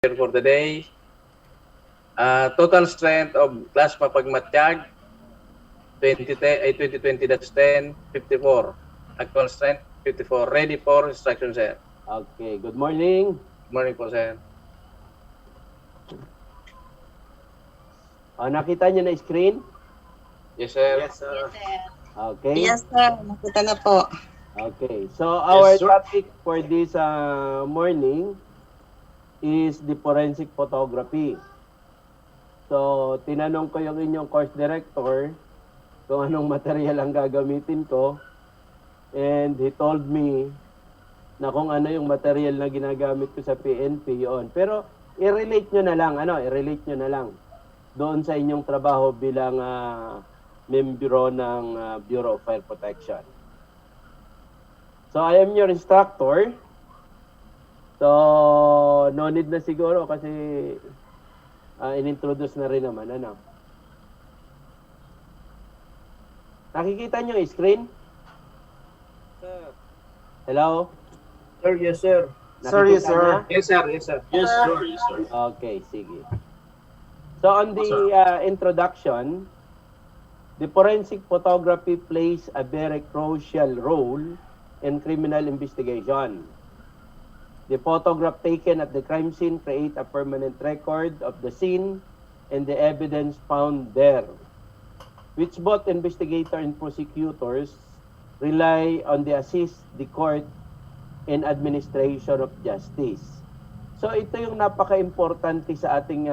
for the day. Total strength of class Mapagmatyag 2020-10, 54. Actual strength 54. Ready for instruction, sir. Okay, good morning. Good morning po, sir. Nakita niyo na screen? Yes, sir. Yes, sir. Okay. Yes, sir. Nakita na po. Okay. So our Yes, sir. topic for this morning is the forensic photography. So, tinanong ko yung inyong course director kung anong material ang gagamitin ko. And he told me na kung ano yung material na ginagamit ko sa PNP yun. Pero, i-relate nyo na lang doon sa inyong trabaho bilang membro ng Bureau of Fire Protection. So, I am your instructor. So, no need na siguro kasi in-introduce na rin naman. Nakikita nyo yung screen? Sir. Hello? Sir, yes, sir. Sir, yes, sir. niya? Yes, sir. Yes, sir. Yes, sir. Yes, sir. Okay, sige. So, on the introduction, the forensic photography plays a very crucial role in criminal investigation. The photograph taken at the crime scene create a permanent record of the scene and the evidence found there, which both investigator and prosecutors rely on the assist the court in administration of justice. So ito yung napaka-importante sa ating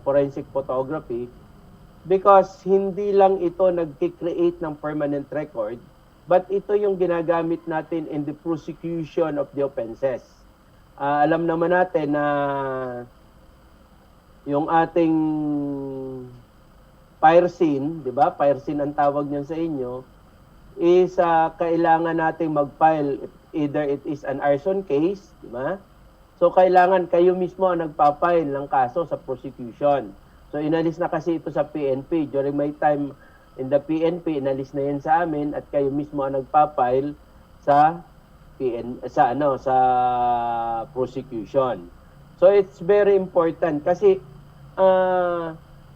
forensic photography because hindi lang ito nag-create ng permanent record, but ito yung ginagamit natin in the prosecution of the offenses. Alam naman natin na yung ating fire scene, di ba? Fire scene ang tawag niyan sa inyo, is kailangan nating mag-file either it is an arson case, di ba? So kailangan kayo mismo ang nagpa-file ng kaso sa prosecution. So inalis na kasi ito sa PNP. During my time in the PNP, inalis na yan sa amin at kayo mismo ang nagpa-file sa sa prosecution. So it's very important kasi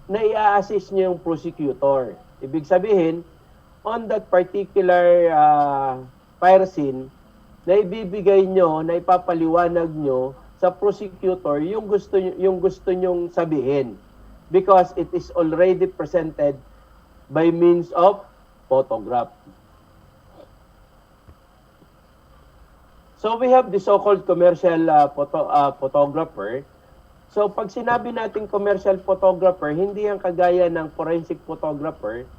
nai-assist niyo yung prosecutor. Ibig sabihin, on that particular fire scene, na ibibigay nyo, na ipapaliwanag nyo sa prosecutor yung gusto nyong sabihin because it is already presented by means of photograph. So we have the so-called commercial photographer. So pag sinabi natin commercial photographer, hindi yan kagaya ng forensic photographer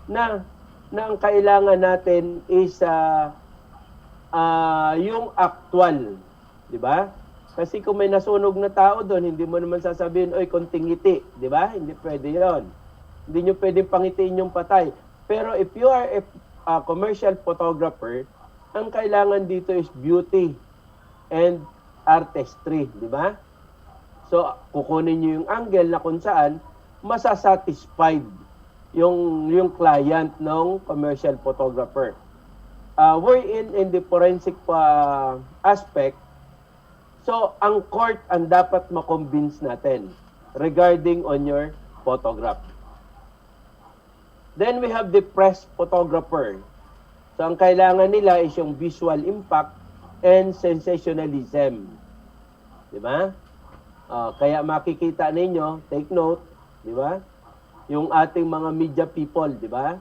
na ang kailangan natin is yung actual, di ba? Kasi kung may nasunog na tao doon, hindi mo naman sasabihin, oy, konting ngiti, di ba? Hindi pwede yon. Hindi nyo pwede pangitiin yung patay. Pero if you are a commercial photographer, ang kailangan dito is beauty and artistry, di ba? So, kukunin nyo yung angle na kung saan masasatisfied yung client ng commercial photographer. We're in the forensic aspect. So, ang court ang dapat makonvince natin regarding on your photograph. Then we have the press photographer. So, ang kailangan nila is yung visual impact and sensationalism. Di ba? Kaya makikita ninyo, take note, di ba? Yung ating mga media people, di ba?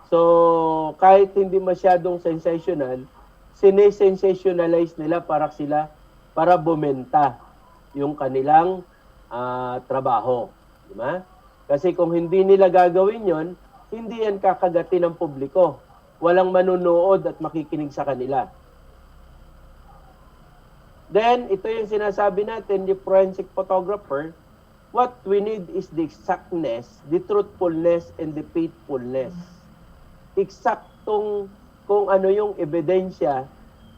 So, kahit hindi masyadong sensational, sine-sensationalize nila para bumenta yung kanilang trabaho. Di ba? Kasi kung hindi nila gagawin yon, hindi yan kakagatin ng publiko. Walang manunood at makikinig sa kanila. Then, ito yung sinasabi natin, the forensic photographer, what we need is the exactness, the truthfulness, and the faithfulness. Eksaktong kung ano yung ebidensya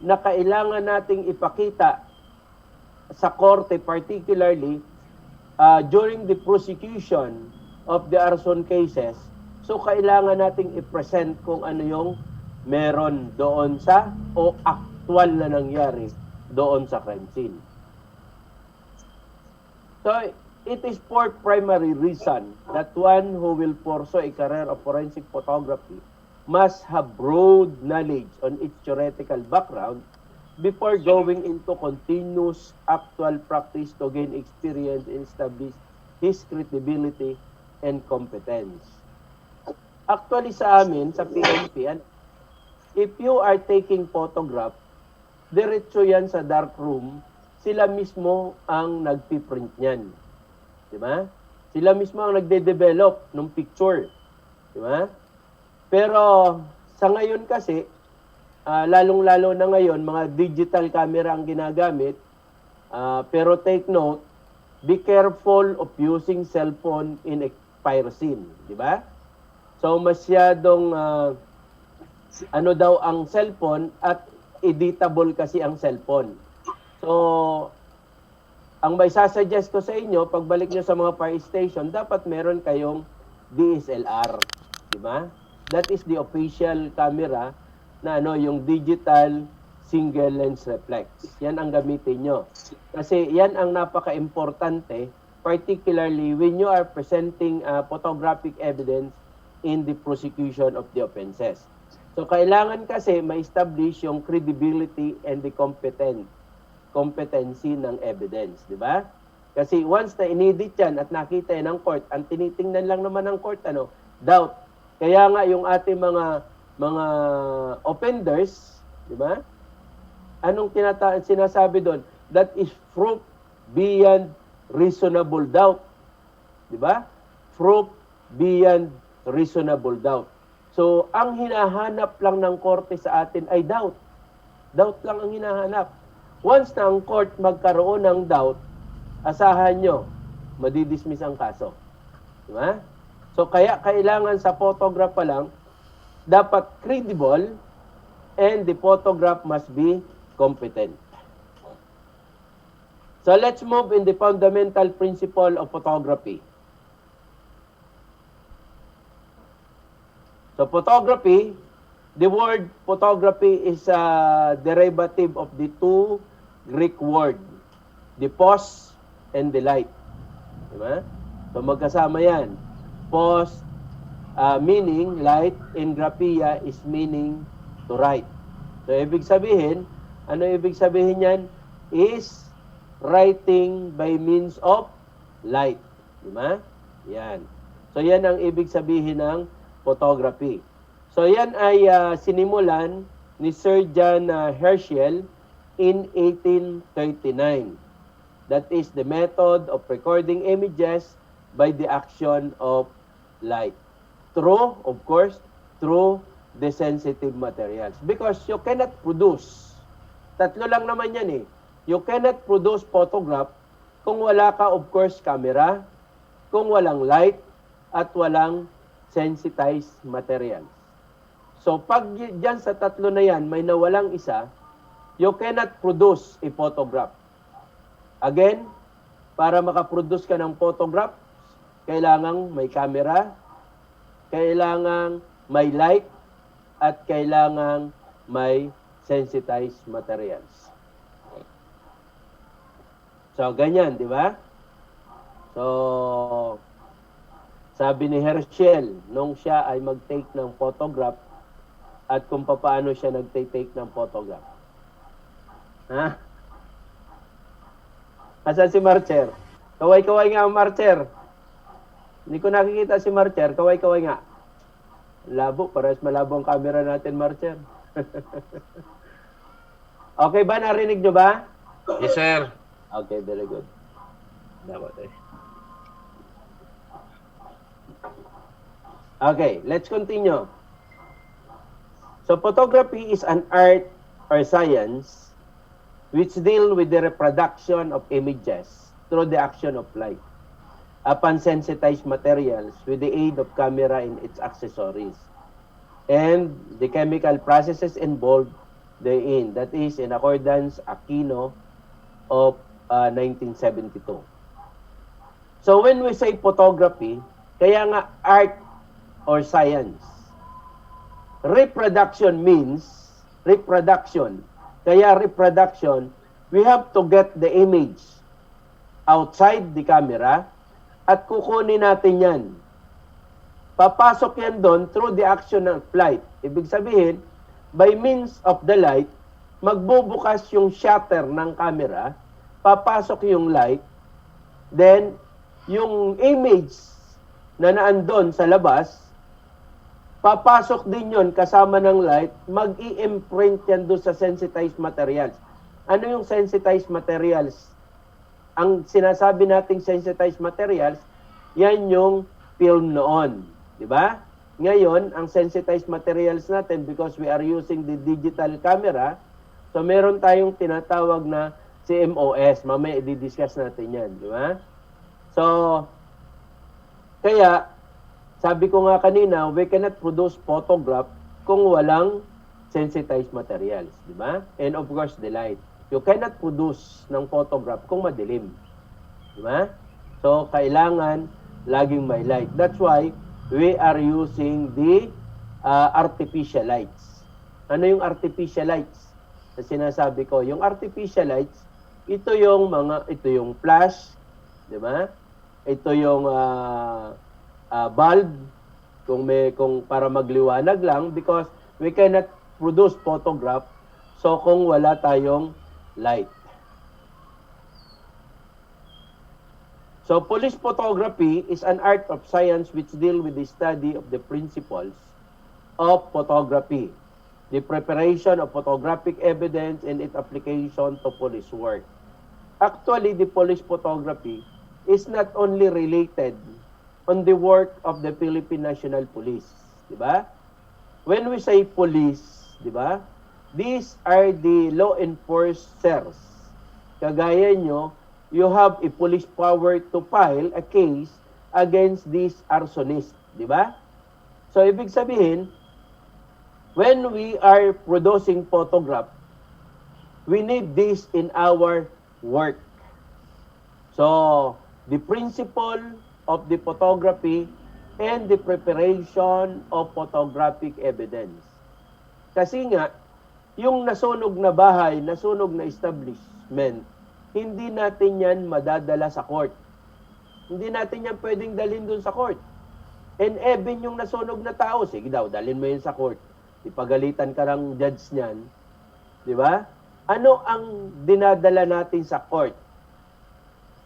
na kailangan nating ipakita sa korte, particularly during the prosecution of the arson cases. So, kailangan nating i-present kung ano yung meron doon sa o actual na nangyari doon sa crime scene. So, it is for primary reason that one who will pursue a career of forensic photography must have broad knowledge on its theoretical background before going into continuous actual practice to gain experience and establish his credibility and competence. Actually sa amin, sa PNP, if you are taking photograph, diretso yan sa dark room, sila mismo ang nagpiprint niyan. Di ba? Sila mismo ang nagde-develop ng picture. Di ba? Pero sa ngayon kasi, lalong-lalo na ngayon, mga digital camera ang ginagamit. Pero take note, be careful of using cellphone in a fire scene. Di ba? So masyadong ano daw ang cellphone at editable kasi ang cellphone. So ang may sasuggest ko sa inyo, pagbalik nyo sa mga fire station, dapat meron kayong DSLR, di ba? That is the official camera na yung digital single lens reflex. Yan ang gamitin nyo. Kasi yan ang napaka-importante, particularly when you are presenting photographic evidence in the prosecution of the offenses. So kailangan kasi ma-establish yung credibility and the competency ng evidence, di ba? Kasi once na inedit yan at nakita yan ng court, ang tinitingnan lang naman ng court, doubt. Kaya nga yung ating mga offenders, di ba? Anong sinasabi doon? That is proof beyond reasonable doubt. Di ba? Proof beyond reasonable doubt. So, ang hinahanap lang ng korte sa atin ay doubt. Doubt lang ang hinahanap. Once na ang court magkaroon ng doubt, asahan nyo, madidismiss ang kaso. Diba? So, kaya kailangan sa photograph pa lang, dapat credible and the photograph must be competent. So, let's move in the fundamental principle of photography. So, photography, the word photography is a derivative of the two Greek word, the pos and the light. Diba? So, magkasama yan. Pos, meaning light, and graphia is meaning to write. So, ibig sabihin, ano ibig sabihin yan? Is writing by means of light. Diba? Yan. So, yan ang ibig sabihin ng photography. So yan ay sinimulan ni Sir John Herschel in 1839. That is the method of recording images by the action of light. Through, of course, through the sensitive materials. Because you cannot produce, tatlo lang naman yan you cannot produce photograph kung wala ka, of course, camera, kung walang light, at walang sensitized materials. So, pag dyan sa tatlo na yan, may nawalang isa, you cannot produce a photograph. Again, para makaproduce ka ng photograph, kailangan may camera, kailangan may light, at kailangan may sensitized materials. So, ganyan, di ba? So, sabi ni Herschel, nung siya ay mag-take ng photograph at kung paano siya nag-take ng photograph. Ha? Asan si Marcher? Kaway-kaway nga ang Marcher. Hindi ko nakikita si Marcher. Kaway-kaway nga. Labo. Parehas malabo ang camera natin, Marcher. Okay ba? Narinig nyo ba? Yes, sir. Okay, very good. Dapat Okay, let's continue. So, photography is an art or science which deal with the reproduction of images through the action of light upon sensitized materials with the aid of camera and its accessories and the chemical processes involved therein. That is in accordance Aquino of 1972. So, when we say photography, kaya nga art or science. Reproduction means reproduction. Kaya reproduction, we have to get the image outside the camera at kukunin natin yan. Papasok yan doon through the action of light. Ibig sabihin, by means of the light, magbubukas yung shutter ng camera, papasok yung light, then yung image na naandun sa labas, papasok din yon kasama ng light, mag-i-imprint yan doon sa sensitized materials. Ano yung sensitized materials? Ang sinasabi nating sensitized materials, yan yung film noon. Diba? Ngayon, ang sensitized materials natin, because we are using the digital camera, so meron tayong tinatawag na CMOS. Mamaya i-discuss natin yan. Diba? So, kaya, sabi ko nga kanina, we cannot produce photograph kung walang sensitized materials. Diba? And of course, the light. You cannot produce ng photograph kung madilim. Diba? So, kailangan laging may light. That's why we are using the artificial lights. Ano yung artificial lights? Na sinasabi ko, yung artificial lights, ito yung flash, di ba? Ito yung bulb, kung para magliwanag lang, because we cannot produce photograph so kung wala tayong light. So, police photography is an art of science which deal with the study of the principles of photography, the preparation of photographic evidence, and its application to police work. Actually, the police photography is not only related on the work of the Philippine National Police, di ba? When we say police, di ba? These are the law enforcers. Kagaya nyo, you have a police power to file a case against this arsonist, di ba? So, ibig sabihin, when we are producing photograph, we need this in our work. So, the principle of the photography and the preparation of photographic evidence. Kasi nga, yung nasunog na bahay, nasunog na establishment, hindi natin yan madadala sa court. Hindi natin yan pwedeng dalhin dun sa court. And even yung nasunog na tao, sige daw, dalhin mo yun sa court. Ipagalitan ka ng judge niyan. Di ba? Ano ang dinadala natin sa court?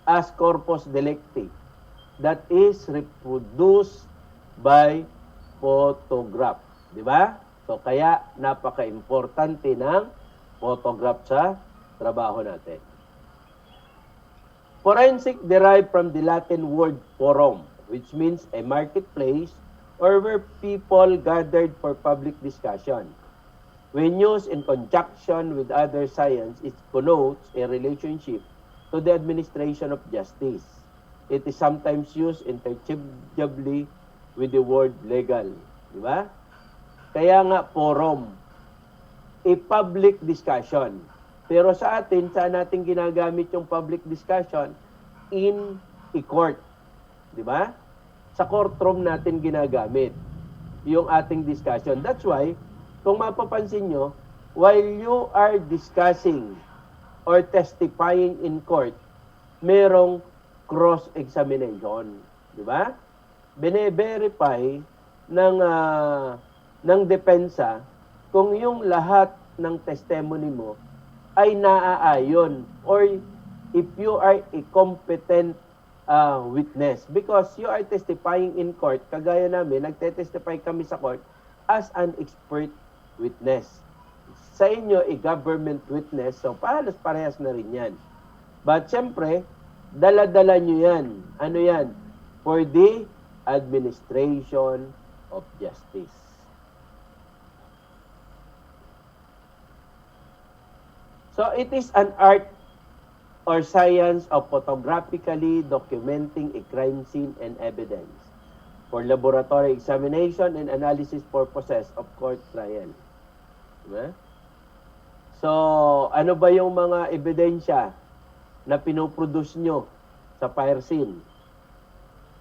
As corpus delicti. That is reproduced by photograph. Di ba? So, kaya napaka-importante ng photograph sa trabaho natin. Forensic derived from the Latin word forum, which means a marketplace or where people gathered for public discussion. When used in conjunction with other science, it connotes a relationship to the administration of justice. It is sometimes used interchangeably with the word legal. Di ba? Kaya nga forum, a public discussion. Pero sa atin, saan natin ginagamit yung public discussion? In a court. Di ba? Sa courtroom natin ginagamit yung ating discussion. That's why, kung mapapansin nyo, while you are discussing or testifying in court, merong cross-examination. Di ba? Bine-verify ng depensa kung yung lahat ng testimony mo ay naaayon or if you are a competent witness. Because you are testifying in court, kagaya namin, nagte-testify kami sa court as an expert witness. Sa inyo, a government witness, so parehas na rin yan. But syempre, dala-dala nyo yan. Ano yan? For the administration of justice. So it is an art or science of photographically documenting a crime scene and evidence for laboratory examination and analysis purposes of court trial. Diba? So, ano ba yung mga ebidensya na pinoproduce nyo sa fire scene?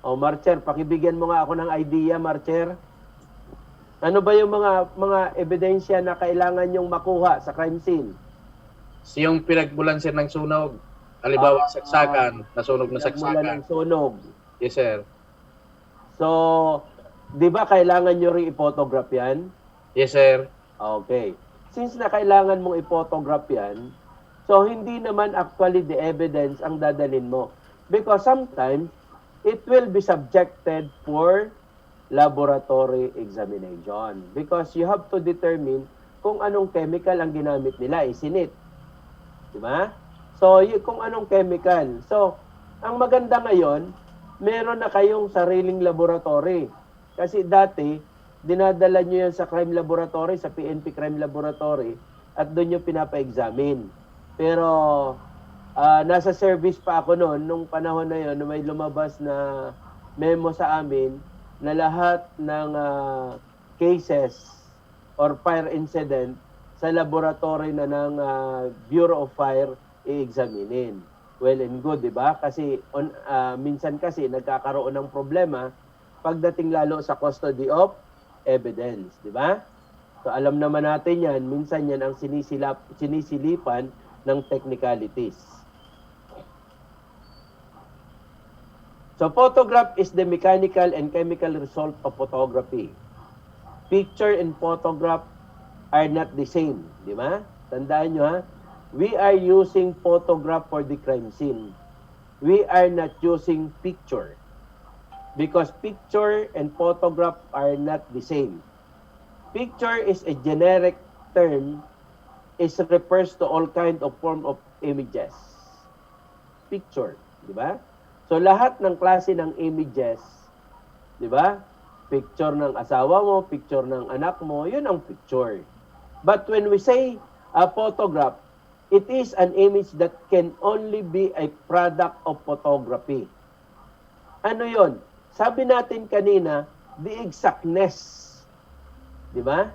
O, Marcher, pakibigyan mo nga ako ng idea, Marcher. Ano ba yung mga ebidensya na kailangan nyong makuha sa crime scene? Yung pinagbulan sir ng sunog. Halimbawa, saksakan, nasunog na Nagmula ng saksakan. sunog. Yes, sir. So, di ba kailangan nyo rin i-photograph yan? Yes, sir. Okay. Since na kailangan mong i-photograph yan, so hindi naman actually the evidence ang dadalhin mo. Because sometimes, it will be subjected for laboratory examination. Because you have to determine kung anong chemical ang ginamit nila, isinit. Di ba? So, kung anong chemical. So, ang maganda ngayon, meron na kayong sariling laboratory. Kasi dati, dinadala nyo yan sa crime laboratory, sa PNP crime laboratory, at doon nyo pinapa-examine. Pero, nasa service pa ako noon, nung panahon na yun, may lumabas na memo sa amin na lahat ng cases or fire incident sa laboratory na ng Bureau of Fire i-examinin. Well and good, di ba? Kasi minsan kasi nagkakaroon ng problema pagdating lalo sa custody of evidence, di ba? So alam naman natin yan, minsan yan ang sinisilipan ng technicalities. So photograph is the mechanical and chemical result of photography. Picture and photograph are not the same, di ba? Tandaan nyo ha, we are using photograph for the crime scene. We are not using picture. Because picture and photograph are not the same. Picture is a generic term. It refers to all kind of form of images. Picture, di ba? So lahat ng klase ng images, di ba? Picture ng asawa mo, picture ng anak mo, yun ang picture. But when we say a photograph, it is an image that can only be a product of photography. Ano yun? Sabi natin kanina, the exactness. Di ba?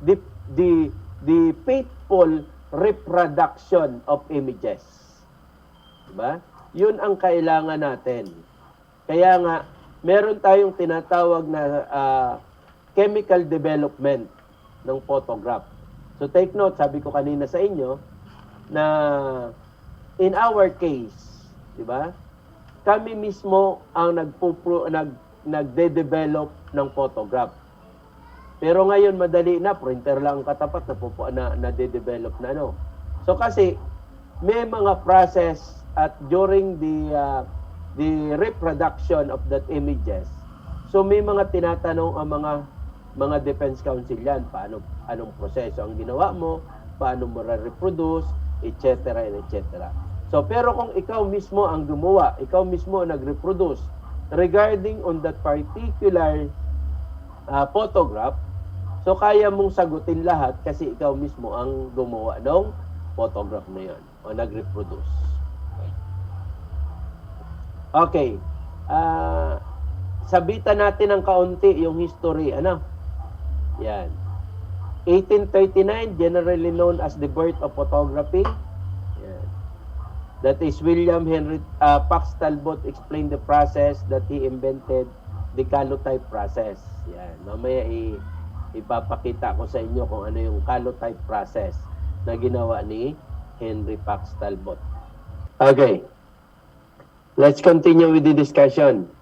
The faithful reproduction of images. Di ba? Yun ang kailangan natin. Kaya nga, meron tayong tinatawag na chemical development ng photograph. So take note, sabi ko kanina sa inyo, na in our case, di ba? Kami mismo ang nagde-develop ng photograph. Pero ngayon madali na, printer lang ang katapat na nade-develop na ano. So kasi may mga process at during the reproduction of that images, so may mga tinatanong ang mga defense counsel yan, anong proseso ang ginawa mo, paano mo reproduce, etc. etc. So pero kung ikaw mismo ang gumawa, ikaw mismo ang nag-reproduce regarding on that particular photograph, so kaya mong sagutin lahat kasi ikaw mismo ang gumawa ng photograph na yan o nag-reproduce. Okay. Sabitan natin ng kaunti yung history. Ano? Yan. 1839, generally known as the birth of photography. Yan. That is William Henry Pax Talbot explained the process that he invented, the calotype process. Yan. Mamaya ipapakita ko sa inyo kung ano yung calotype process na ginawa ni Henry Pax Talbot. Okay. Let's continue with the discussion.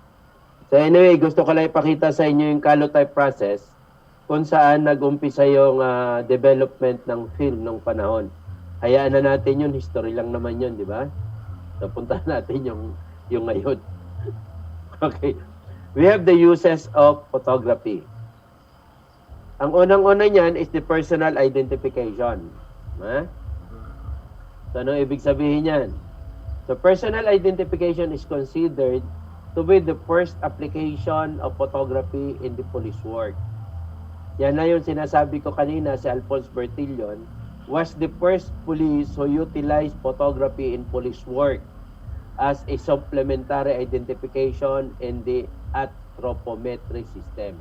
So anyway, gusto ko lang ipakita sa inyo yung calotype process kung saan nag-umpisa yung development ng film ng panahon. Hayaan na natin yun, history lang naman yun, di ba? So puntahan natin yung ngayon. Okay. We have the uses of photography. Ang unang-una niyan is the personal identification. Ha? So ano ibig sabihin niyan? So personal identification is considered to be the first application of photography in the police work. Yan na yung sinasabi ko kanina, si Alphonse Bertillon was the first police who utilized photography in police work as a supplementary identification in the anthropometry system.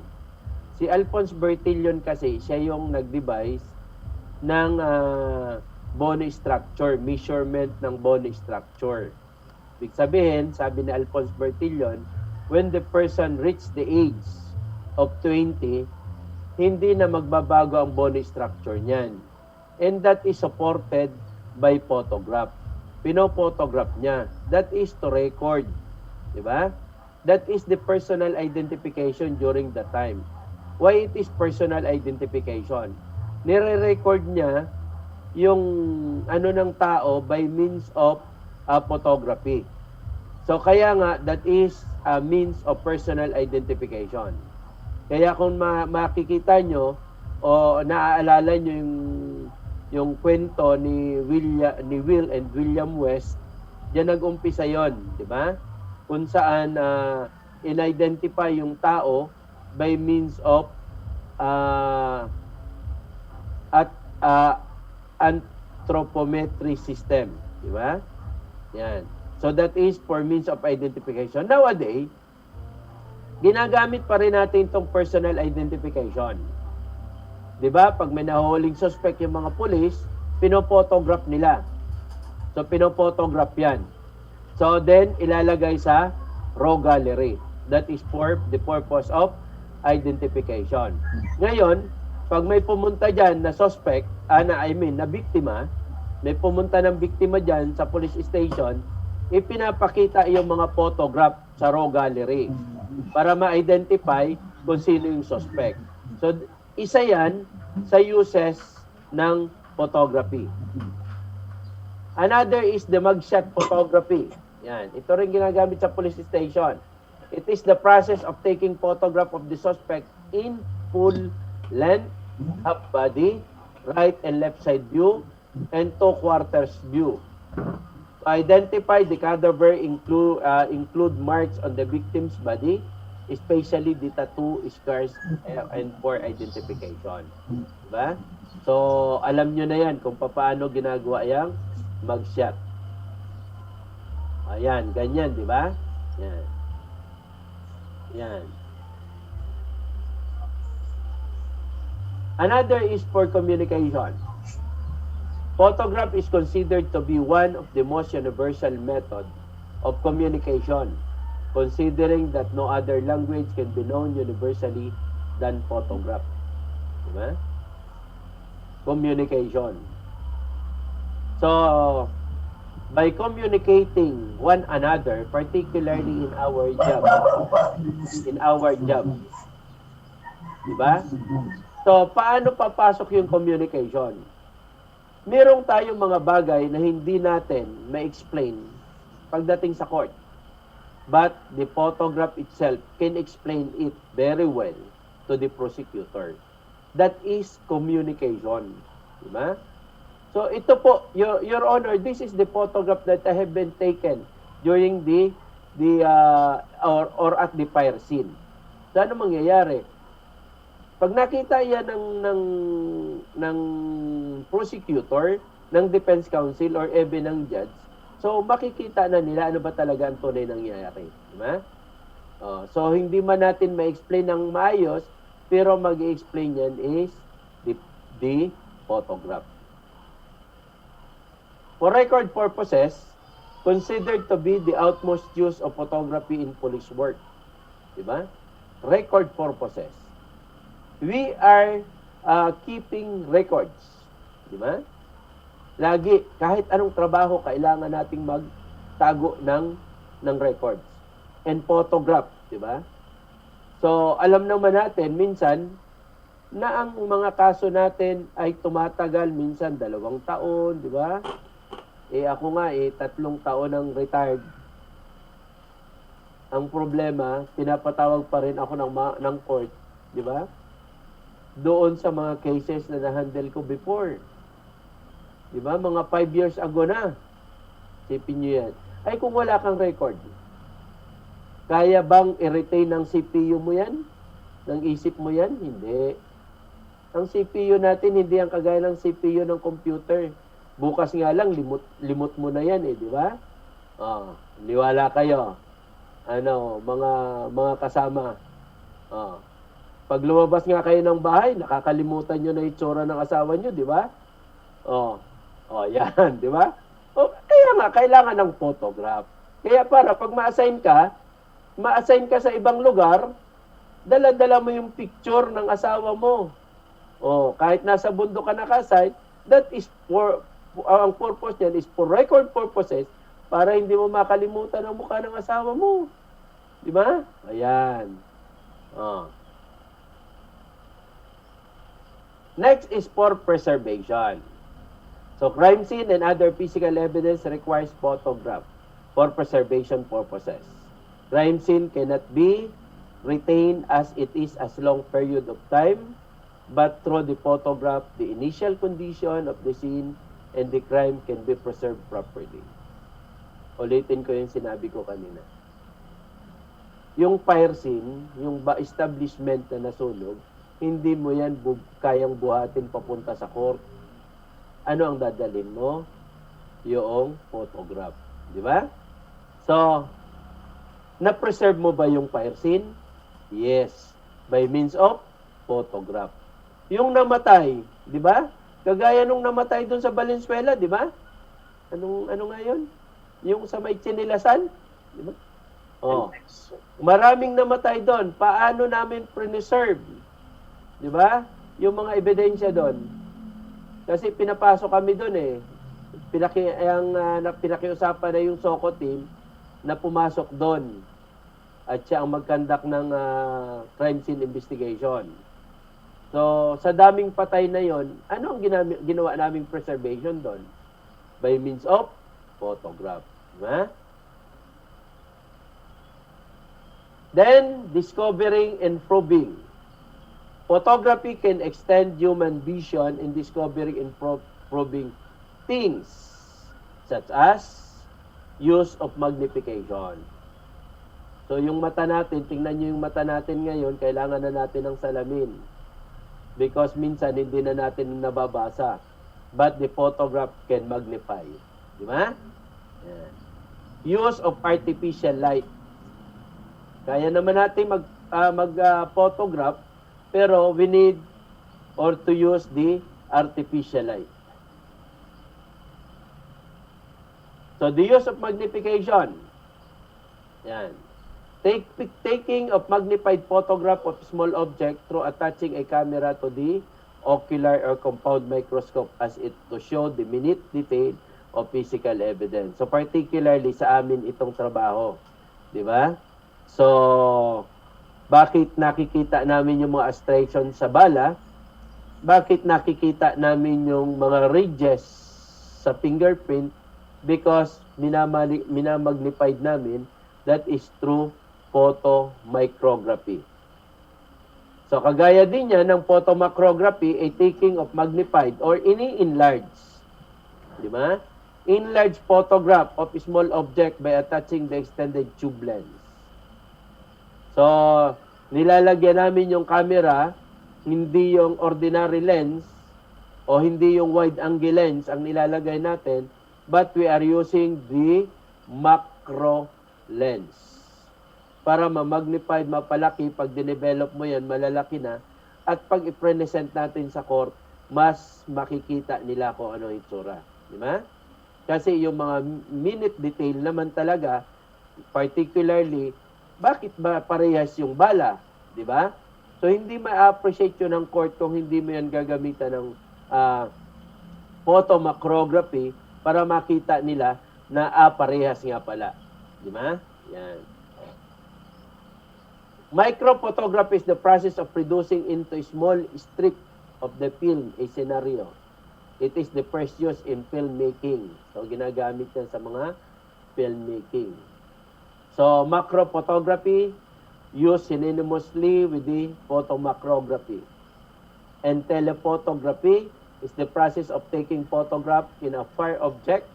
Si Alphonse Bertillon kasi, siya yung nag-devise ng bone structure, measurement ng bone structure. Ibig sabihin, sabi ni Alphonse Bertillon, when the person reached the age of 20, hindi na magbabago ang bone structure niyan. And that is supported by photograph. pinophotograph niya. That is to record. Diba? That is the personal identification during the time. Why it is personal identification? Nire-record niya yung ano ng tao by means of photography. So kaya nga, that is a means of personal identification. Kaya kung makikita nyo o naaalala nyo yung kwento ni Will and William West, diyan nag-umpisa yon, di ba? Kung saan in-identify yung tao by means of anthropometry system, di ba? Yan. So that is for means of identification. Nowadays, ginagamit pa rin natin itong personal identification. 'Di ba? Pag may nahuhuling suspect yung mga pulis, pinophotograph nila. So pinophotograph 'yan. So then ilalagay sa raw gallery. That is for the purpose of identification. Ngayon, pag may pumunta diyan na suspect, na biktima, may pumunta ng biktima diyan sa police station, ipinapakita yung mga photograph sa raw gallery para ma-identify kung sino yung suspect. So, isa yan sa uses ng photography. Another is the mugshot photography. Yan. Ito rin ginagamit sa police station. It is the process of taking photograph of the suspect in full length, half body, right and left side view, and 2/4 view. To identify the cadaver include marks on the victim's body, especially the tattoo, scars, and for identification. Diba? So, alam nyo na yan kung paano ginagawa yung mugshot. Ayan, ganyan, di ba? Yan. Yan. Another is for communication. Photograph is considered to be one of the most universal method of communication, considering that no other language can be known universally than photograph. Diba? Communication. So, by communicating one another, particularly in our job, diba? So, paano papasok yung communication? Merong tayong mga bagay na hindi natin ma-explain pagdating sa court. But the photograph itself can explain it very well to the prosecutor. That is communication. Diba? So ito po, Your Honor, this is the photograph that have been taken during or at the fire scene. So ano mangyayari? Pag nakita yan ng prosecutor, ng defense counsel, or even ng judge, so makikita na nila ano ba talaga ang tunay nangyayari. Diba? So hindi man natin ma-explain ng maayos, pero mag-i-explain yan is the photograph. For record purposes, considered to be the utmost use of photography in police work. Diba? Record purposes. We are keeping records. Diba? Lagi, kahit anong trabaho, kailangan nating magtago ng records. And photograph. Diba? So, alam naman natin, minsan, na ang mga kaso natin ay tumatagal, minsan 2 taon, di ba? Ako nga, 3 taon ng retired. Ang problema, pinapatawag pa rin ako ng court, di ba? Doon sa mga cases na na-handle ko before. Di ba? Mga 5 years ago na. Sipin nyo yan. Ay, kung wala kang record, kaya bang i-retain ng CPU mo yan? Ng isip mo yan? Hindi. Ang CPU natin, hindi ang kagaya ng CPU ng computer. Bukas nga lang, limot mo na yan di ba? Niwala kayo. Mga kasama. Pag lumabas nga kayo ng bahay, nakakalimutan nyo na itsura ng asawa nyo, di ba? Yan, di ba? Kaya nga, kailangan ng photograph. Kaya para pag ma-assign ka sa ibang lugar, dala-dala mo yung picture ng asawa mo. Kahit nasa bundok ka nakasite, that is ang purpose niyan is for record purposes para hindi mo makalimutan ang mukha ng asawa mo. Di ba? Ayan. Oh. Next is for preservation. So, crime scene and other physical evidence requires photograph for preservation purposes. Crime scene cannot be retained as it is as long period of time, but through the photograph, the initial condition of the scene and the crime can be preserved properly. Ulitin ko yung sinabi ko kanina. Yung fire scene, yung establishment na nasunog, hindi mo yan kayang buhatin papunta sa court. Ano ang dadalhin mo? Yung photograph. Di ba? So, na-preserve mo ba yung fire scene? Yes. By means of photograph. Yung namatay, di ba? Kagaya nung namatay doon sa Valenzuela, di ba? Ano nga yun? Yung sa may Chinilasan, di ba? Oh. Maraming namatay doon. Paano namin preserve? Di ba? Yung mga ebidensya doon. Kasi pinapasok kami doon eh. Pinakiusapan na yung SOCO team na pumasok doon. At siya ang mag-conduct ng crime scene investigation. So, sa daming patay na yon, ano ang ginawa naming preservation doon? By means of photograph. Diba? Then, discovering and probing. Photography can extend human vision in discovering and probing things, such as use of magnification. So, yung mata natin, tingnan nyo yung mata natin ngayon, kailangan na natin ng salamin. Because minsan, hindi na natin nababasa. But the photograph can magnify. Di ba? Yan. Use of artificial light. Kaya naman natin mag-photograph, pero we need or to use the artificial light. So, the use of magnification. Yan. Taking of magnified photograph of small object through attaching a camera to the ocular or compound microscope as it to show the minute detail of physical evidence. So, particularly sa amin itong trabaho. Di ba? So, bakit nakikita namin yung mga striations sa bala? Bakit nakikita namin yung mga ridges sa fingerprint? Because minamagnified namin that is through photomicrography. So, kagaya din yan ng photomicrography ay taking of magnified or ini-enlarge. Di ba? Enlarge photograph of small object by attaching the extended tube lens. So, nilalagyan namin yung camera, hindi yung ordinary lens o hindi yung wide-angle lens ang nilalagay natin, but we are using the macro lens. Para ma-magnified, mapalaki, pag dinevelop mo yan, malalaki na. At pag i-present natin sa court, mas makikita nila kung ano yung itsura. Di ba? Kasi yung mga minute detail naman talaga, particularly, bakit ba parehas yung bala? Di ba? So, hindi ma-appreciate yun ng court kung hindi mo yan gagamitan ng photomicrography para makita nila na parehas nga pala. Di ba? Yan. Microphotography is the process of producing into a small strip of the film a scenario. It is the first use in filmmaking. So, ginagamit yan sa mga filmmaking. So, macrophotography used synonymously with the photomicrography. And telephotography is the process of taking photograph in a far object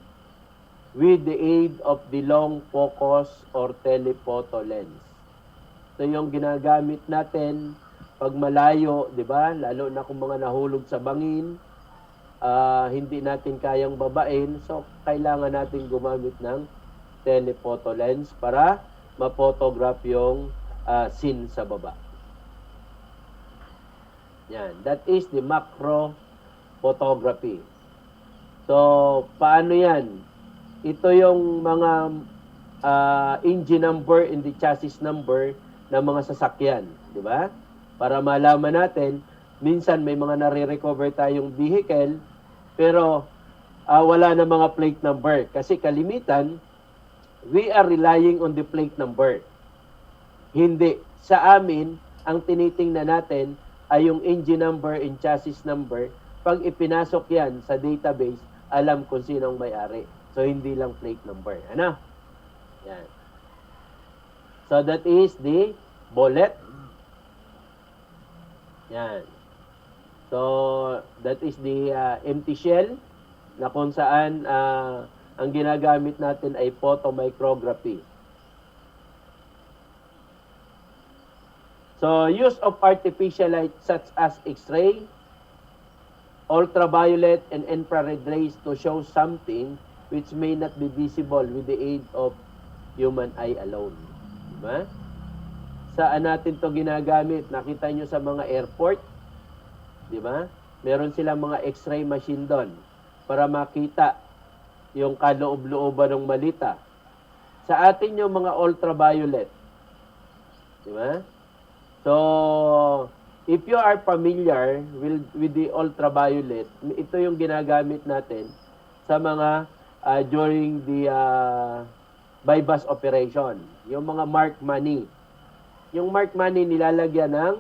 with the aid of the long focus or telephoto lens. So, yung ginagamit natin pag malayo, di ba? Lalo na kung mga nahulog sa bangin, hindi natin kayang babain. So, kailangan natin gumamit ng telephoto lens para ma-photograph yung scene sa baba. Yan. That is the macro photography. So, paano yan? Ito yung mga engine number and the chassis number ng mga sasakyan, di ba? Para malaman natin, minsan may mga nare-recover tayong vehicle, pero wala na mga plate number. Kasi kalimitan, we are relying on the plate number. Hindi. Sa amin, ang tinitingnan natin ay yung engine number and chassis number. Pag ipinasok yan sa database, alam kung sino ang may-ari. So, hindi lang plate number. Ano? Yan. So, that is the bullet. Yan. So, that is the empty shell na kung saan ang ginagamit natin ay photomicrography. So, use of artificial light such as X-ray, ultraviolet, and infrared rays to show something which may not be visible with the aid of human eye alone. Diba? Saan natin to ginagamit? Nakita nyo sa mga airport, diba? Meron silang mga X-ray machine doon para makita yung kaloob-looban ng malita. Sa atin yung mga ultraviolet. Diba? So, if you are familiar with the ultraviolet, ito yung ginagamit natin sa mga during the bypass operation. Yung mga mark money. Yung mark money nilalagyan ng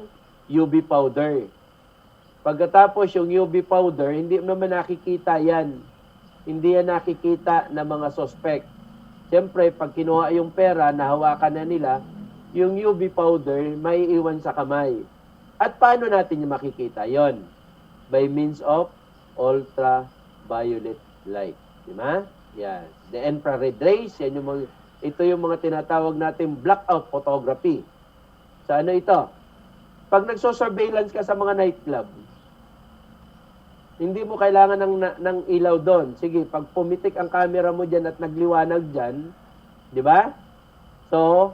UV powder. Pagkatapos yung UV powder, hindi naman nakikita yan. Hindi yan nakikita ng mga suspect. Siyempre, pag kinuha yung pera, nahawakan na nila, yung UV powder may iwan sa kamay. At paano natin yung makikita yon? By means of ultraviolet light. Diba? Yan. The infrared rays, yan yung ito yung mga tinatawag natin blackout photography. Sa ano ito? Pag nagso-surveillance ka sa mga nightclub, hindi mo kailangan ng ilaw doon. Sige, pag pumitik ang camera mo dyan at nagliwanag dyan, di ba? So,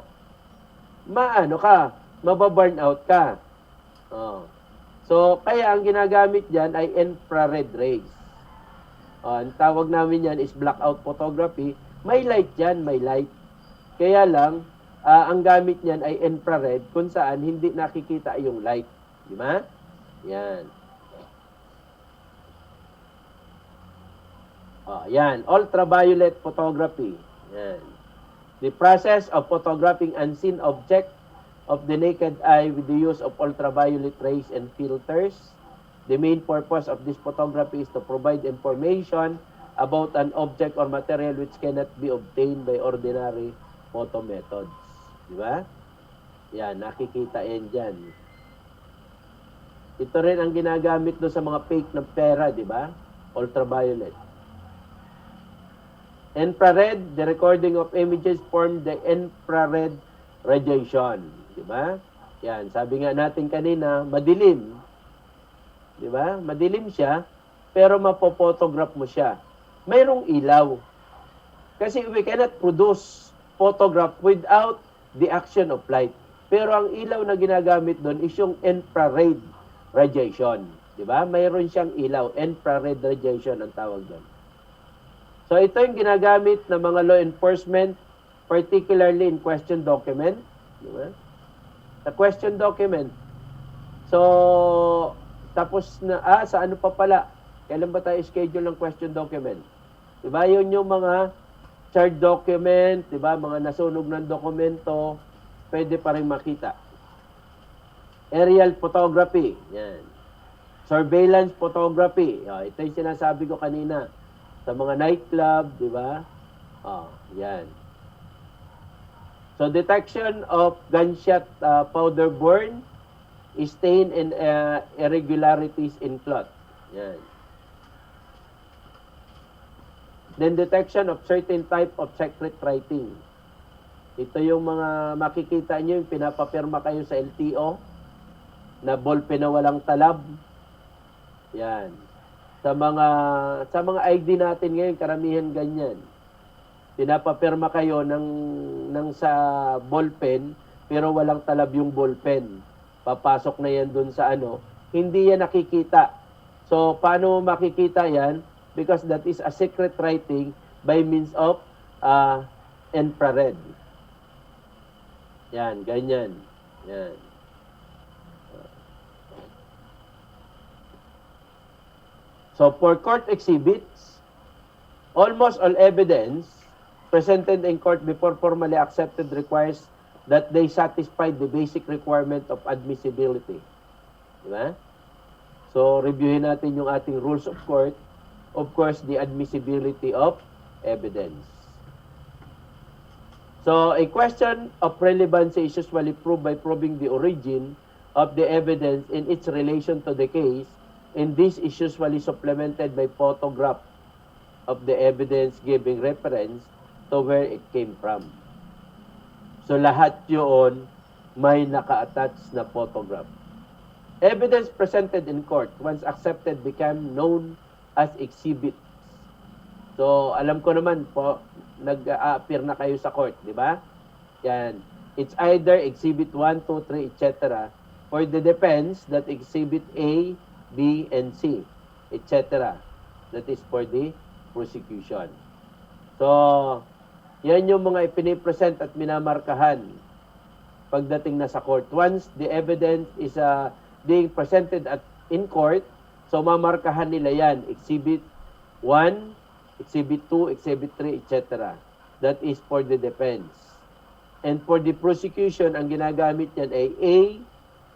mababurn out ka. Oh. So, kaya ang ginagamit dyan ay infrared rays. Ang tawag namin yan is blackout photography. May light yan, may light. Kaya lang, ang gamit niyan ay infrared kung saan hindi nakikita yung light. Di ba? Yan. Yan. Ultraviolet photography. Yan. The process of photographing unseen object of the naked eye with the use of ultraviolet rays and filters. The main purpose of this photography is to provide information about an object or material which cannot be obtained by ordinary photo methods. Di ba? Yan, nakikita yan dyan. Ito rin ang ginagamit do sa mga fake na pera, di ba? Ultraviolet. Infrared, the recording of images form the infrared radiation. Di ba? Yan, sabi nga natin kanina, madilim. Di ba? Madilim siya, pero mapopotograph mo siya. Mayroong ilaw. Kasi we cannot produce photograph without the action of light. Pero ang ilaw na ginagamit doon is yung infrared radiation. Di ba? Mayroon siyang ilaw. Infrared radiation ang tawag doon. So ito yung ginagamit ng mga law enforcement, particularly in question document. Di ba? Sa question document. So, tapos na, sa ano pa pala? Kailan ba tayo schedule ng question document? Di ba? Yun yung mga charge document, di ba? Mga nasunog ng dokumento, pwede pa rin makita. Aerial photography. Yan. Surveillance photography. Ito yung sinasabi ko kanina. Sa mga nightclub, di ba? Yan. So, detection of gunshot powder burn, stain and irregularities in cloth. Yan. Then, detection of certain type of secret writing. Ito yung mga makikita nyo, yung pinapapirma kayo sa LTO, na ballpen na walang talab. Yan. Sa mga ID natin ngayon, karamihan ganyan. Pinapapirma kayo ng sa ballpen, pero walang talab yung ballpen. Papasok na yan dun sa ano. Hindi yan nakikita. So, paano makikita yan? Because that is a secret writing by means of infrared. Yan, ganyan. Yan. So, for court exhibits, Almost all evidence presented in court before formally accepted requires that they satisfy the basic requirement of admissibility. Diba? So, reviewin natin yung ating rules of court. Of course, the admissibility of evidence. So, a question of relevancy is usually proved by proving the origin of the evidence in its relation to the case, and this is usually supplemented by photograph of the evidence giving reference to where it came from. So, lahat yun may naka-attach na photograph. Evidence presented in court, once accepted, became known as exhibits. So, alam ko naman po, nag-a-appear na kayo sa court, di ba? Yan. It's either exhibit 1, 2, 3, etc. For the defense, that exhibit A, B, and C, etc. That is for the prosecution. So, yan yung mga ipinipresent at minamarkahan pagdating na sa court. Once the evidence is being presented in court, so mamarkahan nila yan, exhibit 1, exhibit 2, exhibit 3, etc. That is for the defense. And for the prosecution, ang ginagamit yan ay A,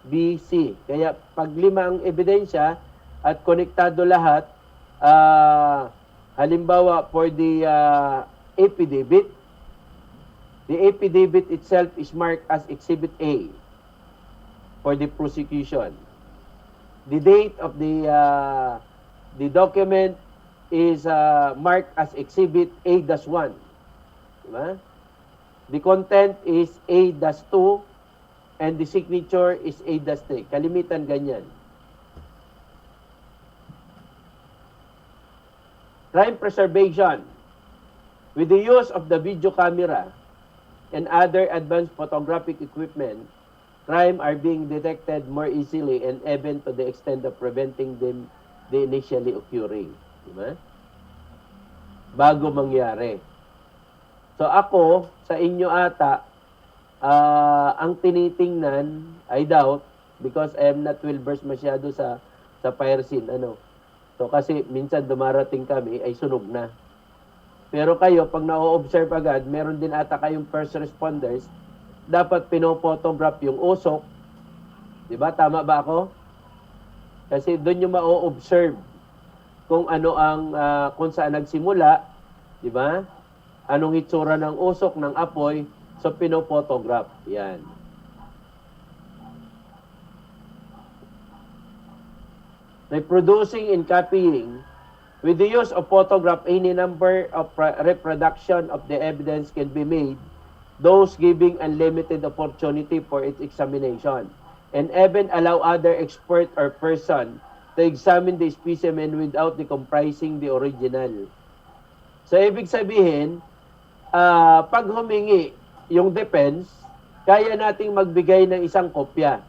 B, C. Kaya pag 5 ang ebidensya at konektado lahat, halimbawa for the affidavit, the affidavit itself is marked as exhibit A for the prosecution. The date of the document is marked as exhibit A-1. Diba? The content is A-2 and the signature is A-3. Kalimitan ganyan. Crime preservation. With the use of the video camera and other advanced photographic equipment, crime are being detected more easily and even to the extent of preventing them the initially occurring. Diba? Bago mangyari. So ako, sa inyo ata, ang tinitingnan, I doubt, because I am not well-versed masyado sa fire scene. So kasi minsan dumarating kami, ay sunog na. Pero kayo, pag na-observe agad, meron din ata kayong first responders, dapat pinophotograph yung usok. Diba? Tama ba ako? Kasi doon yung ma-observe kung ano ang, kung saan nagsimula, diba? Anong itsura ng usok, ng apoy, so pinophotograph. Yan. Reproducing and copying. With the use of photograph, any number of reproduction of the evidence can be made, those giving unlimited opportunity for its examination, and even allow other expert or person to examine the specimen without comprising the original. So, ibig sabihin, pag humingi yung defense, kaya nating magbigay ng isang kopya.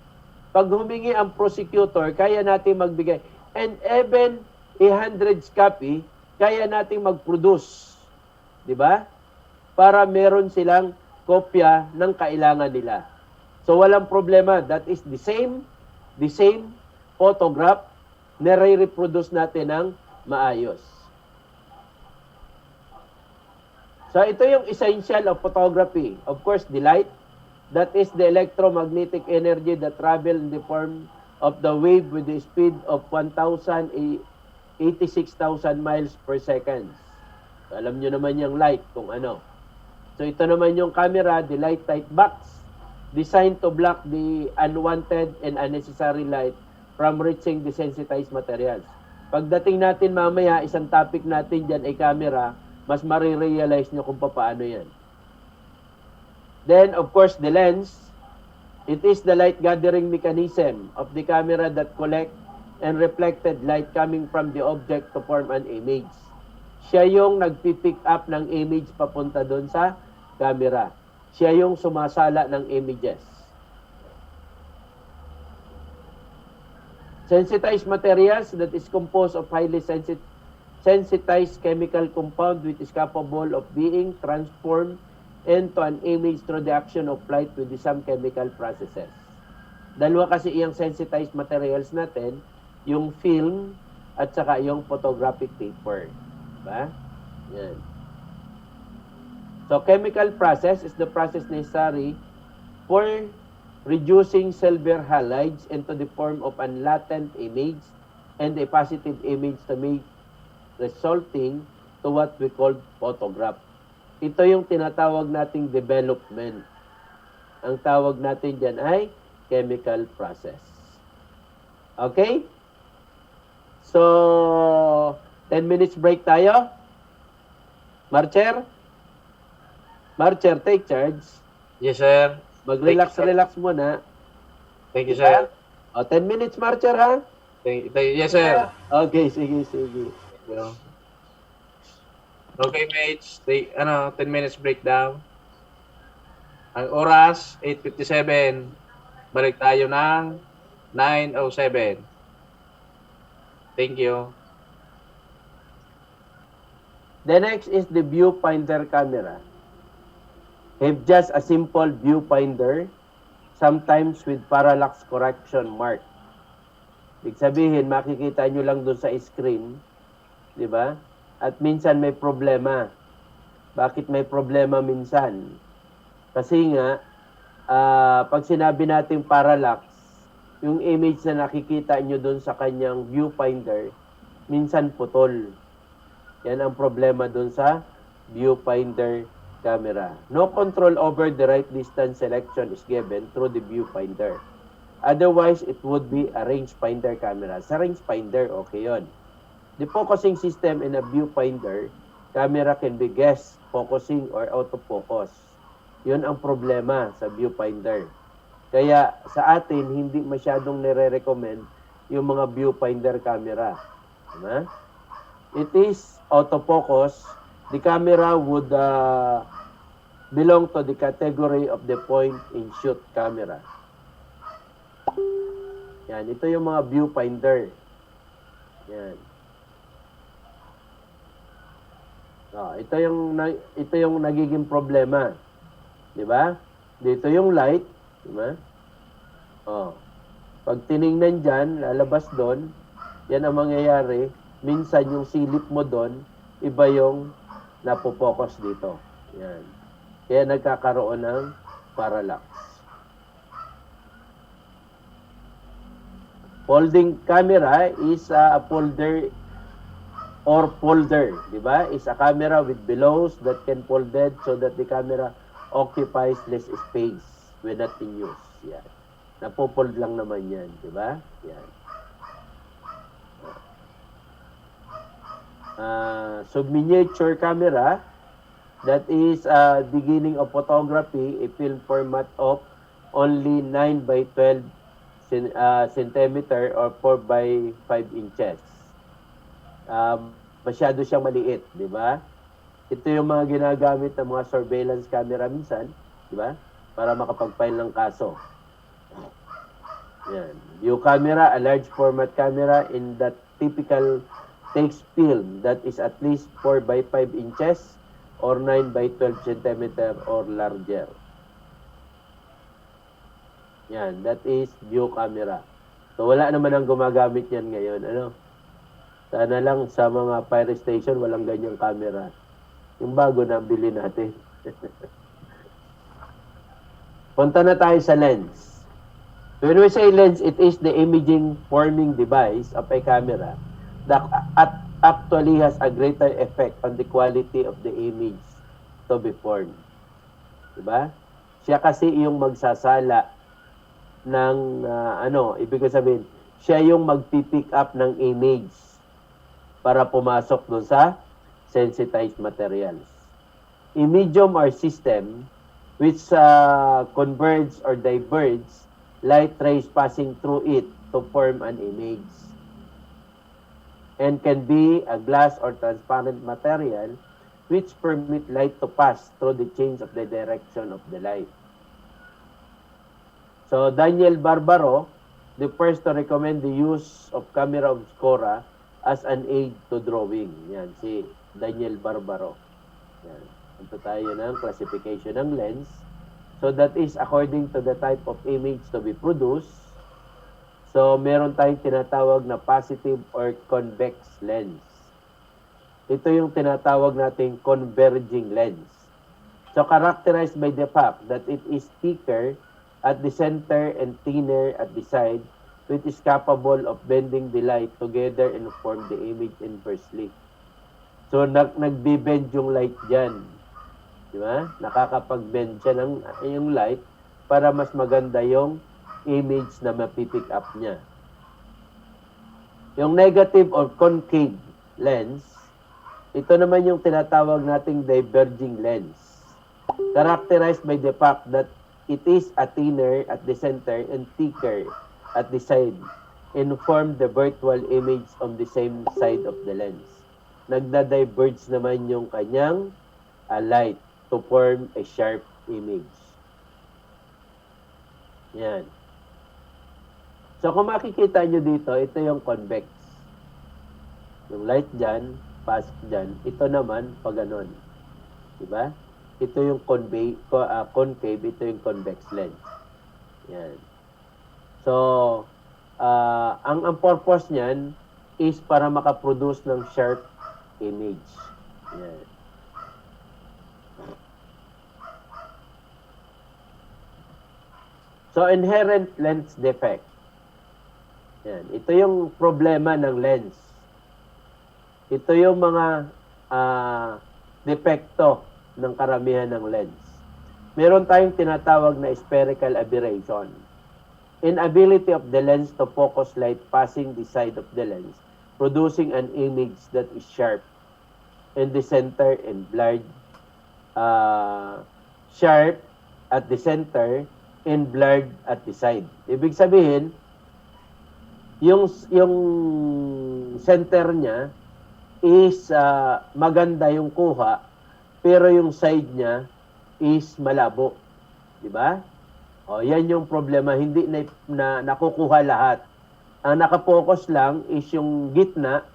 Pag humingi ang prosecutor, kaya nating magbigay. And even 100 copy, kaya nating mag-produce. Diba? Para meron silang kopya ng kailangan nila. So walang problema. That is the same photograph na re-reproduce natin ng maayos. So ito yung essential of photography. Of course, the light. That is the electromagnetic energy that travel in the form of the wave with the speed of 86,000 miles per second. So, alam nyo naman yung light kung ano. So ito naman yung camera, the light tight box, designed to block the unwanted and unnecessary light from reaching the sensitized materials. Pagdating natin mamaya, isang topic natin dyan ay camera, mas marirealize nyo kung paano yan. Then, of course, the lens. It is the light gathering mechanism of the camera that collect and reflected light coming from the object to form an image. Siya yung nagpipick up ng image papunta doon sa camera. Siya yung sumasala ng images. Sensitized materials that is composed of highly sensitized chemical compound which is capable of being transformed into an image through the action of light with some chemical processes. Dalawa kasi iyang sensitized materials natin, yung film at saka yung photographic paper. Diba? Yan. So, chemical process is the process necessary for reducing silver halides into the form of a latent image and a positive image to make resulting to what we call photograph. Ito yung tinatawag nating development. Ang tawag natin dyan ay chemical process. Okay? So, 10 minutes break tayo. Marcher? Marcher, take charge. Yes, sir. Mag-relax muna. Thank you, sir. O, 10 minutes, Marcher, ha? Yes, sir. Okay, sige. Okay, mates. 10 minutes breakdown. Ang oras, 8:57. Balik tayo ng 9:07. Thank you. The next is the viewfinder camera. Have just a simple viewfinder, sometimes with parallax correction mark. Ibig sabihin, makikita nyo lang doon sa screen, di ba? At minsan may problema. Bakit may problema minsan? Kasi nga, pag sinabi natin parallax, yung image na nakikita nyo doon sa kanyang viewfinder, minsan putol. Yan ang problema doon sa viewfinder camera. No control over the right distance selection is given through the viewfinder. Otherwise, it would be a rangefinder camera. Sa rangefinder, okay yun. The focusing system in a viewfinder camera can be guess, focusing, or autofocus. Yun ang problema sa viewfinder. Kaya sa atin, hindi masyadong nire-recommend yung mga viewfinder camera. Diba? It is autofocus. The camera would belong to the category of the point-and-shoot camera. Yan, ito yung mga viewfinder. Yan. Ito yung nagiging problema. 'Di ba? Dito yung light, 'di ba? Pag tiningnan diyan, lalabas doon, yan ang mangyayari. Minsan yung silip mo doon, iba yung napopokus dito. Yan. Kaya nagkakaroon ng parallax. Folding camera is a folder, di ba? Is a camera with bellows that can folded so that the camera occupies less space when not in use. Yan. Napofold lang naman yan, di ba? Yan. So miniature camera, that is beginning of photography, a film format of only 9 by 12 centimeter or 4 by 5 inches. Masyado siyang maliit, di ba? Ito yung mga ginagamit ng mga surveillance camera minsan, di ba? Para makapag-file ng kaso. Yan. View camera, a large format camera in that typical takes film that is at least 4 by 5 inches or 9 by 12 centimeter or larger. Yan, that is view camera. So wala naman ang gumagamit yan ngayon, ano? Sana lang sa mga fire station walang ganyang camera. Yung bago na bili natin. Punta na tayo sa lens. When we say lens, it is the imaging forming device of a camera that actually has a greater effect on the quality of the image to be formed. Diba? Siya kasi yung magsasala ng, ibig sabihin, siya yung magpipick up ng image para pumasok doon sa sensitized materials. A medium or system which converge or diverge light rays passing through it to form an image, and can be a glass or transparent material which permit light to pass through the change of the direction of the light. So Daniel Barbaro, the first to recommend the use of camera obscura as an aid to drawing. Yan, si Daniel Barbaro. Yan. Ito tayo ng classification ng lens. So that is according to the type of image to be produced. So meron tayong tinatawag na positive or convex lens. Ito yung tinatawag nating converging lens. So characterized by the fact that it is thicker at the center and thinner at the side, which is capable of bending the light together and form the image inversely. So nagbe-bend yung light dyan. Di ba? Nakakapag-bend siya ng yung light para mas maganda yung image na mapipick up niya. Yung negative or concave lens, ito naman yung tinatawag nating diverging lens. Characterized by the fact that it is a thinner at the center and thicker at the side and form the virtual image on the same side of the lens. Nagda-diverge naman yung kanyang light to form a sharp image. Yan. So kung makikita nyo dito, ito yung convex. Yung light dyan, pasok dyan. Ito naman, pag ganon. Diba? Ito yung concave, ito yung convex lens. Yan. So, ang purpose niyan is para makaproduce ng sharp image. Yan. So, inherent lens defect. Yan. Ito yung problema ng lens. Ito yung mga depekto ng karamihan ng lens. Meron tayong tinatawag na spherical aberration. Inability of the lens to focus light passing the side of the lens, producing an image that is sharp in the center and blurred. Sharp at the center and blurred at the side. Ibig sabihin, yung center niya is maganda yung kuha, pero yung side niya is malabo. Di ba? O, yan yung problema. Hindi na nakukuha lahat. Ang nakapokus lang is yung gitna.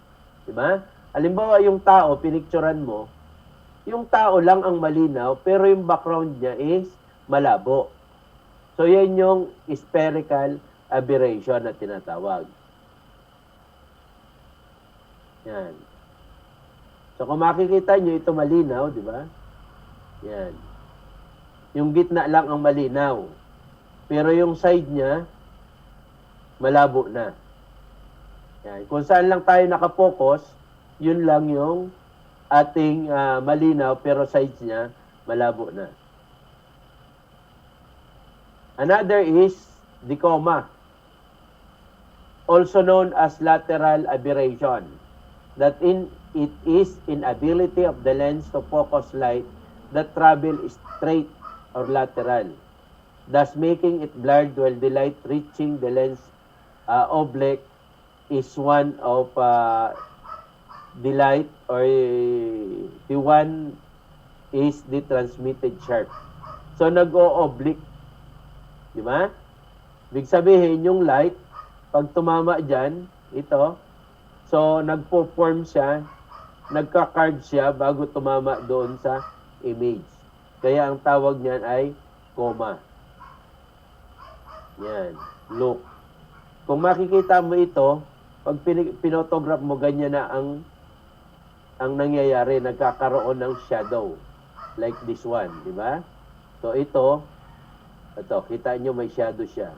Di ba? Halimbawa, yung tao, pinicturan mo, yung tao lang ang malinaw, pero yung background niya is malabo. So, yan yung spherical aberration na tinatawag. Yan. So, kung makikita nyo, ito malinaw, di ba? Yan. Yung gitna lang ang malinaw. Pero yung side niya, malabo na. Yan. Kung saan lang tayo nakapokus, yun lang yung ating malinaw, pero sides niya, malabo na. Another is the coma, also known as lateral aberration, that it is inability of the lens to focus light that travel straight or lateral, thus making it blurred while the light reaching the lens oblique is one of the light, or the one is the transmitted sharp. So nag-o-oblique, di ba? Ibig sabihin yung light, pag tumama dyan, ito, so nagpo-form siya, nagka-card siya bago tumama doon sa image. Kaya ang tawag niyan ay coma. Yan, look. Kung makikita mo ito, pag pinotograph mo, ganyan na ang nangyayari, nagkakaroon ng shadow. Like this one, di ba? So ito, kita nyo may shadow siya.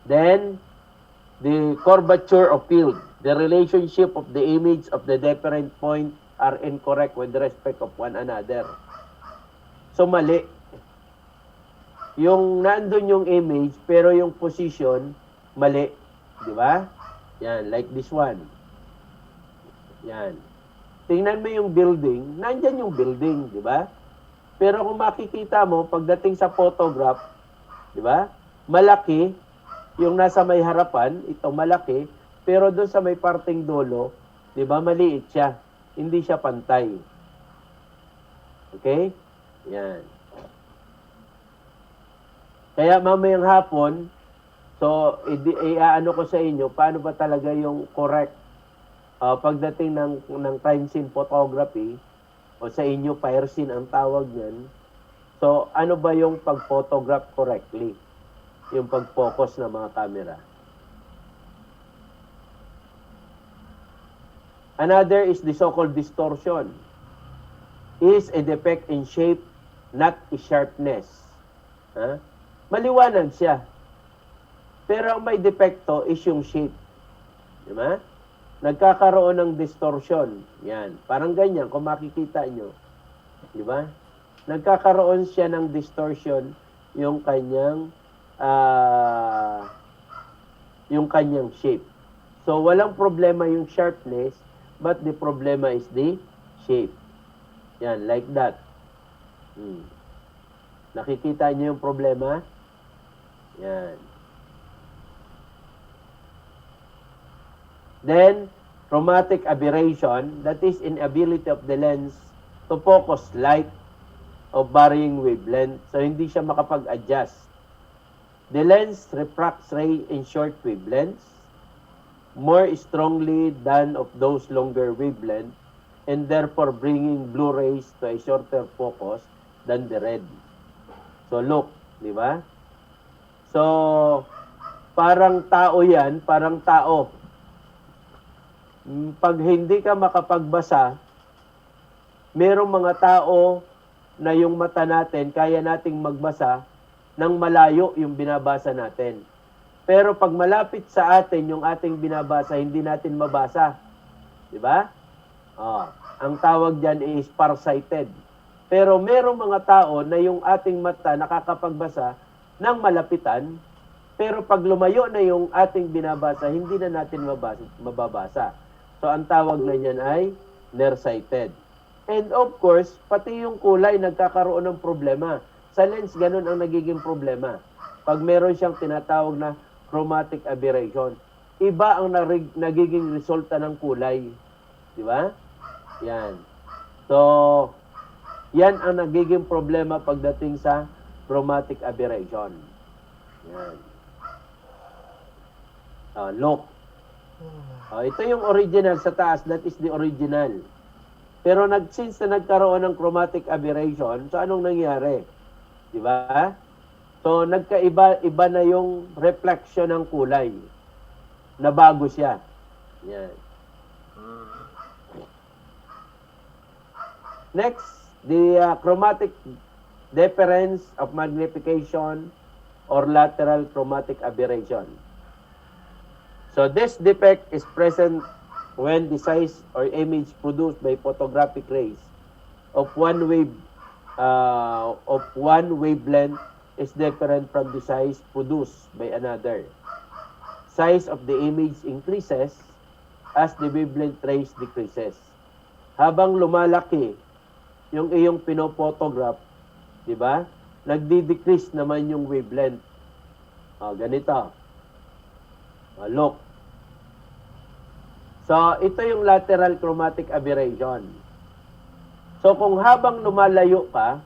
Then, the curvature of field. The relationship of the image of the different points are incorrect with respect of one another. So, mali. Yung nandun yung image, pero yung position, mali. Di ba? Yan, like this one. Yan. Tingnan mo yung building, nandyan yung building, di ba? Pero kung makikita mo, pagdating sa photograph, di ba? Malaki, yung nasa may harapan, ito malaki, pero doon sa may parting dulo, di ba, maliit siya. Hindi siya pantay. Okay? Yan. Kaya mamayang hapon, so, iaano ko sa inyo, paano ba talaga yung correct pagdating ng crime scene photography, o sa inyo, fire scene ang tawag niyan. So, ano ba yung pag-photograph correctly? Yung pag-focus ng mga camera. Another is the so-called distortion. Is a defect in shape, not in sharpness. Ha? Maliwanag siya. Pero ang may depekto is yung shape. Di ba? Nagkakaroon ng distortion. Yan. Parang ganyan, kung makikita nyo. Di ba? Nagkakaroon siya ng distortion yung kanyang shape. So, walang problema yung sharpness, but the problema is the shape. Yan, like that. Nakikita niyo yung problema? Yan. Then, chromatic aberration, that is inability of the lens to focus light of varying wavelength. So, hindi siya makapag-adjust. The lens refracts ray in short wavelengths more strongly than of those longer wavelengths, and therefore bringing blue rays to a shorter focus than the red. So, look, di ba? So, parang tao yan, parang tao. Pag hindi ka makapagbasa, merong mga tao na yung mata natin, kaya nating magbasa ng malayo yung binabasa natin. Pero pag malapit sa atin yung ating binabasa, hindi natin mabasa. Di ba? Ang tawag dyan is farsighted. Pero merong mga tao na yung ating mata nakakapagbasa ng malapitan, pero pag lumayo na yung ating binabasa, hindi na natin mababasa. So, ang tawag na yan ay nearsighted. And of course, pati yung kulay nagkakaroon ng problema. Sa lens, ganun ang nagiging problema. Pag meron siyang tinatawag na chromatic aberration, iba ang nagiging resulta ng kulay. Di ba? Yan. So, yan ang nagiging problema pagdating sa chromatic aberration. Yan. Look. Ito yung original sa taas. That is the original. Pero since na nagkaroon ng chromatic aberration, so anong nangyari? Di ba? So, nagkaiba na yung reflection ng kulay. Nabago siya. Yan. Next, the chromatic difference of magnification or lateral chromatic aberration. So, this defect is present when the size or image produced by photographic rays of one wavelength is different from the size produced by another. Size of the image increases as the wavelength rays decreases. Habang lumalaki yung iyong pinophotograph, di ba? Nagdi-decrease naman yung wavelength. Ganito. Look. So, ito yung lateral chromatic aberration. So, kung habang lumalayo ka,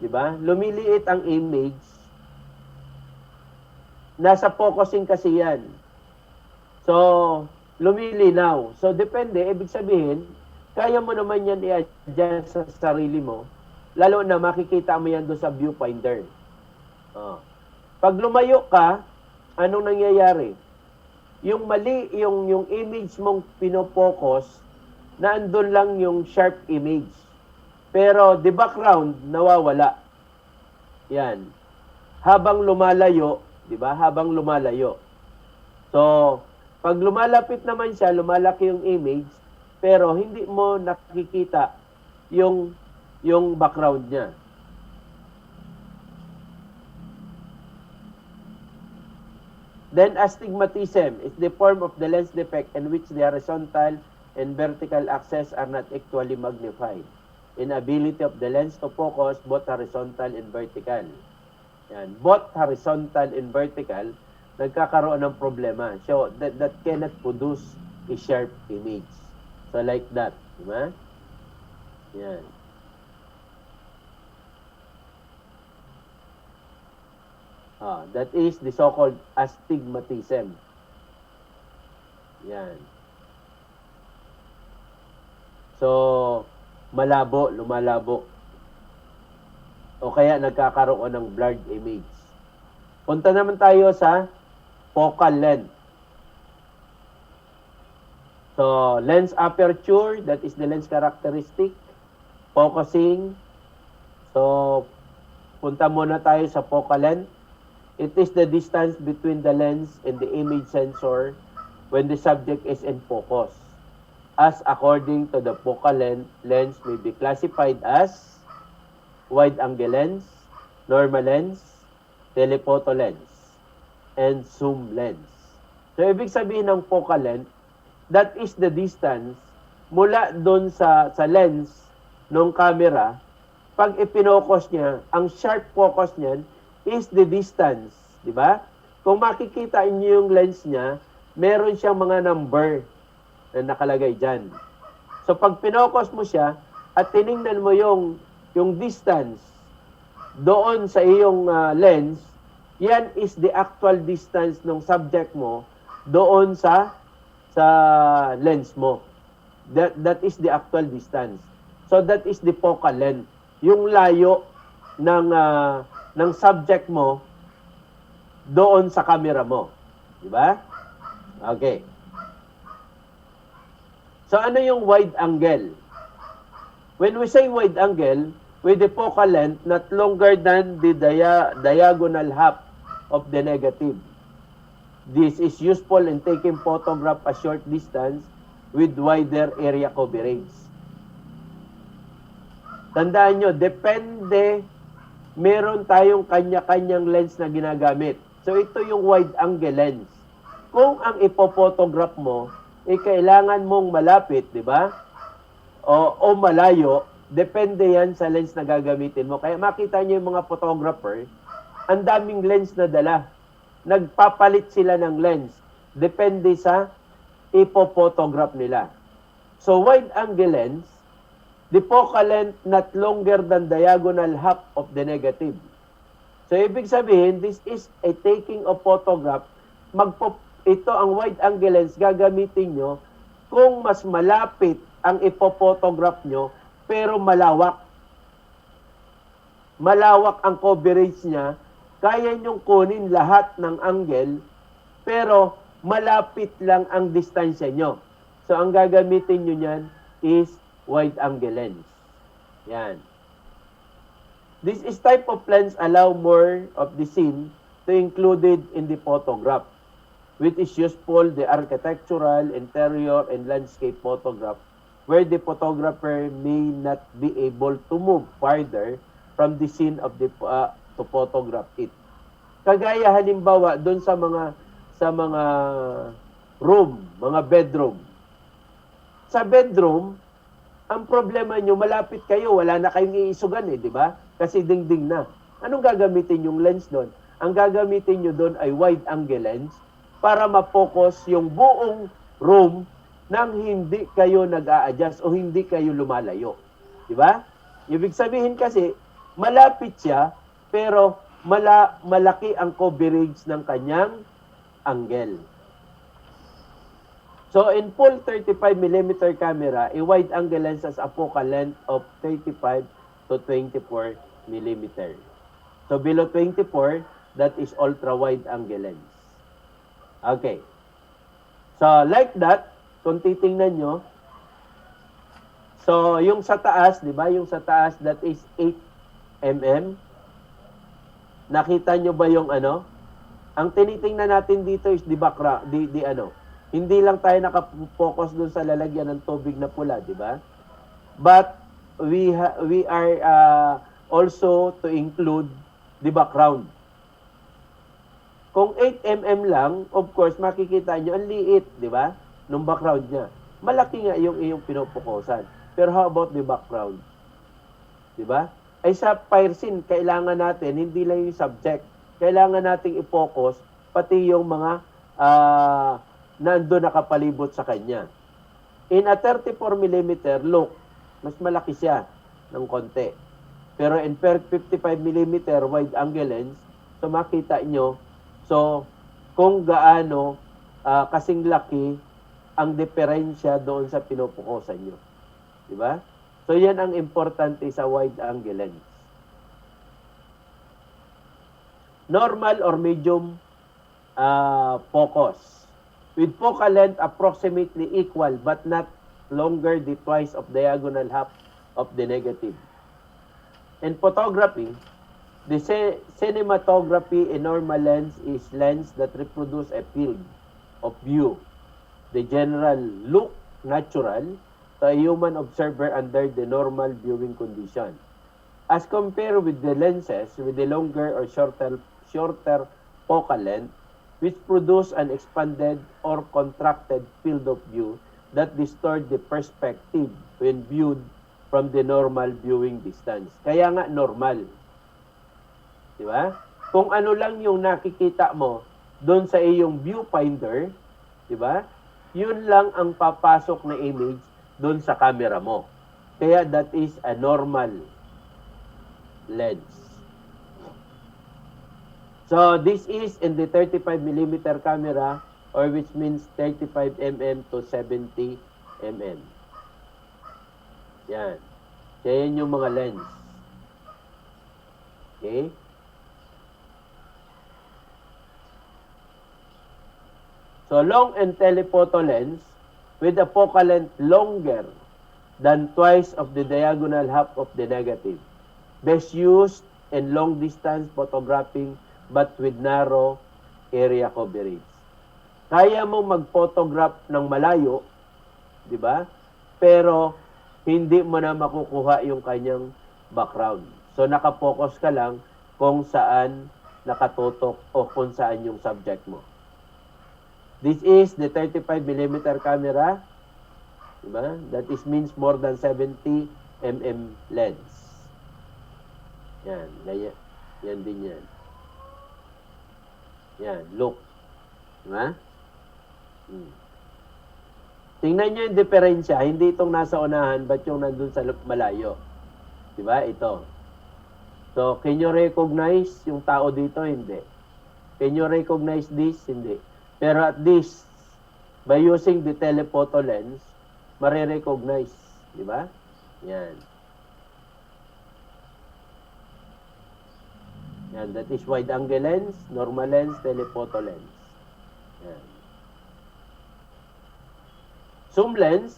di ba? Lumiliit ang image. Nasa focusing kasi yan. So, lumilinaw. So, depende. Ibig sabihin, kaya mo naman yan i-adjust sa sarili mo. Lalo na makikita mo yan doon sa viewfinder. Pag lumayo ka, anong nangyayari? Yung mali, yung image mong pinofocus, naandun lang yung sharp image. Pero the background, nawawala. Yan. Habang lumalayo, di ba? Habang lumalayo. So, pag lumalapit naman siya, lumalaki yung image, pero hindi mo nakikita yung background niya. Then astigmatism is the form of the lens defect in which the horizontal and vertical axes are not equally magnified. Inability of the lens to focus both horizontal and vertical. Yan. Both horizontal and vertical, nagkakaroon ng problema. So, that cannot produce a sharp image. So, like that. Diba? Yan. That is the so-called astigmatism. Yan. So, malabo, lumalabo. O kaya nagkakaroon ng blurred image. Punta naman tayo sa focal length. So, lens aperture, that is the lens characteristic. Focusing. So, punta muna tayo sa focal length. It is the distance between the lens and the image sensor when the subject is in focus. As according to the focal length, lens may be classified as wide-angle lens, normal lens, telephoto lens, and zoom lens. So, ibig sabihin ng focal length, that is the distance mula doon sa lens ng camera. Pag ipinokus niya, ang sharp focus niyan is the distance, di ba? Kung makikita niyo yung lens niya, meron siyang mga number na nakalagay dyan. So pag pinokus mo siya at tiningnan mo yung distance doon sa iyong lens, yan is the actual distance ng subject mo doon sa lens mo. That is the actual distance. So that is the focal length. Yung layo ng subject mo doon sa camera mo. Di ba? Okay. So ano yung wide angle? When we say wide angle, with the focal length not longer than the diagonal half of the negative. This is useful in taking photograph a short distance with wider area coverage. Tandaan nyo, depende, meron tayong kanya-kanyang lens na ginagamit. So ito yung wide angle lens. Kung ang ipophotograph mo, kailangan mong malapit, di ba? O malayo, depende yan sa lens na gagamitin mo. Kaya makita nyo yung mga photographer, ang daming lens na dala. Nagpapalit sila ng lens. Depende sa ipophotograph nila. So wide angle lens, the focal length not longer than diagonal half of the negative. So, ibig sabihin, this is a taking of photograph. Ito ang wide angle lens, gagamitin nyo kung mas malapit ang ipophotograph nyo, pero malawak. Malawak ang coverage niya, kaya nyong kunin lahat ng angle, pero malapit lang ang distansya nyo. So, ang gagamitin nyo niyan is wide angle lens. Yan. This is type of lens allow more of the scene to included in the photograph, which is useful the architectural, interior, and landscape photograph, where the photographer may not be able to move farther from the scene of the to photograph it. Kagaya halimbawa doon sa mga room, mga bedroom. Sa bedroom, ang problema nyo, malapit kayo, wala na kayong iisugan di ba? Kasi dingding na. Anong gagamitin yung lens doon? Ang gagamitin nyo doon ay wide angle lens para ma-focus yung buong room nang hindi kayo nag-a-adjust o hindi kayo lumalayo. Di ba? Ibig sabihin kasi, malapit siya, pero malaki ang coverage ng kanyang angle. So, in full 35mm camera, a wide-angle lens has a focal length of 35 to 24mm. So, below 24, that is ultra-wide-angle lens. Okay. So, like that, kung titingnan nyo, so, yung sa taas, di ba? Yung sa taas, that is 8mm. Nakita nyo ba yung ano? Ang tinitingnan natin dito is the background, hindi lang tayo nakapokus doon sa lalagyan ng tubig na pula, di ba? But we are also to include the background. Kung 8mm lang, of course, makikita nyo, ang liit, di ba? Nung background niya. Malaki nga yung iyong pinupokusan. Pero how about the background? Di ba? Ay sa fire scene, kailangan natin, hindi lang yung subject, kailangan nating i-focus, pati yung mga nandun nakapalibot sa kanya. In a 34mm look, mas malaki siya ng konti. Pero in 55mm wide angle lens, so makita nyo, so kung gaano kasing laki ang diferensya doon sa pinupukusan nyo. Diba? So yan ang importante sa wide angle lens. Normal or medium focus. with focal length approximately equal but not longer the twice of diagonal half of the negative. In photography, the cinematography in normal lens is lens that reproduce a field of view. The general look natural to a human observer under the normal viewing condition. As compared with the lenses with the longer or shorter focal length, which produce an expanded or contracted field of view that distort the perspective when viewed from the normal viewing distance. Kaya nga normal. Di ba? Kung ano lang yung nakikita mo doon sa iyong viewfinder, di ba? Yun lang ang papasok na image doon sa camera mo. Kaya that is a normal lens. So this is in the 35mm camera, or which means 35mm to 70mm. Yan. Yan yung mga lens. Okay? So long and telephoto lens with a focal length longer than twice of the diagonal half of the negative. Best used in long distance photographing but with narrow area coverage. Kaya mo mag-photograph ng malayo, di ba? Pero hindi mo na makukuha yung kanyang background. So nakapokus ka lang kung saan nakatutok o kung saan yung subject mo. This is the 35mm camera. Diba? That is means more than 70mm lens. Yan. Yan din yan. Yan. Look. Diba? Tingnan nyo yung diferensya. Hindi itong nasa unahan, but yung nandun sa malayo. Diba? Ito. So, can you recognize yung tao dito? Hindi. Can you recognize this? Hindi. Pero at least, by using the telephoto lens, marirecognize. Di ba? Yan. Yan. That is wide angle lens, normal lens, telephoto lens. Yan. Zoom lens,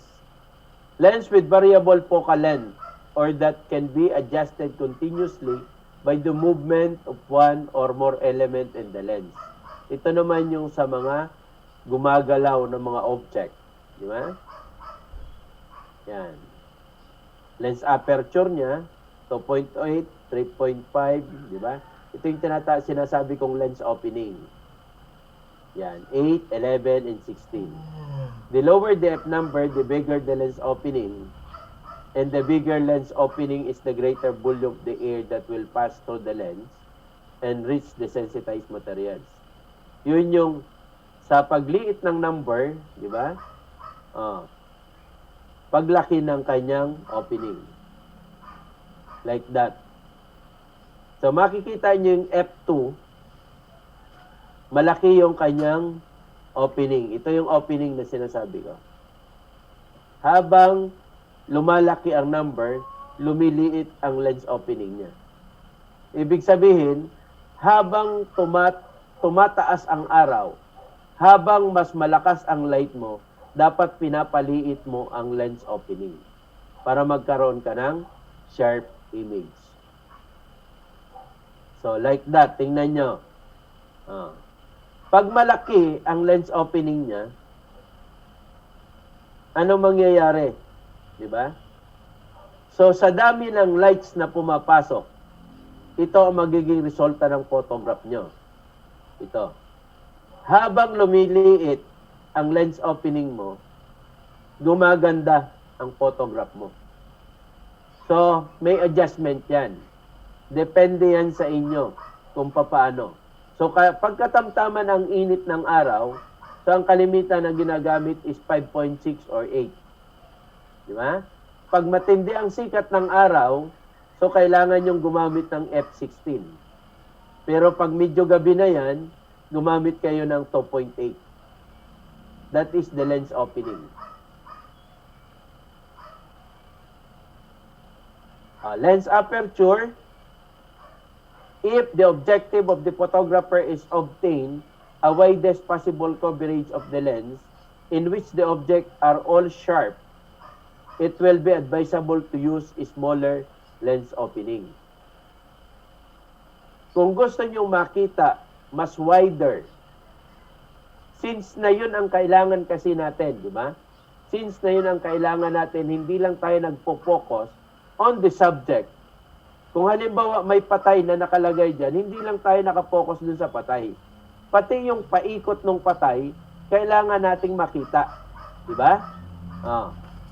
lens with variable focal length or that can be adjusted continuously by the movement of one or more element in the lens. Ito naman yung sa mga gumagalaw ng mga object. Di ba? Yan. Lens aperture niya, 2.8, 3.5, di ba? Ito yung sinasabi kong lens opening. Yan, 8, 11, and 16. The lower the F number, the bigger the lens opening. And the bigger lens opening is the greater volume of the air that will pass through the lens and reach the sensitized materials. Yun yung sa pagliit ng number, di ba? Paglaki ng kanyang opening. Like that. So makikita nyo yung F2, malaki yung kanyang opening. Ito yung opening na sinasabi ko. Habang lumalaki ang number, lumiliit ang lens opening niya. Ibig sabihin, habang tumataas ang araw, habang mas malakas ang light mo, dapat pinapaliit mo ang lens opening para magkaroon ka ng sharp image. So, like that. Tingnan nyo. Pag malaki ang lens opening niya, ano mangyayari? Diba? So, sa dami ng lights na pumapasok, ito ang magiging resulta ng photograph nyo. Ito. Habang lumiliit ang lens opening mo, gumaganda ang photograph mo. So, may adjustment yan. Depende yan sa inyo kung paano. So, pagkatamtaman ang init ng araw, so ang kalimitan na ginagamit is 5.6 or 8. Di ba? Pag matindi ang sikat ng araw, so kailangan yung gumamit ng F16. Pero pag medyo gabi na yan, gumamit kayo ng 2.8. That is the lens opening. Lens aperture, if the objective of the photographer is obtained a widest possible coverage of the lens in which the object are all sharp, it will be advisable to use a smaller lens opening. Kung gusto nyo makita mas wider, since na yun ang kailangan kasi natin, di ba? Since na yun ang kailangan natin, hindi lang tayo nagpo-focus on the subject. Kung halimbawa may patay na nakalagay dyan, hindi lang tayo nakapokus dun sa patay. Pati yung paikot ng patay, kailangan nating makita. Di ba?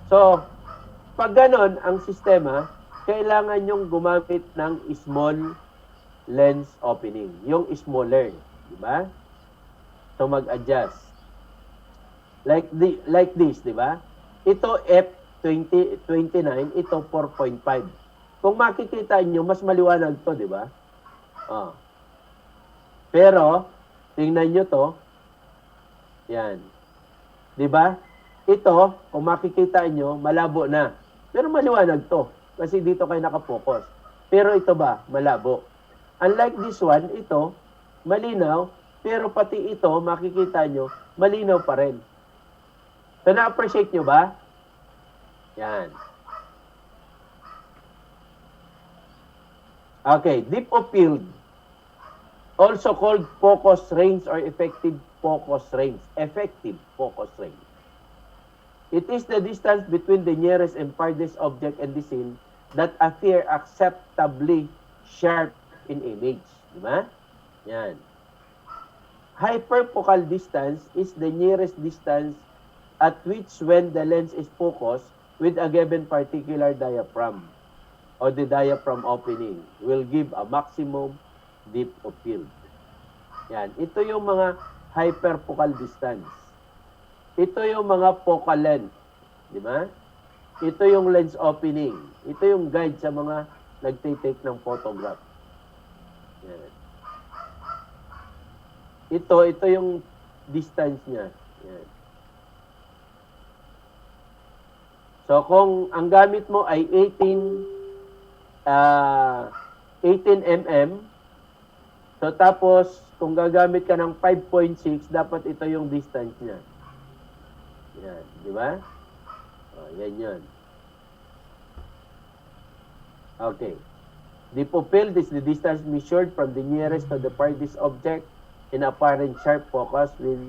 So, pag ganon ang sistema, kailangan yung gumamit ng small lens opening. Yung smaller. Di ba? So, mag-adjust. Like this, di ba? Ito F29, ito 4.5. Kung makikita nyo, mas maliwanag to, di ba? Pero, tingnan nyo to. Yan. Di ba? Ito, kung makikita nyo, malabo na. Pero maliwanag to. Kasi dito kayo nakapokus. Pero ito ba? Malabo. Unlike this one, ito, malinaw. Pero pati ito, makikita nyo, malinaw pa rin. So, na-appreciate nyo ba? Yan. Okay, deep of field. Also called focus range or effective focus range. Effective focus range. It is the distance between the nearest and farthest object and the scene that appear acceptably sharp in image. Diba? Yan. Hyperfocal distance is the nearest distance at which when the lens is focused with a given particular diaphragm or the diaphragm opening will give a maximum depth of field. Yan. Ito yung mga hyperfocal distance. Ito yung mga focal length. Di ba? Ito yung lens opening. Ito yung guide sa mga nagtitake ng photograph. Yan. Ito yung distance niya. Yan. So, kung ang gamit mo ay 18 mm, so tapos, kung gagamit ka ng 5.6, dapat ito yung distance niya. Yan. Di ba? Yan yun. Okay. The pupil is the distance measured from the nearest to the farthest object in apparent sharp focus with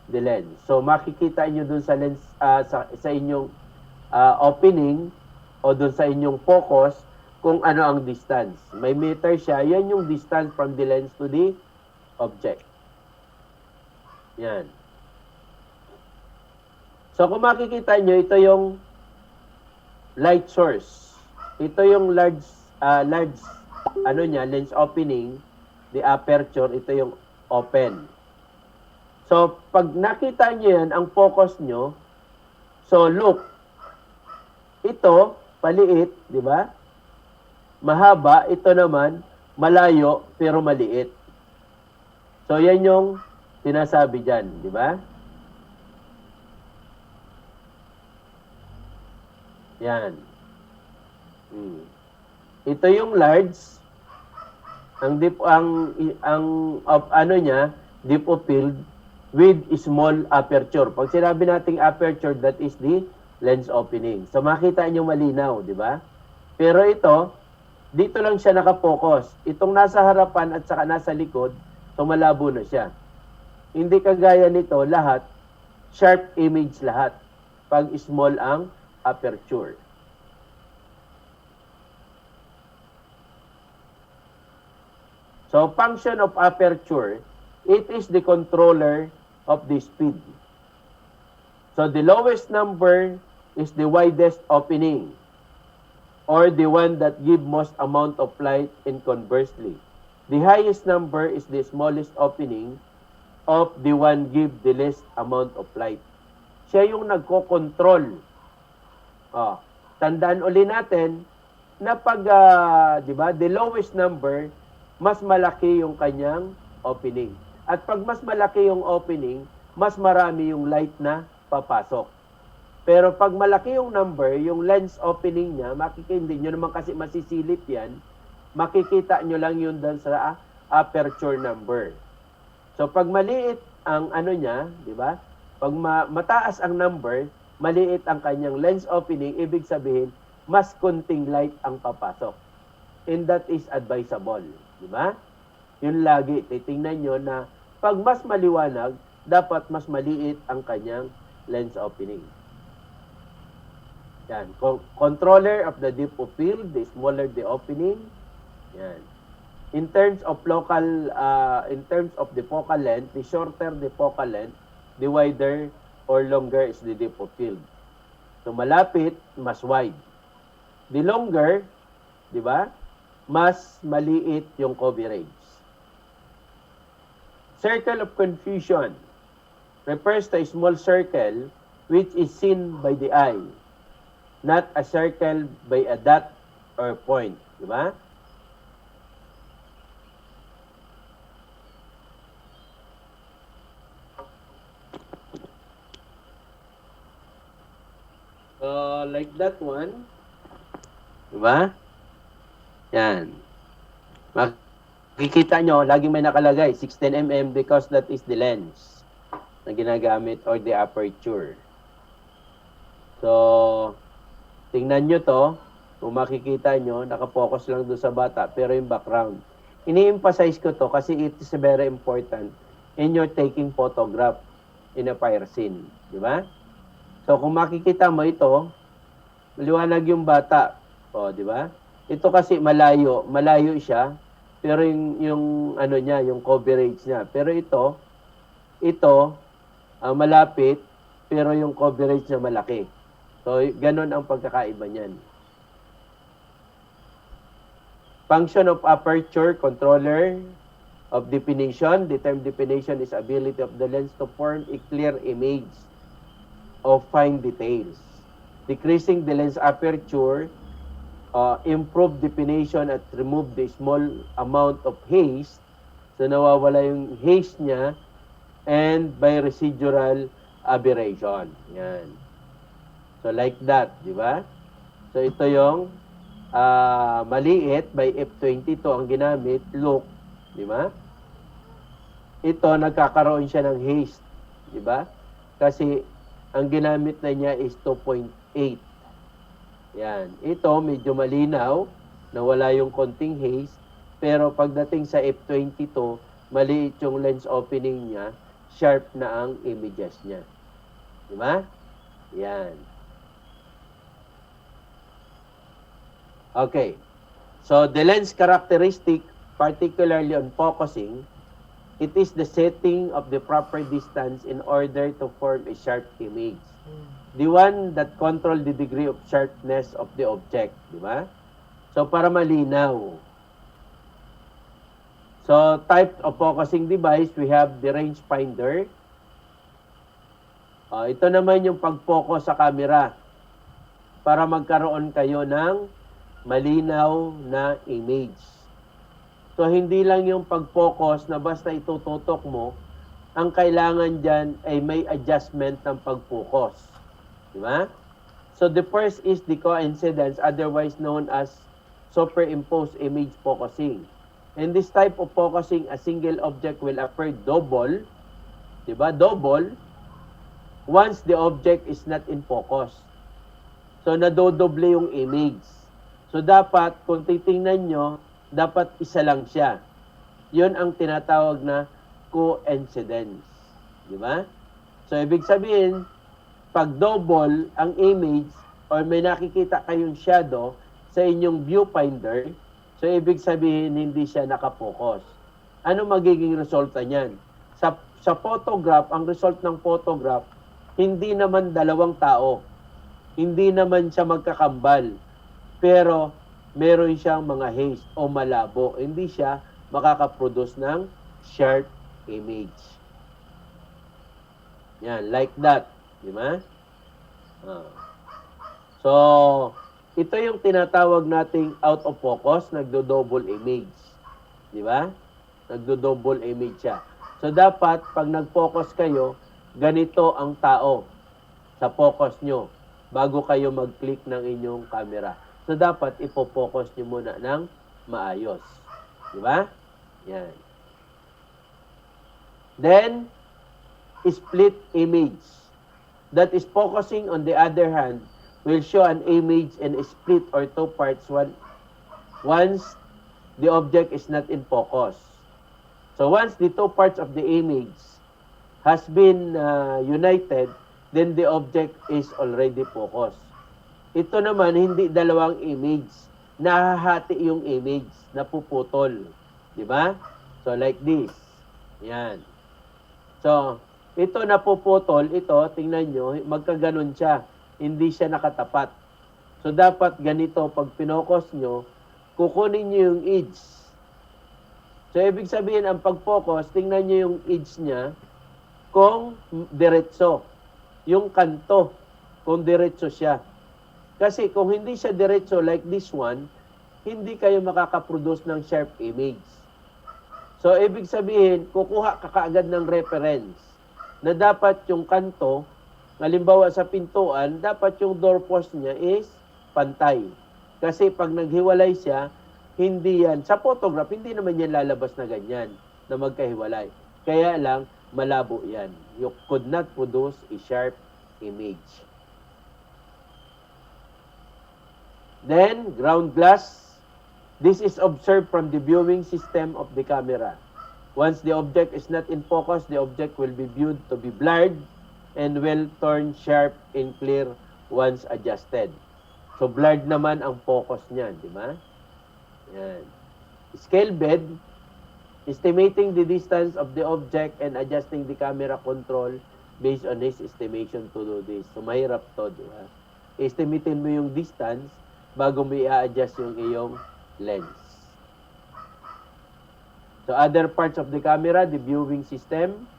the lens. So, makikita nyo dun sa lens, sa inyong opening o dun sa inyong focus kung ano ang distance. May meter siya. Yan yung distance from the lens to the object. Yan. So, kung makikita nyo, ito yung light source. Ito yung large lens opening, the aperture, ito yung open. So, pag nakita nyo yan, ang focus nyo, so look, ito, paliit, di ba? Mahaba, ito naman, malayo, pero maliit. So, yan yung sinasabi dyan, di ba? Yan. Ito yung large, ang ano niya, deep of field with small aperture. Pag sinabi nating aperture, that is the lens opening. So makita niyo malinaw, di ba? Pero ito, dito lang siya nakapokus. Itong nasa harapan at saka nasa likod, so malabo na siya. Hindi kagaya nito, lahat, sharp image lahat. Pag small ang aperture. So, function of aperture, it is the controller of the speed. So, the lowest number is the widest opening or the one that give most amount of light, and conversely. The highest number is the smallest opening of the one give the least amount of light. Siya yung nagko-control. Tandaan uli natin na pag, di ba, the lowest number, mas malaki yung kanyang opening. At pag mas malaki yung opening, mas marami yung light na papasok. Pero pag malaki yung number, yung lens opening niya, hindi nyo naman kasi masisilip yan, makikita nyo lang yun dun sa aperture number. So pag maliit ang ano niya, di ba? Pag mataas ang number, maliit ang kanyang lens opening, ibig sabihin, mas kunting light ang papasok. And that is advisable. Di ba? Yun lagi, titingnan nyo na pag mas maliwanag, dapat mas maliit ang kanyang lens opening. Yan. Controller of the depth of field, the smaller the opening. Yan. In terms of the focal length, the shorter the focal length, the wider or longer is the depth of field. So malapit, mas wide. The longer, di ba? Mas maliit yung coverage. Circle of confusion refers to a small circle which is seen by the eye, not a circle by a dot or point. Di ba? So, like that one. Diba? Yan. Makikita nyo, lagi may nakalagay, 16mm because that is the lens na ginagamit or the aperture. So, tingnan nyo to. Kung makikita nyo, nakapokus lang doon sa bata, pero yung background. Ini-emphasize ko to kasi it is very important in your taking photograph in a fire scene. Diba? So, kung makikita mo ito, maliwanag yung bata. O, di ba? Ito kasi malayo siya, pero yung ano niya, yung coverage niya. Pero ito malapit, pero yung coverage niya malaki. So, ganun ang pagkakaiba niyan. Function of aperture controller of definition. The term definition is ability of the lens to form a clear image of fine details. Decreasing the lens aperture, improve definition at remove the small amount of haze. So nawawala yung haze niya and by residual aberration. Yan. So like that, di ba? So ito yung maliit by f22 ang ginamit, look, di ba? Ito nagkakaroon siya ng haze, di ba? Kasi ang ginamit na niya is 2.8. Yan. Ito, medyo malinaw, na wala yung konting haze, pero pagdating sa F22, maliit yung lens opening niya, sharp na ang images niya. Di ba? Yan. Okay. So, the lens characteristic, particularly on focusing, it is the setting of the proper distance in order to form a sharp image. The one that control the degree of sharpness of the object, di ba? So, para malinaw. So, type of focusing device, we have the rangefinder. Ito naman yung pag-focus sa camera para magkaroon kayo ng malinaw na image. So, hindi lang yung pag-focus na basta itututok mo, ang kailangan dyan ay may adjustment ng pag-focus. Di ba? So, the first is the coincidence, otherwise known as superimposed image focusing. In this type of focusing, a single object will appear double. Di ba? Double. Once the object is not in focus. So, nadodoble yung image. So, dapat, kung titingnan nyo, dapat isa lang siya. Yun ang tinatawag na coincidence. Di ba? So, ibig sabihin, pag double ang image or may nakikita kayong shadow sa inyong viewfinder, so ibig sabihin, hindi siya nakapokus. Ano magiging resulta niyan? Sa photograph, ang result ng photograph, hindi naman dalawang tao. Hindi naman siya magkakambal. Pero, meron siyang mga haze o malabo. Hindi siya makakaproduce ng sharp image. Yan, like that. Di ba? So, ito yung tinatawag nating out of focus, nagdo-double image. Di ba? Nagdo-double image siya. So, dapat, pag nag-focus kayo, ganito ang tao sa focus nyo bago kayo mag-click ng inyong camera. So, dapat ipo-focus nyo muna ng maayos. Di ba? Yan. Then, split image. That is focusing, on the other hand, will show an image in a split or two parts once the object is not in focus. So once the two parts of the image has been united, then the object is already focused. Ito naman, hindi dalawang image. Nahahati yung image, napuputol. Diba? So like this. Yan. So, ito napuputol, ito, tingnan nyo, magkaganon siya. Hindi siya nakatapat. So, dapat ganito, pag pinokos nyo, kukunin nyo yung edge. So, ibig sabihin, ang pag-focus, tingnan nyo yung edge niya kung diretso. Yung kanto, kung diretso siya. Kasi kung hindi siya diretso like this one, hindi kayo makakaproduce ng sharp image. So, ibig sabihin, kukuha ka kaagad ng reference na dapat yung kanto, halimbawa sa pintuan, dapat yung doorpost niya is pantay. Kasi pag naghiwalay siya, hindi yan. Sa photograph, hindi naman yan lalabas na ganyan, na magkahiwalay. Kaya lang, malabo yan. You could not produce a sharp image. Then, ground glass. This is observed from the viewing system of the camera. Once the object is not in focus, the object will be viewed to be blurred and will turn sharp and clear once adjusted. So, blurred naman ang focus niyan, di ba? Yan. Scale bed, estimating the distance of the object and adjusting the camera control based on his estimation to do this. So, mahirap to, di ba? Estimatein mo yung distance bago mo i-adjust yung iyong lens. So, other parts of the camera, the viewing system,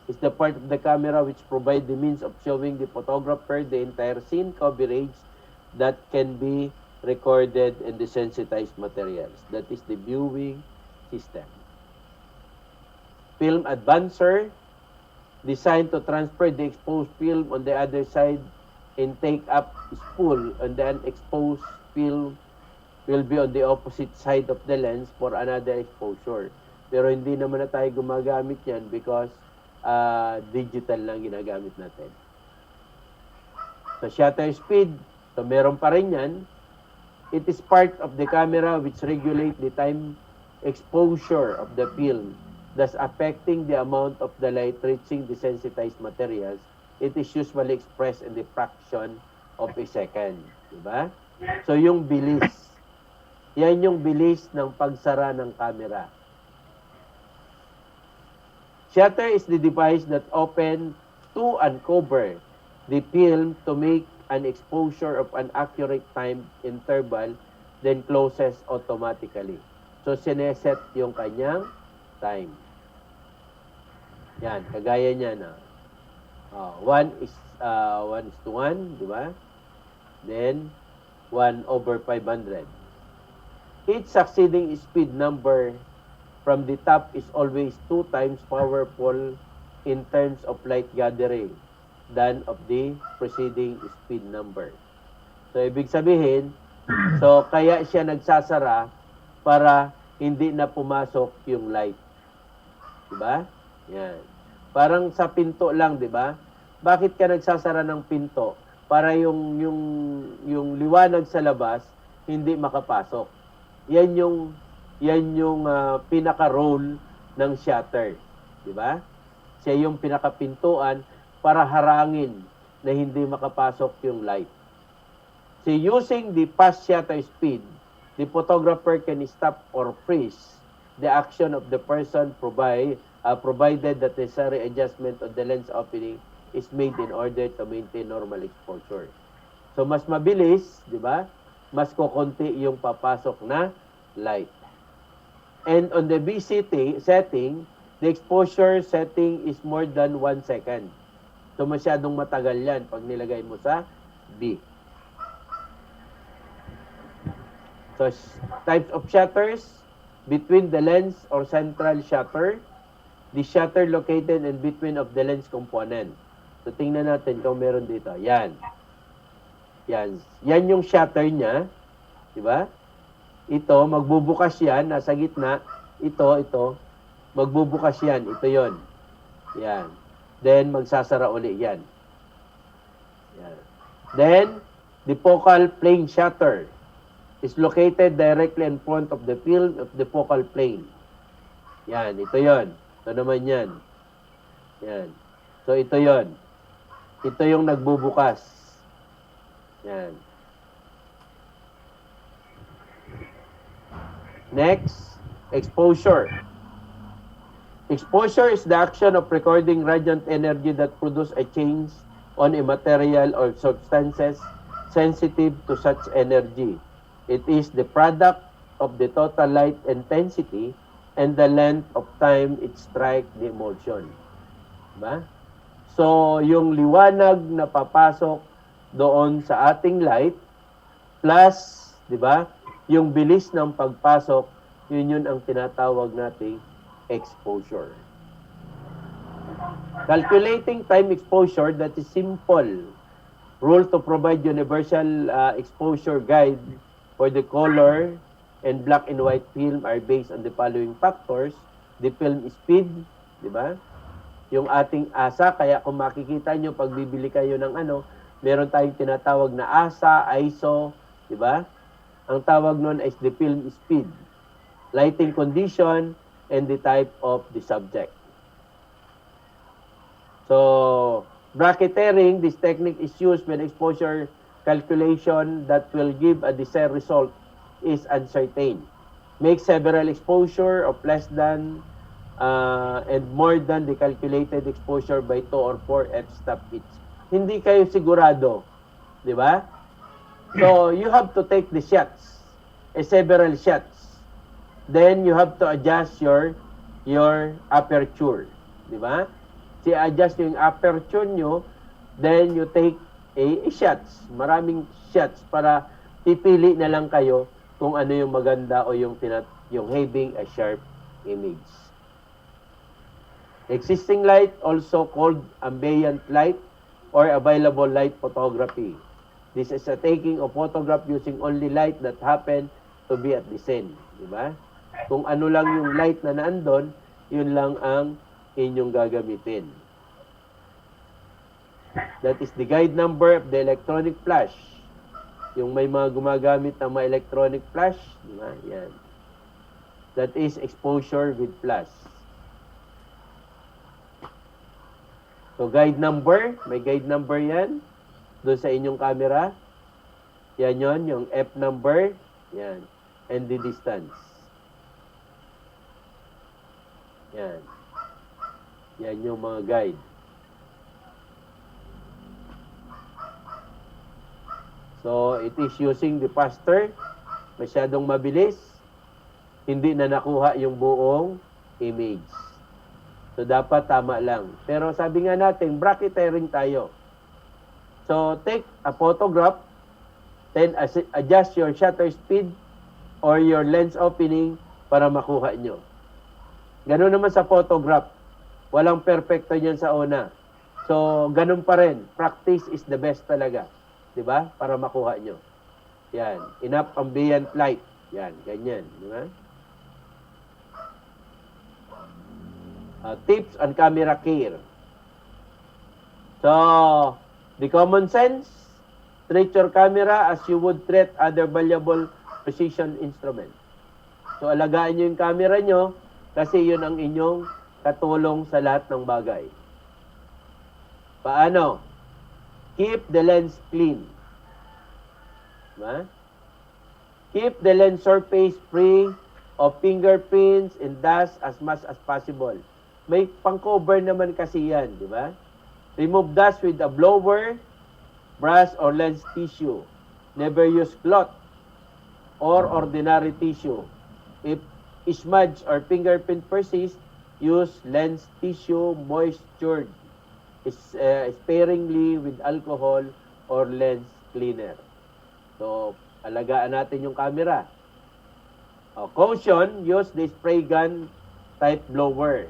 is the part of the camera which provide the means of showing the photographer the entire scene coverage that can be recorded in the sensitized materials. That is the viewing system. Film advancer, designed to transfer the exposed film on the other side and take up spool, and the unexposed film will be on the opposite side of the lens for another exposure. Pero hindi naman na tayo gumagamit yan because digital lang ginagamit natin. So, shutter speed, so meron pa rin yan. It is part of the camera which regulate the time exposure of the film, thus affecting the amount of the light reaching the sensitized materials. It is usually expressed in the fraction of a second. Diba? So, yung bilis. Yan yung bilis ng pagsara ng camera. Shutter is the device that open to uncover the film to make an exposure of an accurate time interval, then closes automatically. So, sineset yung kanyang time. Yan, kagaya niya na. 1 is to 1, di ba? Then, 1/500. Each succeeding speed number from the top is always 2 times powerful in terms of light gathering than of the preceding speed number. So, ibig sabihin, so kaya siya nagsasara para hindi na pumasok yung light. Diba? Yan. Parang sa pinto lang, diba? Bakit ka nagsasara ng pinto? Para yung liwanag sa labas hindi makapasok. Yan yung pinaka-role ng shutter. Diba? Siya yung pinaka-pintuan para harangin na hindi makapasok yung light. So, using the fast shutter speed, the photographer can stop or freeze the action of the person provided that necessary adjustment of the lens opening is made in order to maintain normal exposure. So, mas mabilis, di ba? Mas kukunti yung papasok na light. And on the B setting, the exposure setting is more than 1 second. So, masyadong matagal yan pag nilagay mo sa B. So, types of shutters, between the lens or central shutter, the shutter located in between of the lens component. So, tingnan natin kung meron dito. Yan. Yan. Yan yung shutter niya. Diba? Ito, magbubukas yan. Nasa gitna. Ito. Magbubukas yan. Ito yon. Yan. Then, magsasara uli yan. Yan. Then, the focal plane shutter is located directly in front of the field of the focal plane. Yan, ito yon. Ito naman yan. Yan. So, ito yon. Ito yung nagbubukas. Yan. Next, exposure. Exposure is the action of recording radiant energy that produce a change on a material or substances sensitive to such energy. It is the product of the total light intensity and the length of time it strike the emulsion. Diba? So, yung liwanag na papasok doon sa ating light plus, di ba, yung bilis ng pagpasok, yun ang tinatawag nating exposure. Calculating time exposure, that is simple rule to provide universal exposure guide for the color and black and white film are based on the following factors. The film speed, di ba? Yung ating asa, kaya kung makikita nyo, pag bibili kayo ng meron tayong tinatawag na asa, ISO, di ba? Ang tawag nun is the film speed, lighting condition, and the type of the subject. So, bracketeering, this technique is used when exposure calculation that will give a desired result is uncertain. Make several exposure of less than and more than the calculated exposure by 2 or 4 f-stop each. Hindi kayo sigurado, di ba? So, you have to take the shots, several shots. Then, you have to adjust your aperture, di ba? Si-adjust yung aperture nyo, then you take a shots, maraming shots para pipili na lang kayo kung ano yung maganda o yung having a sharp image. Existing light, also called ambient light or available light photography. This is a taking of photograph using only light that happen to be at the scene. Diba? Kung ano lang yung light na naandun, yun lang ang inyong gagamitin. That is the guide number of the electronic flash. Yung may mga gumagamit ng mga electronic flash, diba? Yan. That is exposure with flash. So, guide number, may guide number yan. Doon sa inyong camera. Yan yon, yung F number. Yan. And the distance. Yan. Yan yung mga guide. So, it is using the faster. Masyadong mabilis. Hindi na nakuha yung buong image. So, dapat tama lang. Pero sabi nga natin, bracketeering tayo. So, take a photograph, then adjust your shutter speed or your lens opening para makuha nyo. Ganun naman sa photograph. Walang perfecto yan sa una. So, ganun pa rin. Practice is the best talaga. Diba? Para makuha nyo. Yan. Enough ambient light. Yan. Ganyan. Diba? Tips on camera care. So, the common sense, treat your camera as you would treat other valuable precision instrument. So, alagaan nyo yung camera nyo kasi yun ang inyong katulong sa lahat ng bagay. Paano? Keep the lens clean. Diba? Keep the lens surface free of fingerprints and dust as much as possible. May pang-cover naman kasi yan, di ba? Remove dust with a blower, brush, or lens tissue. Never use cloth or ordinary tissue. If smudge or fingerprint persist, use lens tissue moistured sparingly with alcohol or lens cleaner. So, alagaan natin yung camera. Caution, use the spray gun type blower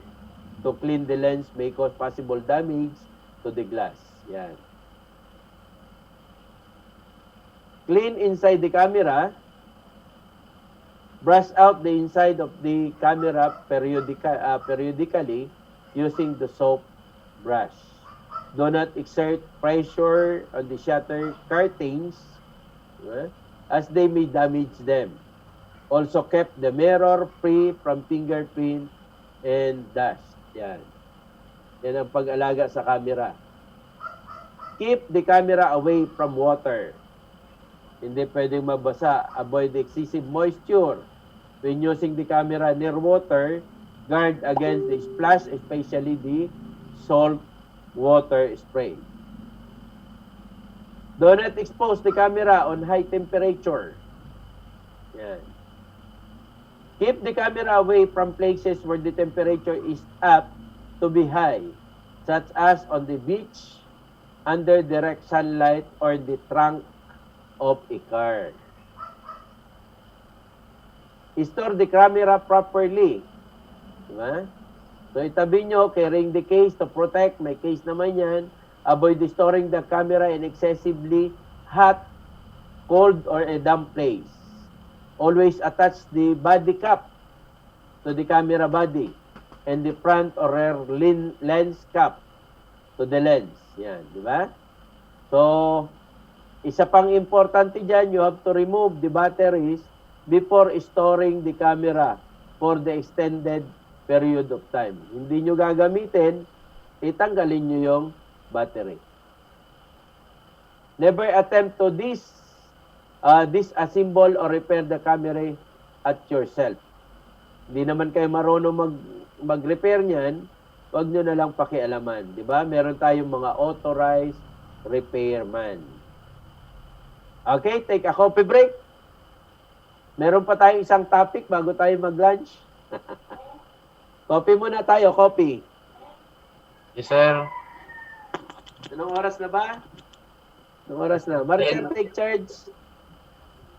to clean the lens may cause possible damage to the glass. Yan. Clean inside the camera. Brush out the inside of the camera periodically using the soap brush. Do not exert pressure on the shutter curtains as they may damage them. Also kept the mirror free from fingerprint and dust. Yan. Yan ang pag-alaga sa camera. Keep the camera away from water. Hindi pwedeng mabasa. Avoid excessive moisture. When using the camera near water, guard against the splash, especially the salt water spray. Do not expose the camera on high temperature. Yan. Keep the camera away from places where the temperature is apt to be high, such as on the beach, under direct sunlight, or the trunk of a car. Store the camera properly. Diba? So itabi nyo, carrying the case to protect. May case naman yan. Avoid storing the camera in excessively hot, cold, or a damp place. Always attach the body cap to the camera body and the front or rear lens cap to the lens. Yan, di ba? So, isa pang importante dyan, you have to remove the batteries before storing the camera for the extended period of time. Hindi nyo gagamitin, itanggalin nyo yung battery. Never attempt to disassemble or repair the camera at yourself. Hindi naman kayo marunong mag-repair niyan, wag nyo na lang pakialaman. Di ba? Meron tayong mga authorized repairman. Okay, take a coffee break. Meron pa tayong isang topic bago tayo mag-lunch. Coffee muna tayo, coffee. Yes, sir. Anong oras na ba? Anong oras na? Maricel, take charge.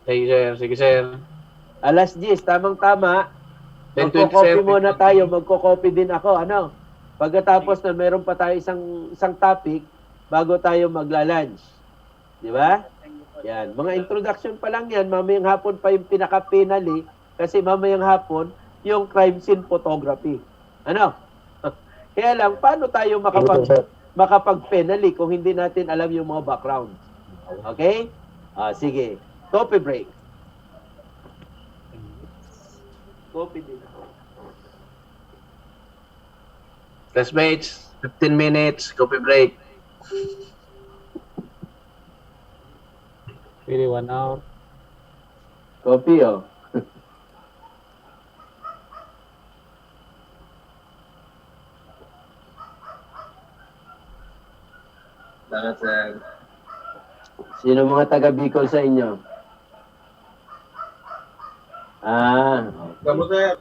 Sige, sir. Sige, sir. Alas 10, tamang-tama. 10:27. Magko-coffee muna tayo, magko-coffee din ako. Ano? Pagkatapos na meron pa tayo isang topic bago tayo magla-lunch. Di ba? Yan. Mga introduction pa lang yan. Mamayang hapon pa yung pinaka-penally kasi mamayang hapon yung crime scene photography. Ano? Kaya lang, paano tayo makapag-penally kung hindi natin alam yung mga background? Okay? Sige. Coffee break. Coffee din ako. Classmates, 15 minutes, coffee break. Really 1 hour. Coffee, oh. Salamat, sir. Sino mga taga Bicol sa inyo? Kamu, sir.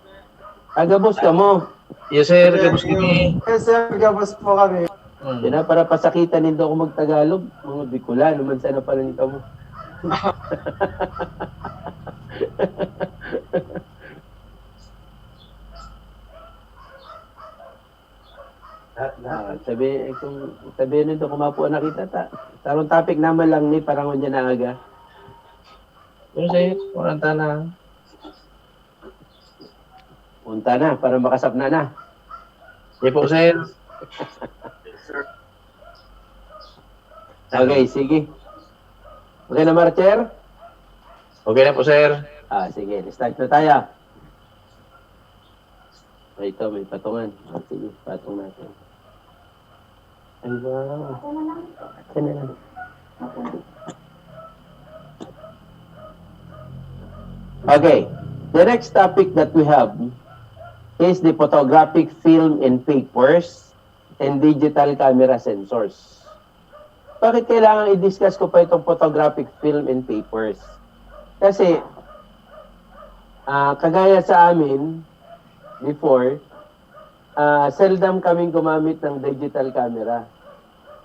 Taga-bus ka mo. Yes, sir. Kamusta kami? Yes, sir. Gabas po kami. Yan para pasakitan nindo ako mag-Tagalog. Mga Bicolan, naman sana pala nito mo. Sabi nito kumapuan na kita ta. Tarong topic naman lang ni parang unya na aga. Ano, sir? Waranta na. Punta na para makasap na. Sige po, sir. Okay, sige. Okay na, Marcher? Okay na po, sir. Sige. Start na tayo. Ito, may patungan. Sige, patong natin. Ay, wow. Ito na lang. Okay. The next topic that we have is the photographic film and papers and digital camera sensors. Bakit kailangan i-discuss ko pa itong photographic film and papers? Kasi, kagaya sa amin, before, seldom kaming gumamit ng digital camera.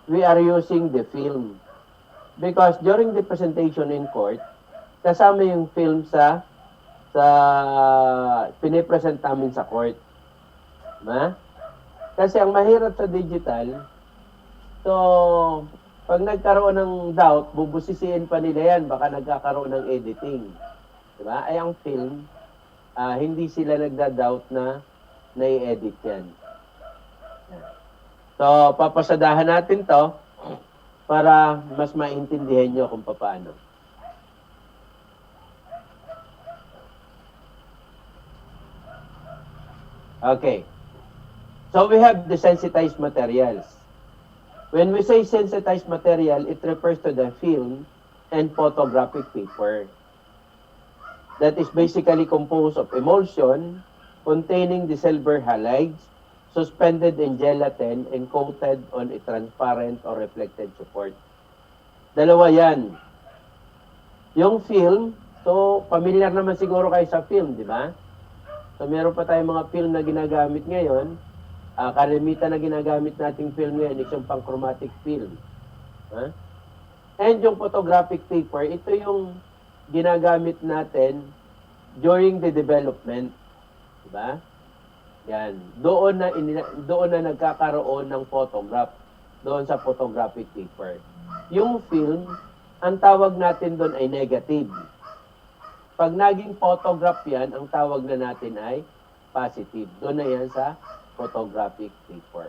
We are using the film. Because during the presentation in court, kasama yung film sa pinipresent namin sa court. Kasi ang mahirap sa digital, so, pag nagkaroon ng doubt, bubusisiin pa nila yan, baka nagkakaroon ng editing. Diba? Ay, ang film, hindi sila nagda-doubt na nai-edit yan. So, papasadahan natin to para mas maintindihan nyo kung paano. Okay. So, we have the sensitized materials. When we say sensitized material, it refers to the film and photographic paper that is basically composed of emulsion containing the silver halides suspended in gelatin and coated on a transparent or reflected support. Dalawa yan. Yung film, so familiar naman siguro kayo sa film, di ba? So meron pa tayong mga film na ginagamit ngayon. Kalimitan na ginagamit nating film ngayon is yung pang-chromatic film. And yung photographic paper, ito yung ginagamit natin during the development. Diba? Yan. Doon na nagkakaroon ng photograph. Doon sa photographic paper. Yung film, ang tawag natin doon ay negative. Pag naging photograph yan, ang tawag na natin ay positive. Doon na yan sa photographic paper.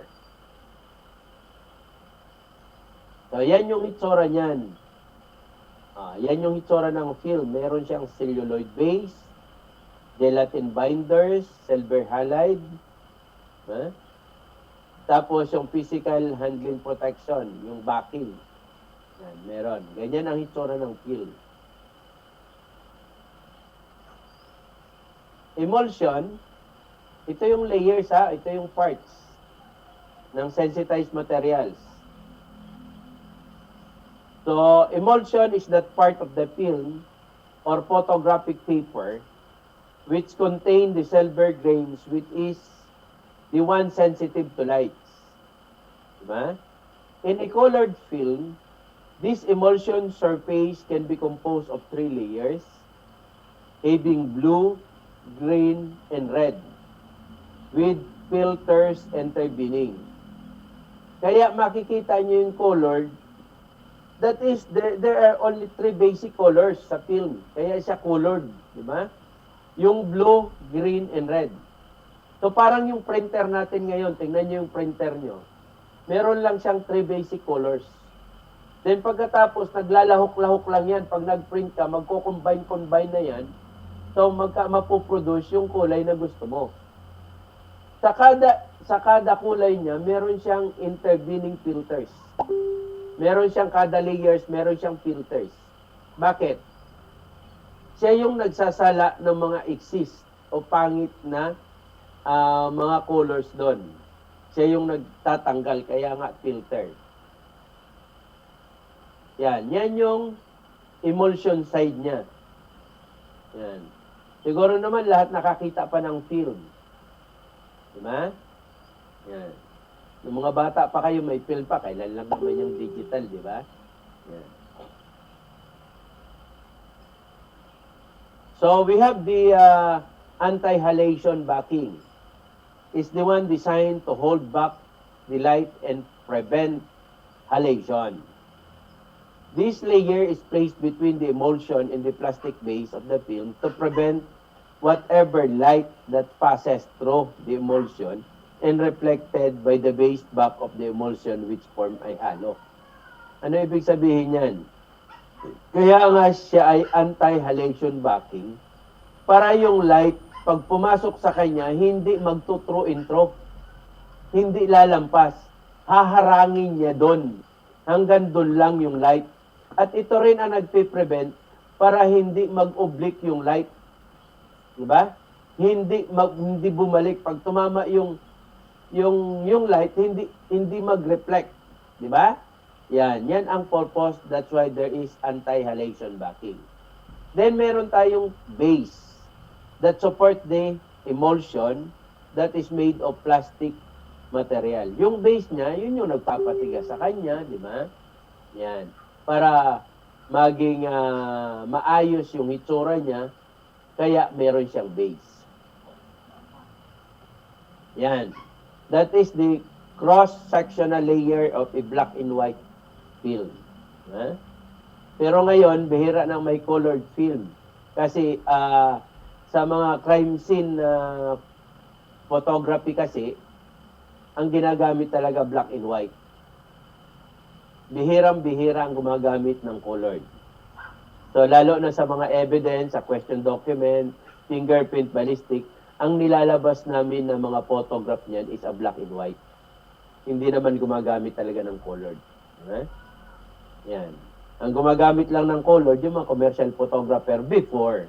So, yan yung itsura niyan. Yan yung itsura ng film. Meron siyang celluloid base, gelatin binders, silver halide, tapos yung physical handling protection, yung backing. Yan, meron. Ganyan ang itsura ng film. Emulsion, ito yung layers ito yung parts ng sensitized materials. So, emulsion is that part of the film or photographic paper which contain the silver grains which is the one sensitive to lights. Diba? In a colored film, this emulsion surface can be composed of 3 layers having blue, green, and red with filters intervening. Kaya makikita nyo yung colored, that is, there are only 3 basic colors sa film. Kaya siya colored, di ba? Yung blue, green, and red. So parang yung printer natin ngayon, tingnan nyo yung printer nyo. Meron lang siyang 3 basic colors. Then pagkatapos, naglalahok-lahok lang yan. Pag nag-print ka, magko-combine na yan. So mapoproduce yung kulay na gusto mo. Sa kada kulay niya, meron siyang intervening filters. Meron siyang kada layers, meron siyang filters. Bakit? Siya yung nagsasala ng mga exist o pangit na mga colors doon. Siya yung nagtatanggal, kaya nga filter. Yan yung emulsion side niya. Yan. Siguro naman lahat nakakita pa ng film. Diba? Yan. Yung mga bata pa kayo, may film pa. Kailan lang naman yung digital, di ba? Yan. So, we have the anti-halation backing. It's the one designed to hold back the light and prevent halation. This layer is placed between the emulsion and the plastic base of the film to prevent whatever light that passes through the emulsion and reflected by the base back of the emulsion which form ay halo. Ano ibig sabihin yan? Kaya nga siya ay anti-halation backing para yung light, pag pumasok sa kanya, hindi magtutro intro. Hindi lalampas. Haharangin niya doon. Hanggang doon lang yung light. At ito rin ang nagpiprevent para hindi mag-oblique yung light. Diba? Hindi bumalik. Pag tumama yung light, hindi mag-reflect. Diba? Yan ang purpose. That's why there is anti-halation backing. Then meron tayong base that support the emulsion that is made of plastic material. Yung base niya, yun yung nagpapatigas sa kanya, di ba? Yan. Para maging maayos yung itsura niya, kaya meron siyang base. Yan. That is the cross-sectional layer of a black and white film. Pero ngayon, bihira nang may colored film. Kasi sa mga crime scene photography kasi, ang ginagamit talaga black and white. Bihirang-bihira ang gumagamit ng colored. So, lalo na sa mga evidence, sa question document, fingerprint, ballistic, ang nilalabas namin ng mga photograph niyan is a black and white. Hindi naman gumagamit talaga ng colored. Yan. Ang gumagamit lang ng colored, yung mga commercial photographer before.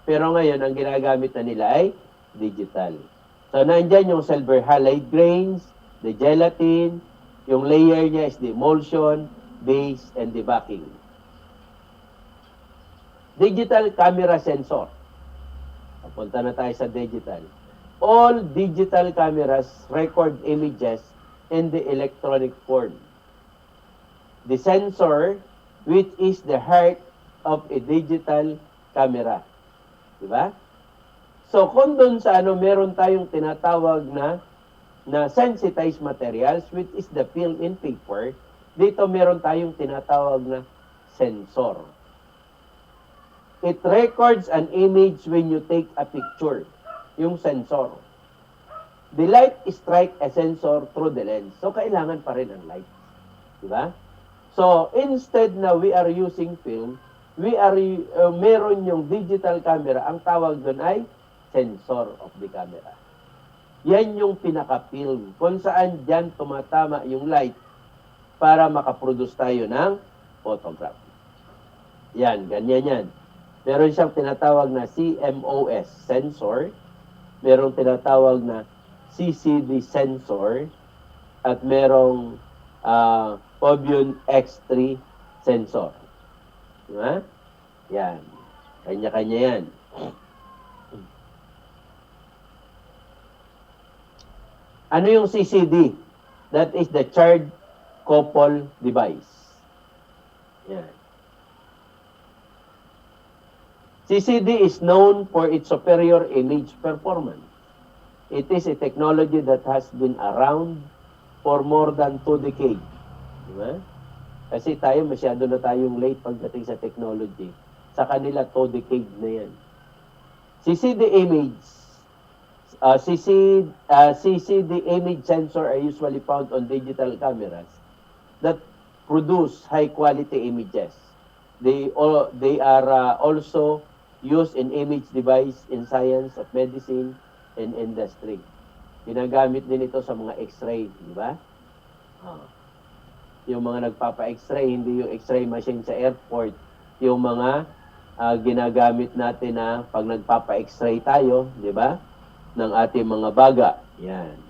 Pero ngayon, ang ginagamit na nila ay digital. So, nandyan yung silver halide grains, the gelatin, yung layer niya is the emulsion, base, and the backing. Digital camera sensor. Punta na tayo sa digital. All digital cameras record images in the electronic form. The sensor, which is the heart of a digital camera. Diba? So, kung doon sa meron tayong tinatawag na sensitized materials, which is the film in paper, dito meron tayong tinatawag na sensor. It records an image when you take a picture, yung sensor. The light strike a sensor through the lens. So, kailangan pa rin ang light. Diba? So, instead na we are using film, meron yung digital camera, ang tawag doon ay sensor of the camera. Yan yung pinaka-film, kung saan dyan tumatama yung light para makaproduce tayo ng photograph. Yan, ganyan yan. Meron siyang tinatawag na CMOS sensor, merong tinatawag na CCD sensor, at merong Foveon X3 sensor. Diba? Yan. Kanya-kanya yan. Ano yung CCD? That is the charge couple device. Yan. CCD is known for its superior image performance. It is a technology that has been around for more than 2 decades. Diba? Kasi tayo, masyado na tayong late pagdating sa technology. Sa kanila, 2 decades na yan. CCD image sensor are usually found on digital cameras that produce high-quality images. They are also used in image device in science of medicine and industry. Ginagamit din ito sa mga x-ray, di ba? Yung mga nagpapa-x-ray, hindi yung x-ray machine sa airport, yung mga ginagamit natin na pag nagpapa-x-ray tayo, di ba? Ng ating mga baga. Yan.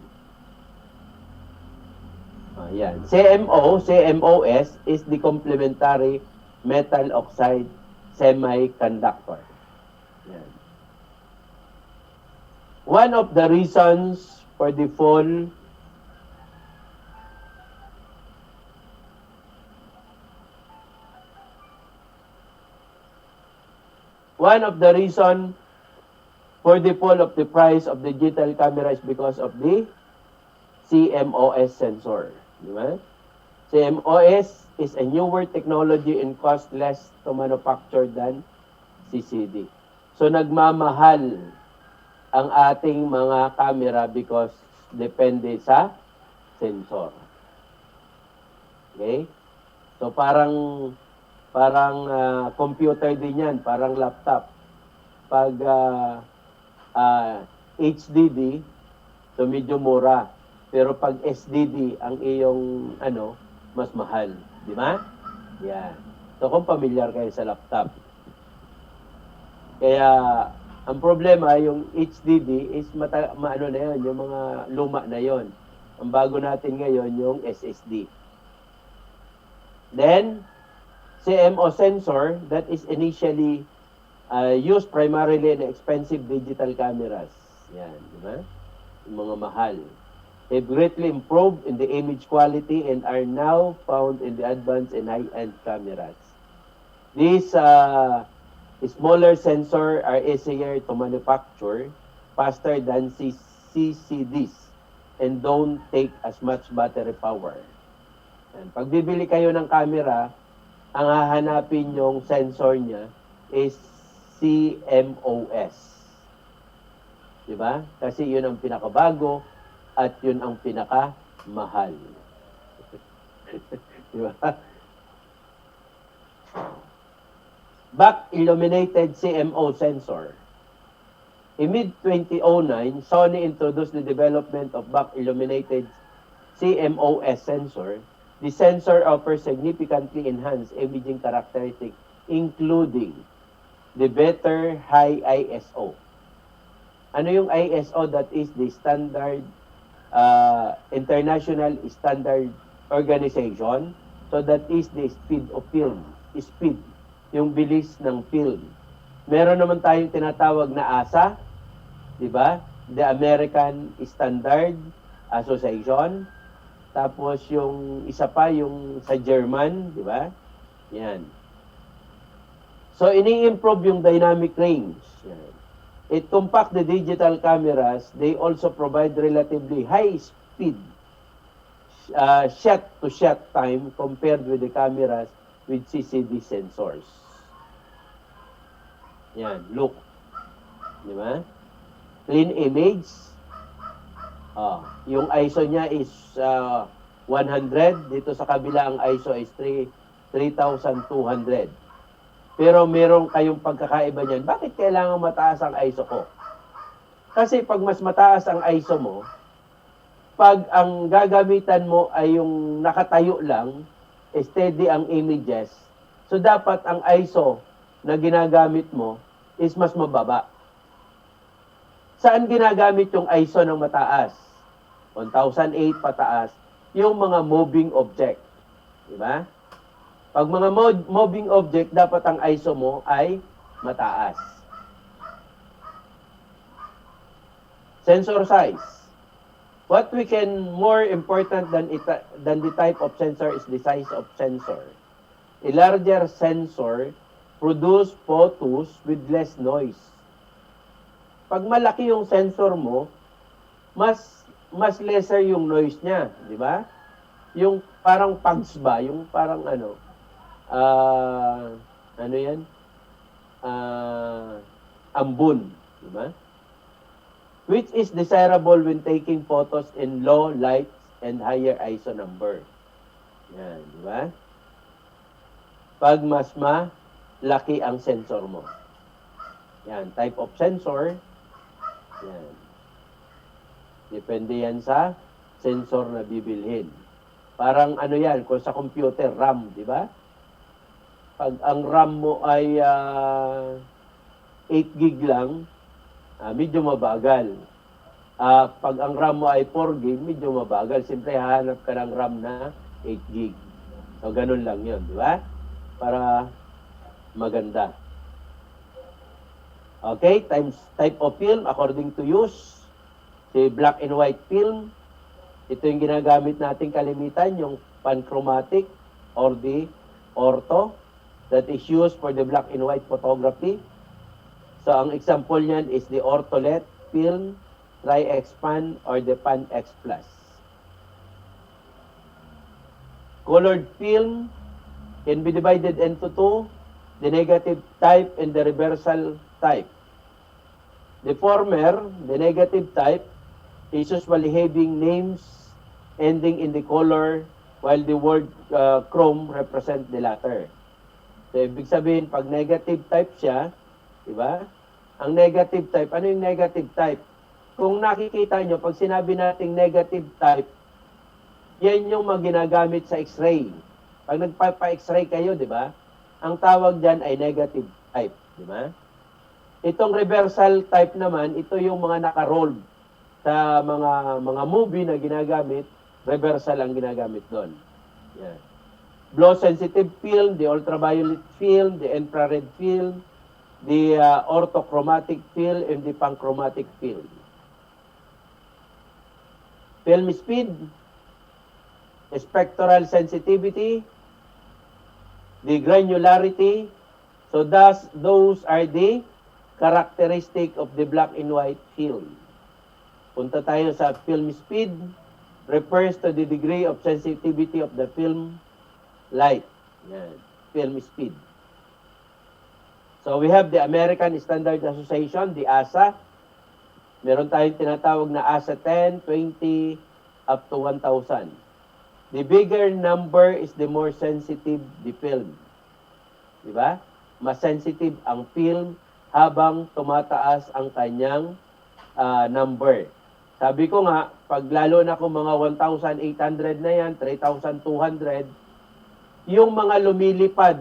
Yan. CMOS is the complementary metal oxide semiconductor. Yan. One of the reasons for the fall of the price of digital camera is because of the CMOS sensor. Diba? CMOS is a newer technology and cost less to manufacture than CCD. So nagmamahal ang ating mga camera because depende sa sensor. Okay? So parang computer din yan, parang laptop. Pag HDD, so medyo mura. Pero pag SDD, ang iyong mas mahal. Di ba? Yan. So kung familiar kayo sa laptop. Kaya ang problema, yung HDD is na yun, yung mga luma na yon. Ang bago natin ngayon, yung SSD. Then, CMO sensor that is initially used primarily in expensive digital cameras. Yan, di ba? Yung mga mahal. They've greatly improved in the image quality and are now found in the advanced and high-end cameras. These smaller sensors are easier to manufacture, faster than CCDs, and don't take as much battery power. Yan. Pag bibili kayo ng camera, ang hahanapin yung sensor niya is CMOS. Diba? Kasi yun ang pinakabago, at yun ang pinakamahal. Di ba? Back illuminated CMO sensor. In mid-2009, Sony introduced the development of back illuminated CMOS sensor. The sensor offers significantly enhanced imaging characteristics, including the better high ISO. Ano yung ISO? That is the standard, international standard organization. So that is the speed of film. Speed, yung bilis ng film. Meron naman tayong tinatawag na ASA, di ba? The American Standard Association. Tapos yung isa pa, yung sa German, di ba? Yan. So, ini-improve yung dynamic range. Yan. It compact the digital cameras. They also provide relatively high speed shot-to-shot time compared with the cameras with CCD sensors. Yan, look. Di ba? Clean image. Yung ISO niya is 100. Dito sa kabila ang ISO is 3,200. Pero meron kayong pagkakaiba niyan. Bakit kailangan mataas ang ISO ko? Kasi pag mas mataas ang ISO mo, pag ang gagamitan mo ay yung nakatayo lang, steady ang images, so dapat ang ISO na ginagamit mo is mas mababa. Saan ginagamit yung ISO ng mataas? 1008 pataas, yung mga moving object. Diba? Pag mga moving object, dapat ang ISO mo ay mataas. Sensor size. What we can more important than the type of sensor is the size of sensor. A larger sensor produce photos with less noise. Pag malaki yung sensor mo, mas lesser yung noise niya, di ba? Yung parang pugs ba, yung parang ambon, di ba? Which is desirable when taking photos in low lights and higher ISO number. Yan, di ba? Pag mas malaki ang sensor mo. Yan, type of sensor. Yan. Depende yan sa sensor na bibilhin. Parang yan, kung sa computer, RAM, di ba? Pag ang RAM mo ay 8 gig lang, medyo mabagal. Pag ang RAM mo ay 4 gig, medyo mabagal. Siyempre, hahanap ka ng RAM na 8 gig. So, ganun lang yun, di ba? Para maganda. Okay, type of film according to use. Si black and white film, ito yung ginagamit natin kalimitan, yung panchromatic or the ortho that is used for the black and white photography. So, ang example niyan is the Ortholet film, Tri-X-Pan, or the Pan-X Plus. Colored film can be divided into two, the negative type and the reversal type. The former, the negative type, is usually having names ending in the color, while the word chrome represent the latter. So, ibig sabihin, pag negative type siya, diba? Ang negative type, ano yung negative type? Kung nakikita nyo, pag sinabi nating negative type, yan yung ginagamit sa X-ray. Pag nagpa-X-ray kayo, diba? Ang tawag dyan ay negative type, diba? Itong reversal type naman, ito yung mga naka-roll sa mga movie na ginagamit, reversal ang ginagamit doon. Yan. Blow-sensitive film, the ultraviolet film, the infrared film, the orthochromatic film, and the panchromatic film. Film speed, spectral sensitivity, the granularity. So those are the characteristic of the black and white film. Punta tayo sa film speed, refers to the degree of sensitivity of the film light. Yan, film speed. So we have the American Standard Association, the ASA. Meron tayong tinatawag na ASA 10, 20, up to 1,000. The bigger number is the more sensitive the film. Diba? Mas sensitive ang film habang tumataas ang kanyang number. Sabi ko nga, pag lalo na kung mga 1,800 na yan, 3,200, yung mga lumilipad,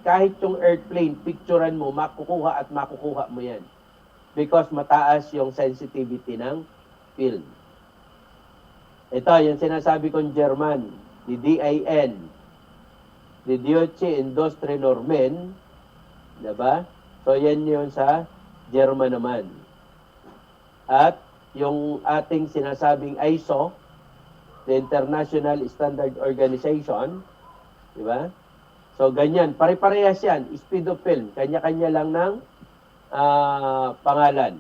kahit yung airplane, picturean mo, makukuha at makukuha mo yan. Because mataas yung sensitivity ng film. Ito, yung sinasabi kong German, the DIN, the Deutsche Industrienormen, diba? So, yan yun sa German naman. At yung ating sinasabing ISO, the International Standard Organization, diba? So, ganyan. Pare-parehas yan. Speed of film. Kanya-kanya lang ng pangalan.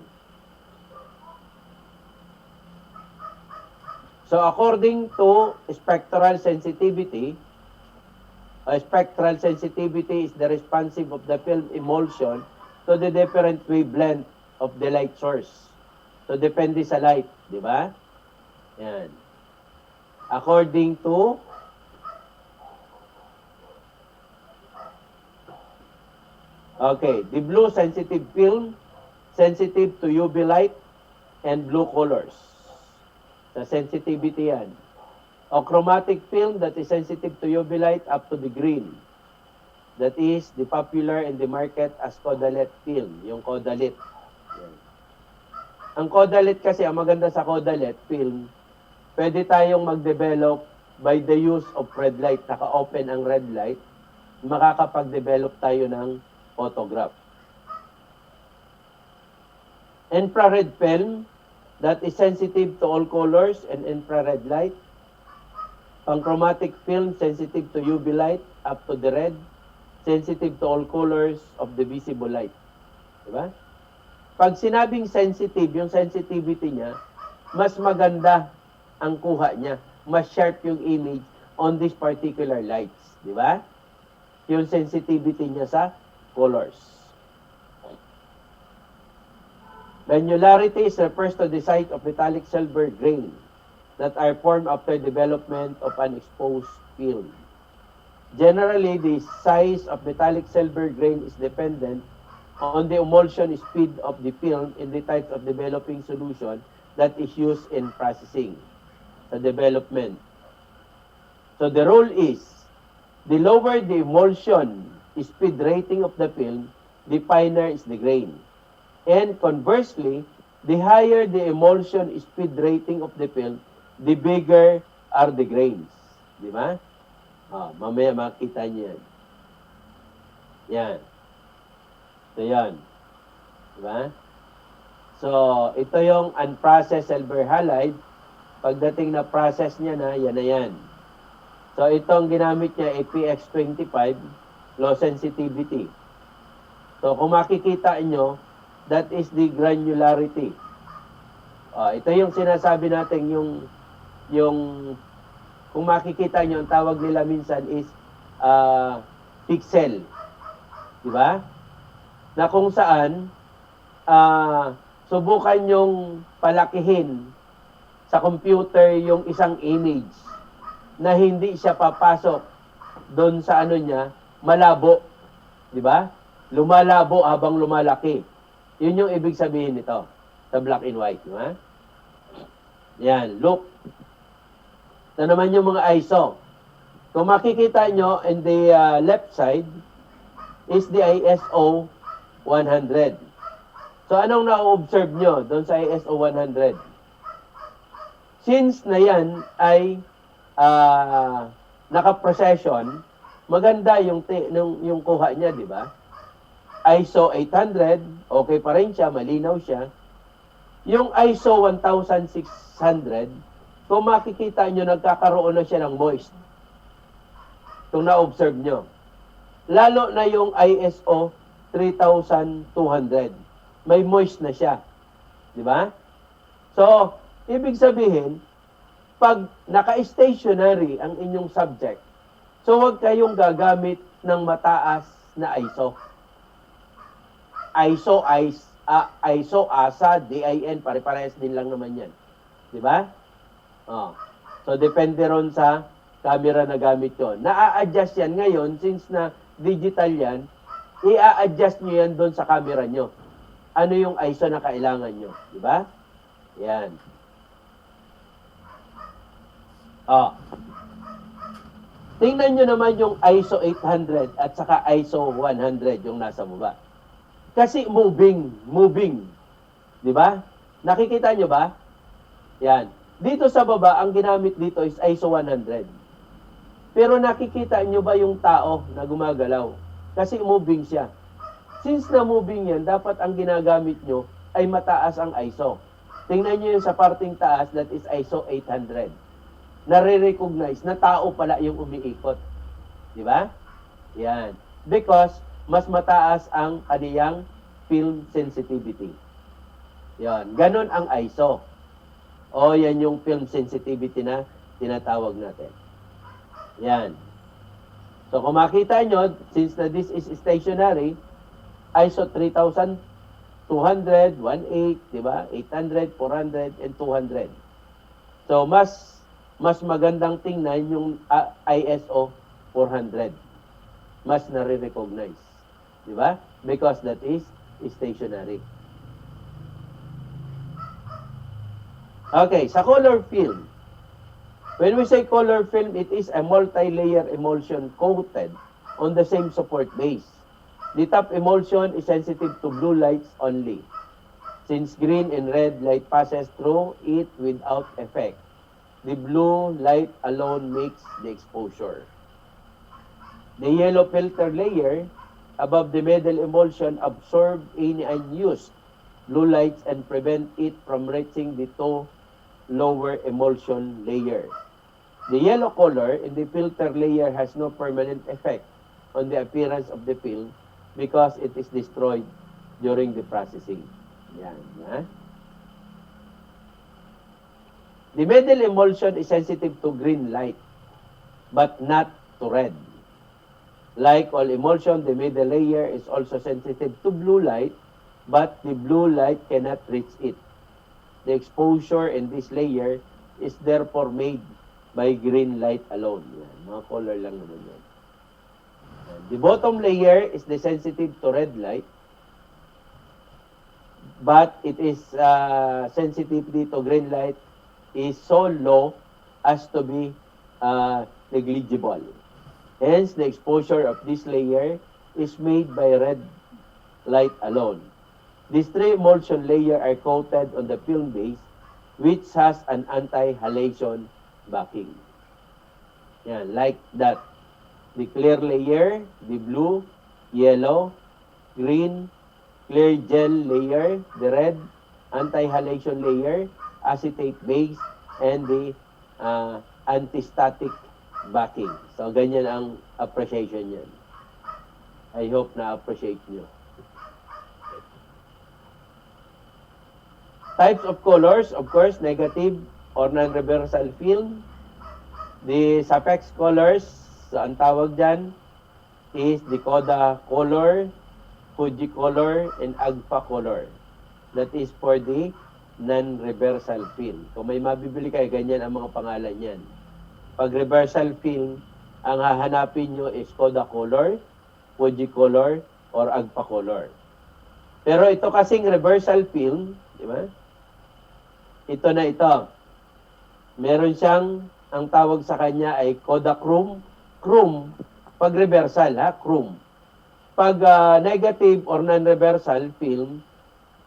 So, according to spectral sensitivity is the responsive of the film emulsion to the different wavelength of the light source. So, depende sa light, di ba? Yan. According to the blue sensitive film, sensitive to UV light and blue colors. Sa sensitivity yan. O chromatic film that is sensitive to UV light up to the green. That is the popular in the market as Kodalit film, yung Kodalit. Yan. Ang Kodalit kasi, ang maganda sa Kodalit film, pwede tayong mag-develop by the use of red light. Naka-open ang red light, makakapag-develop tayo ng photograph. Infrared film that is sensitive to all colors and infrared light. Panchromatic film sensitive to UV light up to the red, sensitive to all colors of the visible light. Diba? Pag sinabing sensitive, yung sensitivity niya, mas maganda ang kuha niya. Mas sharp yung image on these particular lights. Diba? Yung sensitivity niya sa colors. Granularity refers to the size of metallic silver grain that are formed after development of an exposed film. Generally, the size of metallic silver grain is dependent on the emulsion speed of the film in the type of developing solution that is used in processing, the development. So the rule is, the lower the emulsion speed rating of the film, the finer is the grain. And conversely, the higher the emulsion speed rating of the film, the bigger are the grains. Di ba? Mamaya makita niyo yan. Yan. So, yan. Di ba? So, ito yung unprocessed silver halide. Pagdating na process niya na, yan na yan. So, itong ginamit niya, APX25, low sensitivity. So, kung makikita nyo, that is the granularity. Ito yung sinasabi natin, yung kung makikita nyo, ang tawag nila minsan is pixel. Diba? Na kung saan, subukan yung palakihin sa computer yung isang image na hindi siya papasok doon sa ano niya, malabo. Diba? Lumalabo habang lumalaki. Yun yung ibig sabihin nito sa black and white. Diba? Yan, look. Ito naman yung mga ISO. Kung makikita nyo in the left side is the ISO 100. So, anong na-observe nyo doon sa ISO 100? Since na yan ay naka-procession, maganda yung kuha niya, di ba? ISO 800, okay pa rin siya, malinaw siya. Yung ISO 1600, kung makikita nyo, nagkakaroon na siya ng moist. Kung na-observe nyo. Lalo na yung ISO 3200. May moist na siya. Di ba? So, ibig sabihin, pag naka-stationary ang inyong subject, so huwag kayong gagamit ng mataas na ISO. ISO, ISO, ASA, DIN, pare-parehas din lang naman yan. Di ba? Oh. So, depende ron sa camera na gamit yun. Na-a-adjust yan ngayon, since na digital yan, i-a-adjust nyo yan doon sa camera nyo. Ano yung ISO na kailangan nyo. Di ba? Yan. Oh. Tingnan nyo naman yung ISO 800 at saka ISO 100 yung nasa baba. Kasi moving. Di ba? Nakikita nyo ba? Yan. Dito sa baba, ang ginamit dito is ISO 100. Pero nakikita nyo ba yung tao na gumagalaw? Kasi moving siya. Since na moving yan, dapat ang ginagamit nyo ay mataas ang ISO. Tingnan nyo yung sa parting taas, that is ISO 800. Nare-recognize na tao pala yung umiikot. Di ba? Yan. Because mas mataas ang kaniyang film sensitivity. Yan. Ganon ang ISO. O yan yung film sensitivity na tinatawag natin. Yan. So kung makita nyo, since na this is stationary, ISO 3200, 18, di ba? 800, 400, and 200. So mas magandang tingnan yung ISO 400. Mas nare-recognize. Di ba? Because that is stationary. Okay, sa color film. When we say color film, it is a multi-layer emulsion coated on the same support base. The top emulsion is sensitive to blue lights only, since green and red light passes through it without effect. The blue light alone makes the exposure. The yellow filter layer above the middle emulsion absorb any unused blue lights and prevent it from reaching the two lower emulsion layer. The yellow color in the filter layer has no permanent effect on the appearance of the film because it is destroyed during the processing. Yan, ha? The middle emulsion is sensitive to green light, but not to red. Like all emulsion, the middle layer is also sensitive to blue light, but the blue light cannot reach it. The exposure in this layer is therefore made by green light alone. Yan, mga color lang naman yan. The bottom layer is the sensitive to red light, but it is sensitivity to green light is so low as to be negligible. Hence, the exposure of this layer is made by red light alone. These three emulsion layers are coated on the film base, which has an anti-halation backing. Yan, like that. The clear layer, the blue, yellow, green, clear gel layer, the red, anti-halation layer, acetate base, and the anti-static backing. So, ganyan ang appreciation yan. I hope na-appreciate nyo. Types of colors, of course, negative or non-reversal film. The Sapex colors, so ang tawag dyan is the Koda color, Fuji color, and Agfa color. That is for the non-reversal film. Kung may mabibili kayo, ganyan ang mga pangalan yan. Pag reversal film, ang hahanapin nyo is Koda color, Fuji color, or Agfa color. Pero ito kasing reversal film, di ba? Ito na ito. Meron siyang, ang tawag sa kanya ay Kodachrome. Chrome, pag reversal, chrome. Pag negative or non-reversal film,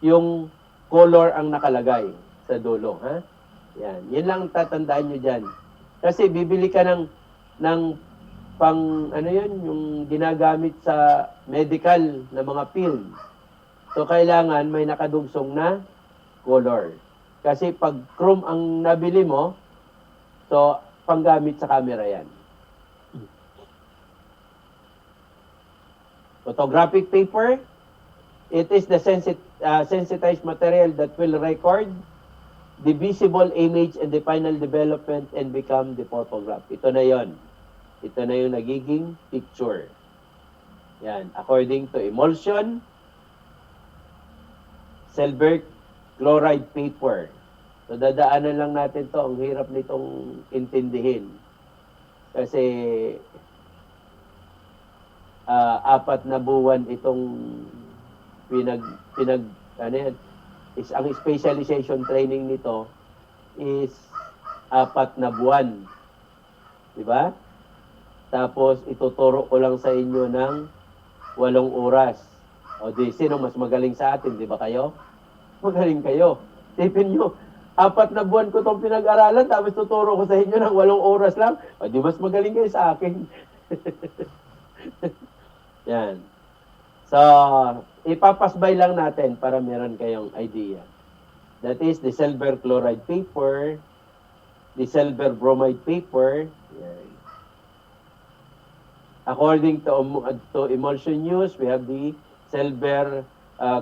yung color ang nakalagay sa dulo. Ha? Yan. Yan lang tatandaan nyo dyan. Kasi bibili ka ng pang, ano yun, yung ginagamit sa medical na mga film. So, kailangan may nakadugsong na color. Kasi pag chrome ang nabili mo, so, panggamit sa camera yan. Photographic paper, it is the sensitized material that will record the visible image and the final development and become the photograph. Ito na yon. Ito na yung nagiging picture. Yan. According to emulsion, silver chloride paper. So dadaanan lang natin to. Ang hirap nitong intindihin. Kasi 4 na buwan itong ano yan, ang specialization training nito is 4 na buwan. Diba? Tapos ituturo ko lang sa inyo ng 8 oras. O di, sino mas magaling sa atin? Di ba kayo? Magaling kayo. Tipin nyo, 4 na buwan ko itong pinag-aralan, tapos tuturo ko sa inyo ng 8 oras lang. O di, mas magaling kayo sa akin. Yan. So, ipapasbay lang natin para meron kayong idea. That is the silver chloride paper, the silver bromide paper. Yan. According to Emulsion News, we have the silver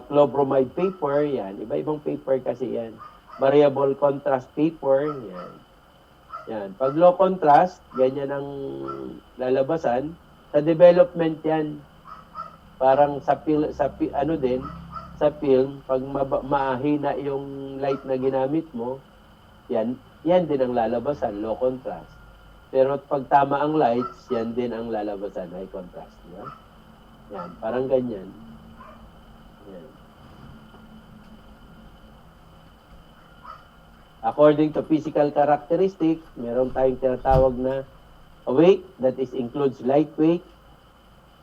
chlorbromide paper. Yan. Iba-ibang paper kasi yan. Variable contrast paper. Yan. Yan. Pag low contrast, ganyan ang lalabasan. Sa development yan, parang sa film, pag mahina yung light na ginamit mo, yan din ang lalabasan, low contrast. Pero pag tama ang lights, yan din ang lalabasan, high contrast. Diba? Yan, parang ganyan. Yan. According to physical characteristic, meron tayong tinatawag na weight, that is includes lightweight,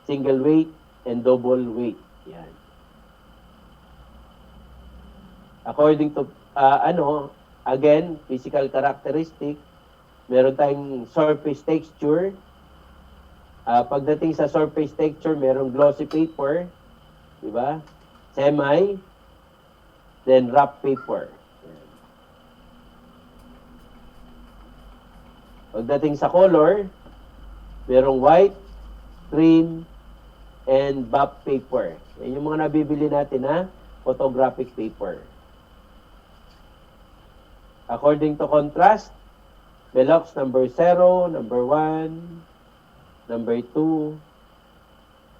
single weight, and double weight. Yan. According to, again, physical characteristic, meron tayong surface texture. Pagdating sa surface texture, merong glossy paper, di ba? Semi, then rough paper. Yan. Pagdating sa color, merong white, cream, and buff paper. Yan yung mga nabibili natin na photographic paper. According to contrast, Velox number 0, number 1, number 2,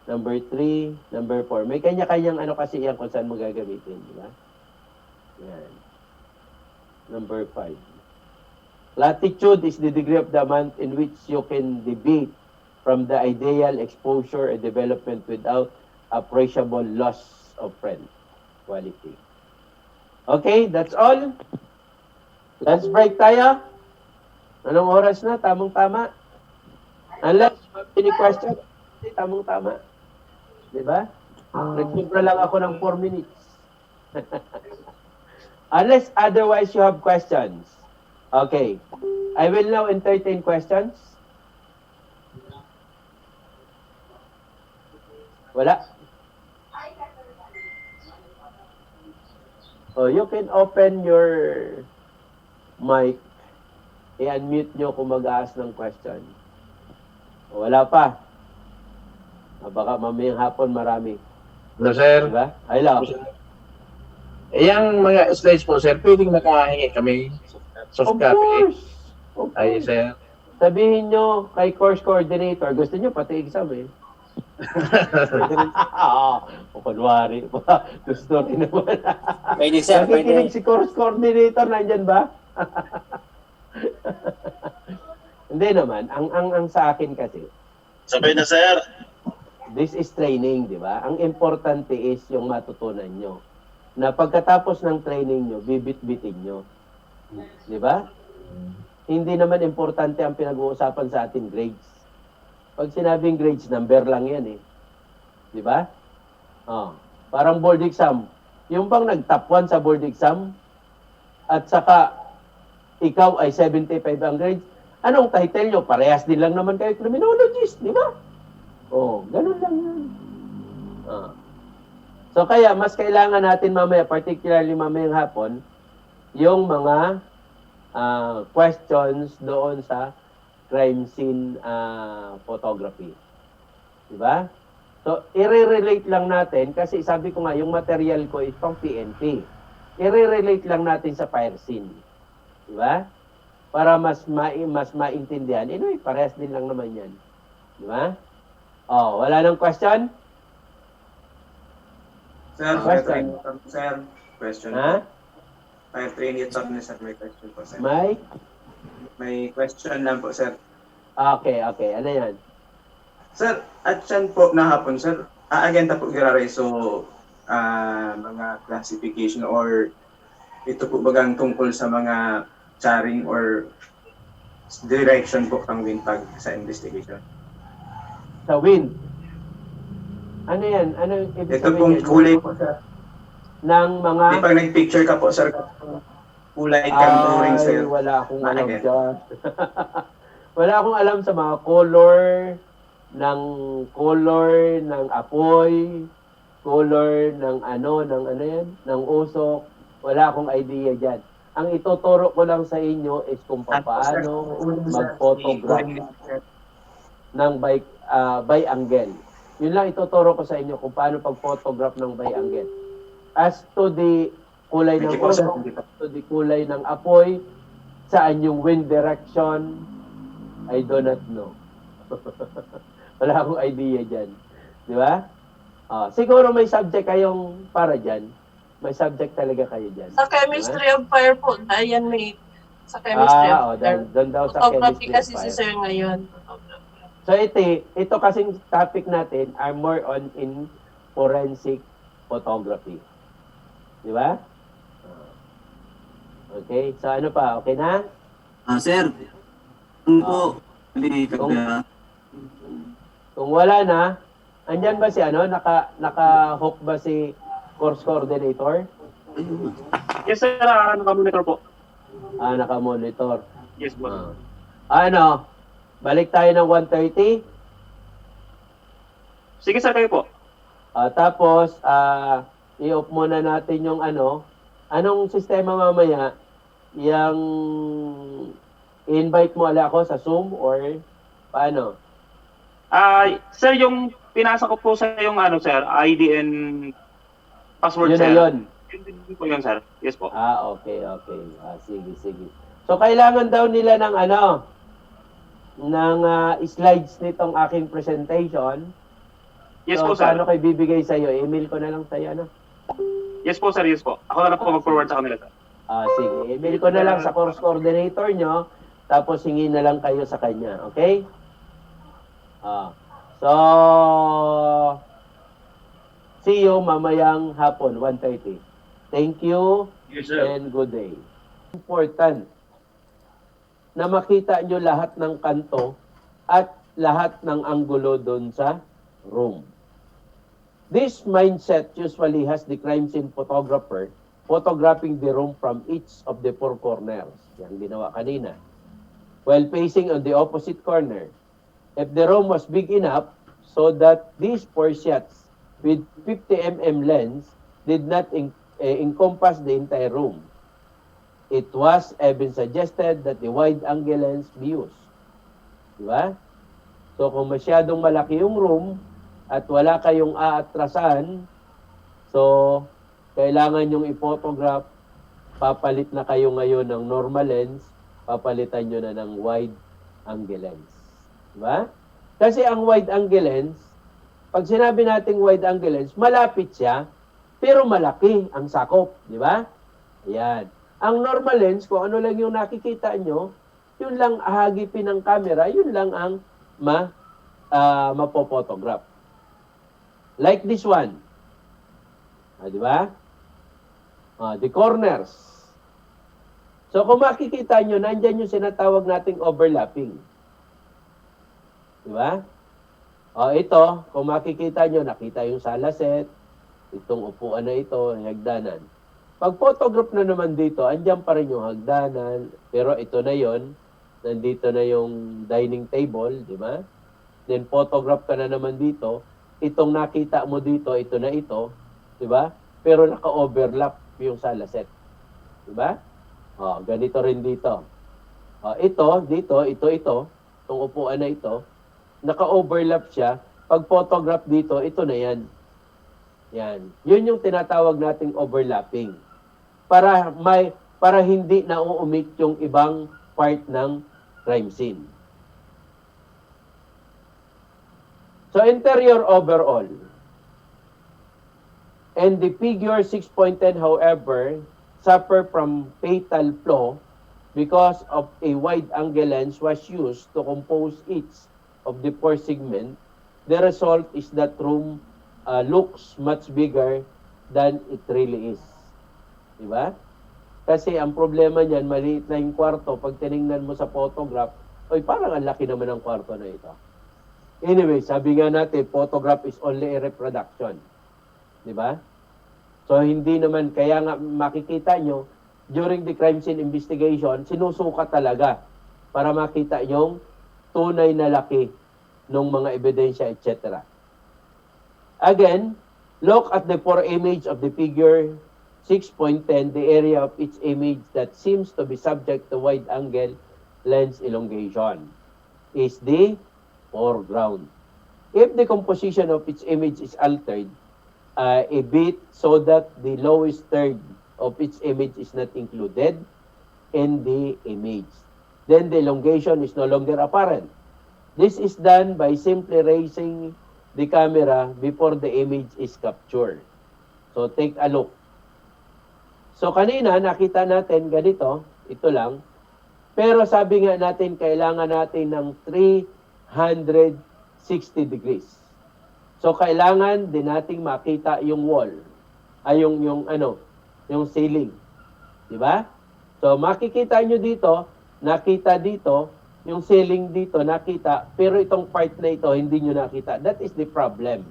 number 3, number 4. May kanya-kanyang kasi yan kung saan mo gagamitin. Di ba? Yan. Number 5. Latitude is the degree of the amount in which you can deviate from the ideal exposure and development without appreciable loss of friend quality. Okay, that's all. Let's break tayo. Anong oras na? Tamang-tama. Unless you have any question, tamang-tama. Diba? Nagsobra lang ako ng 4 minutes. Unless otherwise you have questions. Okay. I will now entertain questions. Wala? Oh, you can open your mic. I-unmute nyo kung mag-aas ng question. O, wala pa. Baka mamayang hapon marami. No, sir. Diba? Hello. Yung mga slides po, sir, pwedeng makahingi kami. Soft Of copy. course. Of Ay, course. sir. Sabihin nyo kay course coordinator, gusto nyo pati exam eh. O kunwari pa. Gusto rin naman. Pwede sir, Nakikinig pwede. si course coordinator, nandyan ba? Hindi naman. Ang sa akin kasi, Sabay na, sir. this is training, di ba? Ang importante is yung matutunan nyo. Na pagkatapos ng training nyo, bibit-bitin nyo. Di ba? Hindi naman importante ang pinag-uusapan sa atin grades. Pag sinabing grades, number lang yan eh. Di ba? Parang board exam. Yung bang nag-top 1 sa board exam, at saka ikaw ay 75 ang grades, anong title nyo? Parehas din lang naman kayo criminologist, di ba? Ganun lang yan. So kaya, mas kailangan natin mamaya, particularly mamayang hapon, yung mga questions doon sa crime scene photography. Di ba? So, i-relate lang natin, kasi sabi ko nga, yung material ko is pang PNP. I-relate lang natin sa fire scene. Di ba? Para mas maintindihan. Anyway, parehas din lang naman yan. Di ba? Wala nang question? Sir, Question. sir. question Ha? po. Fire trainee attorney, sir. May question po, sir. May question lang po, sir. okay, ano yan? Sir, at yan po na hapon, sir. Again, po girare, so, mga classification or ito po bagang tungkol sa mga charing or direction po ng WINPAG sa investigation. Sa wind. Ano yan? Ano yung ibig Ito sabihin pong yan? kulay po, sir. Ng mga... Di pag nag-picture ka po, sir, kulay kang drawing, sir. Wala akong alam Again. dyan. Wala akong alam sa mga color ng apoy, color ng ano yan, ng usok. Wala akong idea dyan. Ang ituturo ko lang sa inyo is kung paano mag-photograph ng by angle. Yun lang ituturo ko sa inyo kung paano pag-photograph ng by angle. As to the kulay ng usok, to the kulay ng apoy, saan yung wind direction, I do not know. Wala akong idea dyan. Di ba? Siguro may subject kayong para dyan. May subject talaga kayo dyan. Sa chemistry of fire po, ayan may sa chemistry of fire. Doon daw sa Photography chemistry kasi of si fire. sir ngayon. So ito kasing topic natin are more on in forensic photography. Di ba? Okay, so ano pa? Okay na? Sir, kung po, Kung wala na, andyan ba si naka-hook ba si course coordinator? Yes, sir. Naka-monitor po. Naka-monitor. Yes, po. Balik tayo ng 1:30. Sige, sir, kayo po. Tapos, i-off muna natin yung anong sistema mamaya, yung invite mo ala ako sa Zoom or paano? Sir, yung pinasa ko po sa yung sir, ID and password, Yun sir. na yun. Yun po yun, sir. Yes po. Okay. Sige. So, kailangan daw nila ng slides nitong aking presentation. Yes So, po, sir. paano kayo bibigay sa'yo? Email ko na lang sa'yo, Yes po, sir. Yes po. Ako na lang po mag-forward sa kanila, sir. Sige. Email ko na lang sa course coordinator nyo, tapos hingi na lang kayo sa kanya. Okay? So, see you mamayang hapon, 1:30. Thank you Yes, sir. and good day. Important na makita nyo lahat ng kanto at lahat ng anggulo doon sa room. This mindset usually has the crime scene photographer photographing the room from each of the four corners. Yan ginawa kanina. While facing on the opposite corner, if the room was big enough so that these four shots with 50 mm lens did not encompass the entire room, it was even suggested that the wide-angle lens be used. Diba? So kung masyadong malaki yung room at wala kayong aatrasan, so kailangan yung i-photograph, papalit na kayo ngayon ng normal lens, papalitan nyo na ng wide-angle lens. Diba? Kasi ang wide-angle lens, pag sinabi nating wide-angle lens, malapit siya, pero malaki ang sakop. Diba? Ayan. Ang normal lens, kung ano lang yung nakikita nyo, yun lang ahagipin ng camera, yun lang ang mapopotograph. Like this one. Di ba? The corners. So kung makikita nyo, nandyan yung sinatawag nating overlapping. Di ba? Ito, kung makikita nyo, nakita yung sala set, itong upuan na ito, hagdanan. Pag photograph na naman dito, andyan pa rin yung hagdanan, pero ito na yon, nandito na yung dining table, di ba? Then photograph ka na naman dito, itong nakita mo dito, ito na ito, di ba? Pero naka-overlap yung sala set. Di ba? Ganito rin dito. Ito, dito, ito, itong upuan na ito, naka-overlap siya. Pag photograph dito, ito na yan. Yan. Yun yung tinatawag nating overlapping. Para hindi na uumit yung ibang part ng crime scene. So, interior overall. And the figure 6.10, however, suffer from fatal flaw because of a wide-angle lens was used to compose each of the four segments. The result is that room looks much bigger than it really is. Diba? Kasi ang problema niyan, maliit na yung kwarto. Pag tinignan mo sa photograph, oy, parang ang laki naman ng kwarto na ito. Anyway, sabi nga natin, photograph is only a reproduction. Diba? So, hindi naman, kaya nga makikita nyo, during the crime scene investigation, sinusukat talaga para makita yung tunay na laki ng mga ebidensya, etc. Again, look at the four image of the figure 6.10, the area of each image that seems to be subject to wide-angle lens elongation is the foreground. If the composition of each image is altered a bit so that the lowest third of each image is not included in the image, then the elongation is no longer apparent. This is done by simply raising the camera before the image is captured. So take a look. So kanina nakita natin ganito, ito lang. Pero sabi nga natin kailangan natin ng 360 degrees. So kailangan din nating makita yung wall, ay yung ceiling. Di ba? So makikita nyo dito, nakita dito, yung ceiling dito nakita, pero itong part na ito hindi nyo nakita. That is the problem.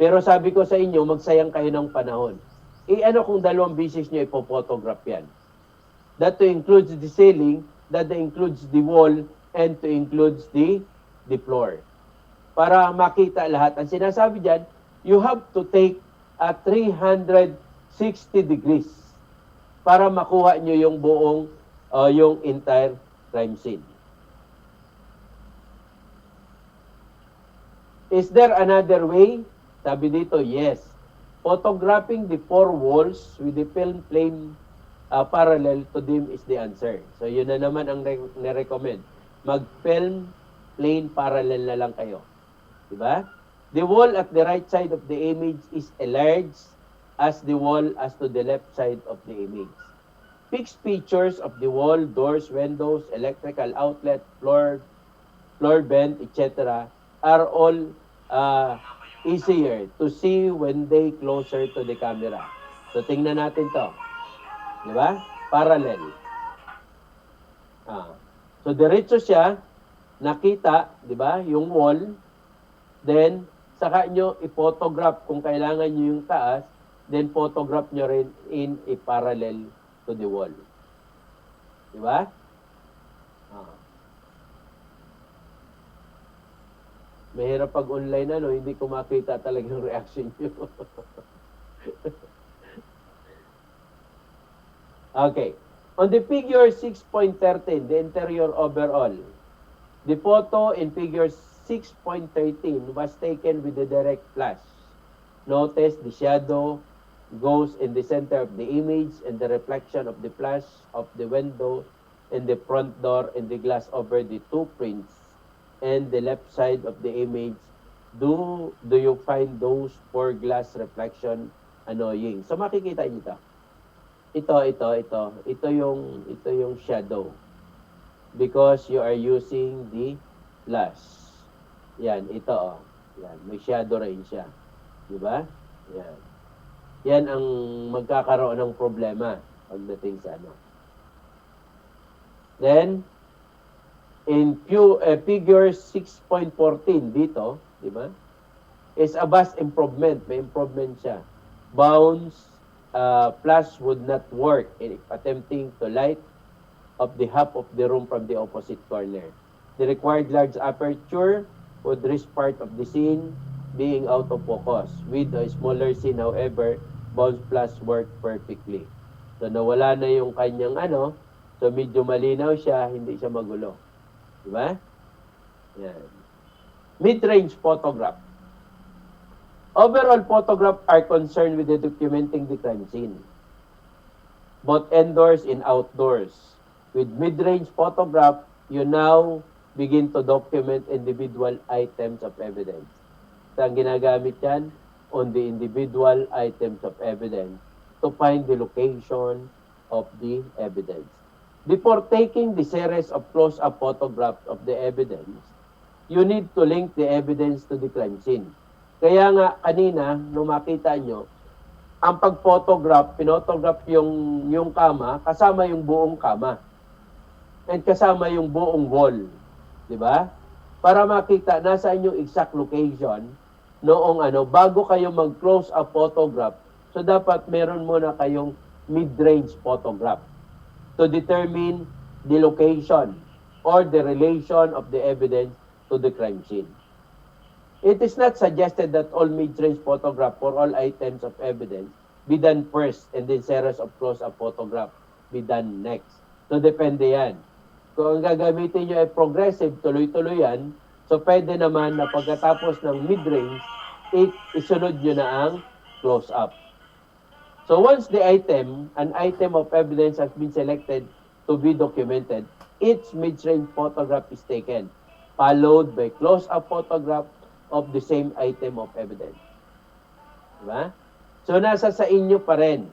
Pero sabi ko sa inyo, magsayang kayo ng panahon. Ano kung dalawang bisis nyo ipophotograph yan? That to includes the ceiling, that includes the wall, and to includes the floor. Para makita lahat. Ang sinasabi dyan, you have to take a 360 degrees para makuha nyo yung buong, yung entire crime scene. Is there another way? Sabi dito, yes. Photographing the four walls with the film plane parallel to them is the answer. So yun na naman ang nirecommend. Mag-film plane parallel na lang kayo. Diba? The wall at the right side of the image is enlarged as the wall as to the left side of the image. Fixed features of the wall, doors, windows, electrical outlet, floor vent, etc. are all easier to see when they closer to the camera. So tingnan natin to. Di ba? Parallel. So diretso siya, nakita, di ba, yung wall, then saka nyo i-photograph kung kailangan nyo yung taas, then photograph nyo rin in a parallel to the wall. Di ba? Mahirap pag online hindi ko makita talagang reaction nyo. Okay. On the figure 6.13, the interior overall, the photo in figure 6.13 was taken with the direct flash. Notice the shadow goes in the center of the image and the reflection of the flash of the window and the front door and the glass over the two prints and the left side of the image. Do you find those four glass reflection annoying? So makikita niyo ito. Ito yung shadow. Because you are using the flash. Yan, ito Yan, may shadow rin siya. Di ba? Yan. Yan ang magkakaroon ng problema pagdating sa Then, in figure 6.14 dito, di ba? Is a vast improvement. May improvement siya. Bounce flash would not work in attempting to light up the half of the room from the opposite corner. The required large aperture would risk part of the scene being out of focus. With a smaller scene, however, bounce flash worked perfectly. So nawala na yung kanyang so medyo malinaw siya, hindi siya magulo. Diba? Yan. Mid-range photograph. Overall photograph are concerned with the documenting the crime scene, both indoors and outdoors. With mid-range photograph, you now begin to document individual items of evidence. So, ang ginagamit yan, on the individual items of evidence to find the location of the evidence. Before taking the series of close-up photographs of the evidence, you need to link the evidence to the crime scene. Kaya nga kanina, nung makita nyo, ang pag-photograph, pinotograph yung kama, kasama yung buong kama. And kasama yung buong wall. Di ba? Para makita nasaan yung exact location noong bago kayo mag-close up photograph. So dapat meron muna kayong mid-range photograph to determine the location or the relation of the evidence to the crime scene. It is not suggested that all mid-range photograph for all items of evidence be done first and then series of close-up photograph be done next. So depende yan. Kung ang gagamitin nyo ay progressive, tuloy-tuloy yan, so pwede naman na pagkatapos ng mid-range, isunod nyo na ang close-up. So once an item of evidence has been selected to be documented, each mid-range photograph is taken, followed by close-up photograph of the same item of evidence. Diba? So nasa sa inyo pa rin.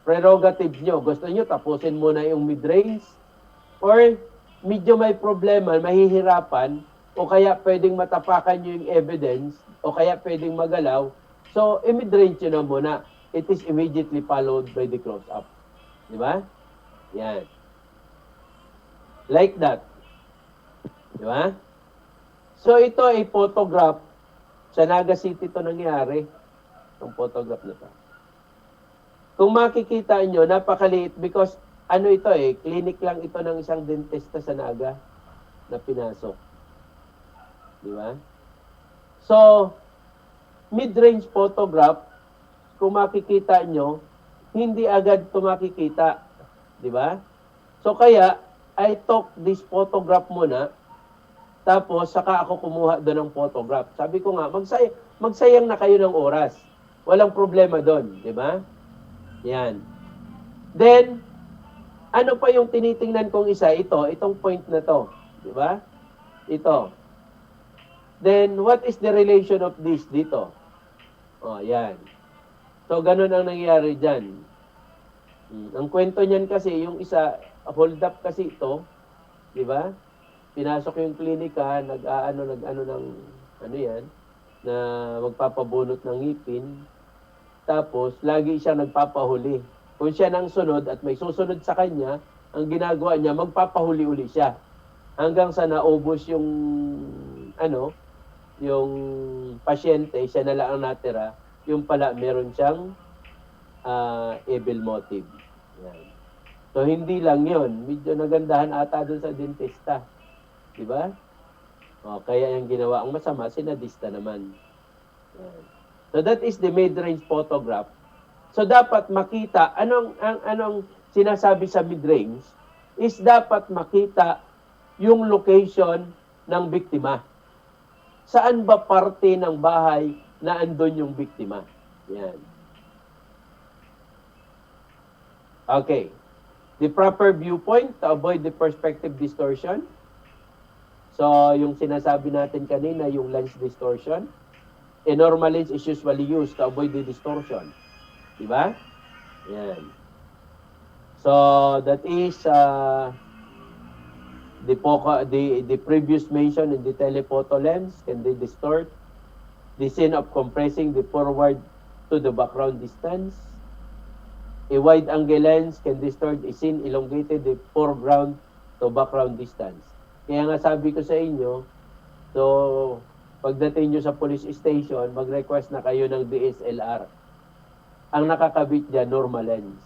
Prerogative nyo. Gusto nyo tapusin muna yung mid-range or medyo may problema, mahihirapan, o kaya pwedeng matapakan nyo yung evidence, o kaya pwedeng magalaw. So, i-mid-range nyo na muna. It is immediately followed by the close-up. Di ba? Yan. Like that. Di ba? So, ito ay photograph. Sa Naga City ito nangyari. Itong photograph na ito. Kung makikita nyo, napakaliit because clinic lang ito ng isang dentista sa Naga na pinasok. Di ba? So, mid-range photograph, kung makikita nyo, hindi agad ito makikita. Di ba? So, kaya, I took this photograph muna, tapos saka ako kumuha doon ng photograph. Sabi ko nga, magsayang na kayo ng oras. Walang problema doon. Di ba? Yan. Then, ano pa yung tinitingnan kong isa? Itong point na to. Di ba? Ito. Then, what is the relation of this dito? Yan. So, ganun ang nangyayari dyan. Ang kwento niyan kasi, yung isa, hold up kasi ito. Di ba? Pinasok yung klinika, nag-ano ng, na magpapabunot ng ngipin. Tapos, lagi siya nagpapahuli. Kung siya nang sunod at may susunod sa kanya, ang ginagawa niya, magpapahuli-uli siya. Hanggang sa naubos yung, yung pasyente, siya na lang ang natira, yung pala meron siyang evil motive. Yan. So, hindi lang yon. Medyo nagandahan ata doon sa dentista. Diba? Kaya yung ginawa ang masama, sinadista naman. Yan. So, that is the mid-range photograph. So, dapat makita, anong sinasabi sa mid-range is dapat makita yung location ng biktima. Saan ba parte ng bahay na andun yung biktima? Yan. Okay. The proper viewpoint to avoid the perspective distortion. So, yung sinasabi natin kanina, yung lens distortion. A normal lens is usually used to avoid the distortion. Diba? Yan. So, that is the previous mention in the telephoto lens. Can they distort the scene of compressing the forward to the background distance? A wide-angle lens can distort a scene elongated the foreground to background distance. Kaya nga sabi ko sa inyo, so pagdating nyo sa police station, mag-request na kayo ng DSLR. Ang nakakabit dyan, normal lens.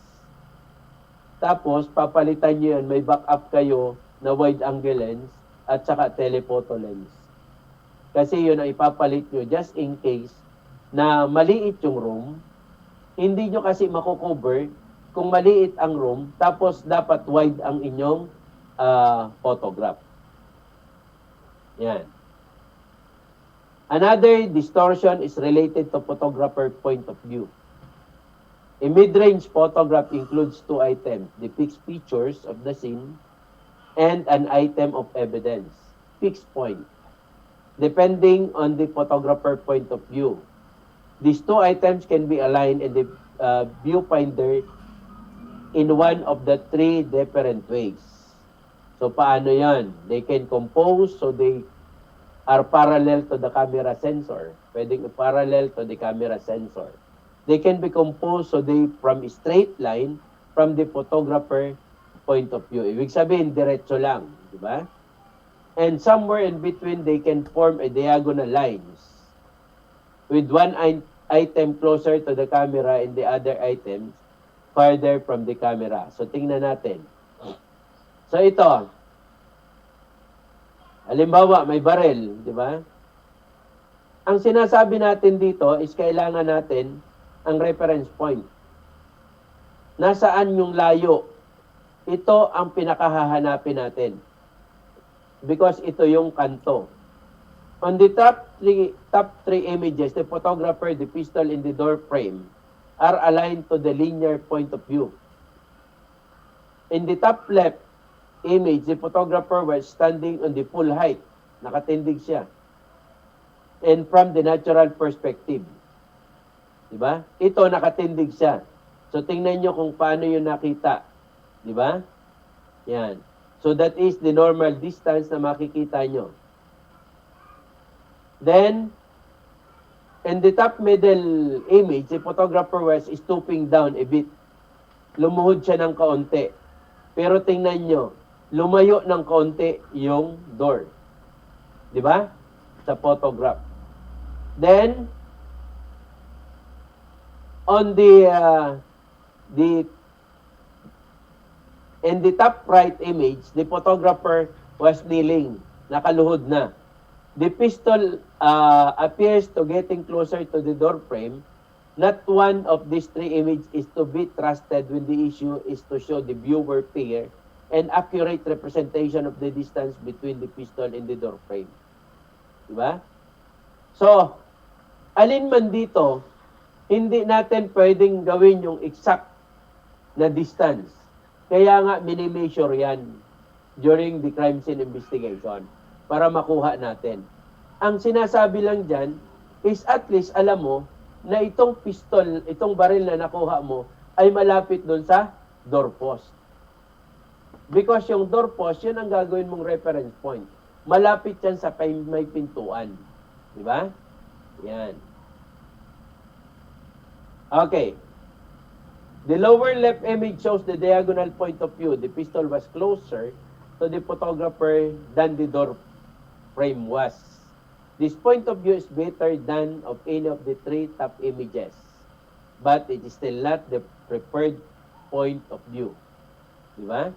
Tapos, papalitan nyo yan, may backup kayo na wide-angle lens at saka telephoto lens. Kasi yun ang ipapalit nyo just in case na maliit yung room, hindi nyo kasi makukover kung maliit ang room, tapos dapat wide ang inyong photograph. Yan. Another distortion is related to photographer point of view. A mid-range photograph includes two items, the fixed features of the scene and an item of evidence, fixed point, depending on the photographer point of view. These two items can be aligned in the viewfinder in one of the three different ways. So, paano yan? They can compose, so they are parallel to the camera sensor. Pwedeng parallel to the camera sensor. They can be composed, so they from a straight line from the photographer point of view. Ibig sabihin, diretso lang. Di ba? And somewhere in between, they can form a diagonal lines with one item closer to the camera and the other items farther from the camera. So, tingnan natin. So, ito. Halimbawa, may barrel, di ba? Ang sinasabi natin dito is kailangan natin ang reference point. Nasaan yung layo? Ito ang pinakahahanapin natin. Because ito yung kanto. On the top three images, the photographer, the pistol, and the door frame are aligned to the linear point of view. In the top left image, the photographer was standing on the full height. Nakatindig siya. And from the natural perspective. Diba? Ito, nakatindig siya. So, tingnan nyo kung paano yun nakita. Diba? Yan. So, that is the normal distance na makikita nyo. Then, in the top middle image, the photographer was stooping down a bit. Lumuhod siya ng kaunti. Pero tingnan nyo, lumayo ng kaunti yung door. Di ba? Sa photograph. Then, on in the top right image, the photographer was kneeling. Nakaluhod na. The pistol appears to getting closer to the door frame. Not one of these three images is to be trusted when the issue is to show the viewer clear and accurate representation of the distance between the pistol and the door frame. Diba? So, alin man dito, hindi natin pwedeng gawin yung exact na distance. Kaya nga, mini-measure yan during the crime scene investigation para makuha natin. Ang sinasabi lang dyan is at least alam mo na itong pistol, itong baril na nakuha mo ay malapit doon sa doorpost. Because yung doorpost, yun ang gagawin mong reference point. Malapit yan sa may pintuan. Diba? Yan. Okay. The lower left image shows the diagonal point of view. The pistol was closer to the photographer than the door frame was. This point of view is better than of any of the three top images. But it is still not the preferred point of view. Diba?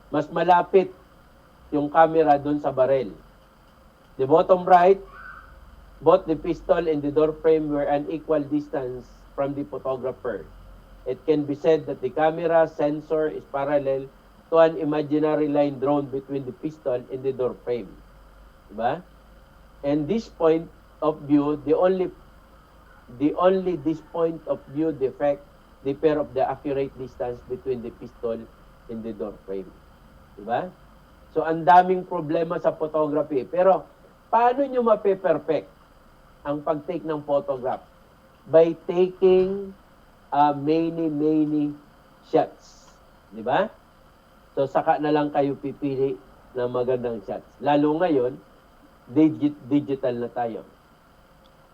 Mas malapit yung camera dun sa barrel. The bottom right, both the pistol and the door frame were an equal distance from the photographer. It can be said that the camera sensor is parallel to an imaginary line drawn between the pistol and the door frame. Diba? And this point of view, the only this point of view defect the pair of the accurate distance between the pistol and the door frame. Diba? So, ang daming problema sa photography. Pero, paano nyo mape-perfect ang pag-take ng photograph? By taking many shots. Diba? So, saka na lang kayo pipili ng magandang shots. Lalo ngayon, digital na tayo.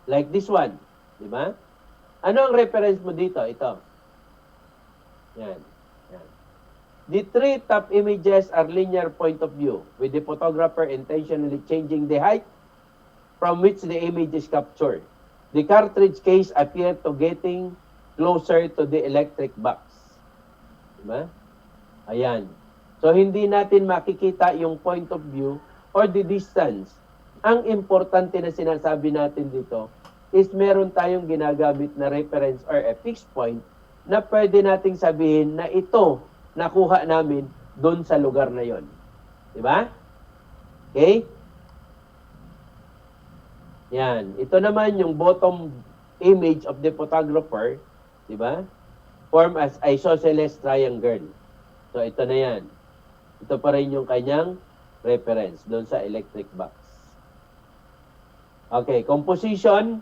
Like this one. Diba? Ano ang reference mo dito? Ito. Yan. Yan. The three top images are linear point of view with the photographer intentionally changing the height from which the image is captured. The cartridge case appeared to getting closer to the electric box. Diba? Ayan. So, hindi natin makikita yung point of view or the distance. Ang importante na sinasabi natin dito is meron tayong ginagamit na reference or a fixed point na pwede nating sabihin na ito nakuha namin doon sa lugar na yon. Diba? Okay? Yan. Ito naman yung bottom image of the photographer. Diba? Form as isosceles triangle. So, ito na yan. Ito pa rin yung kanyang reference doon sa electric box. Okay, composition.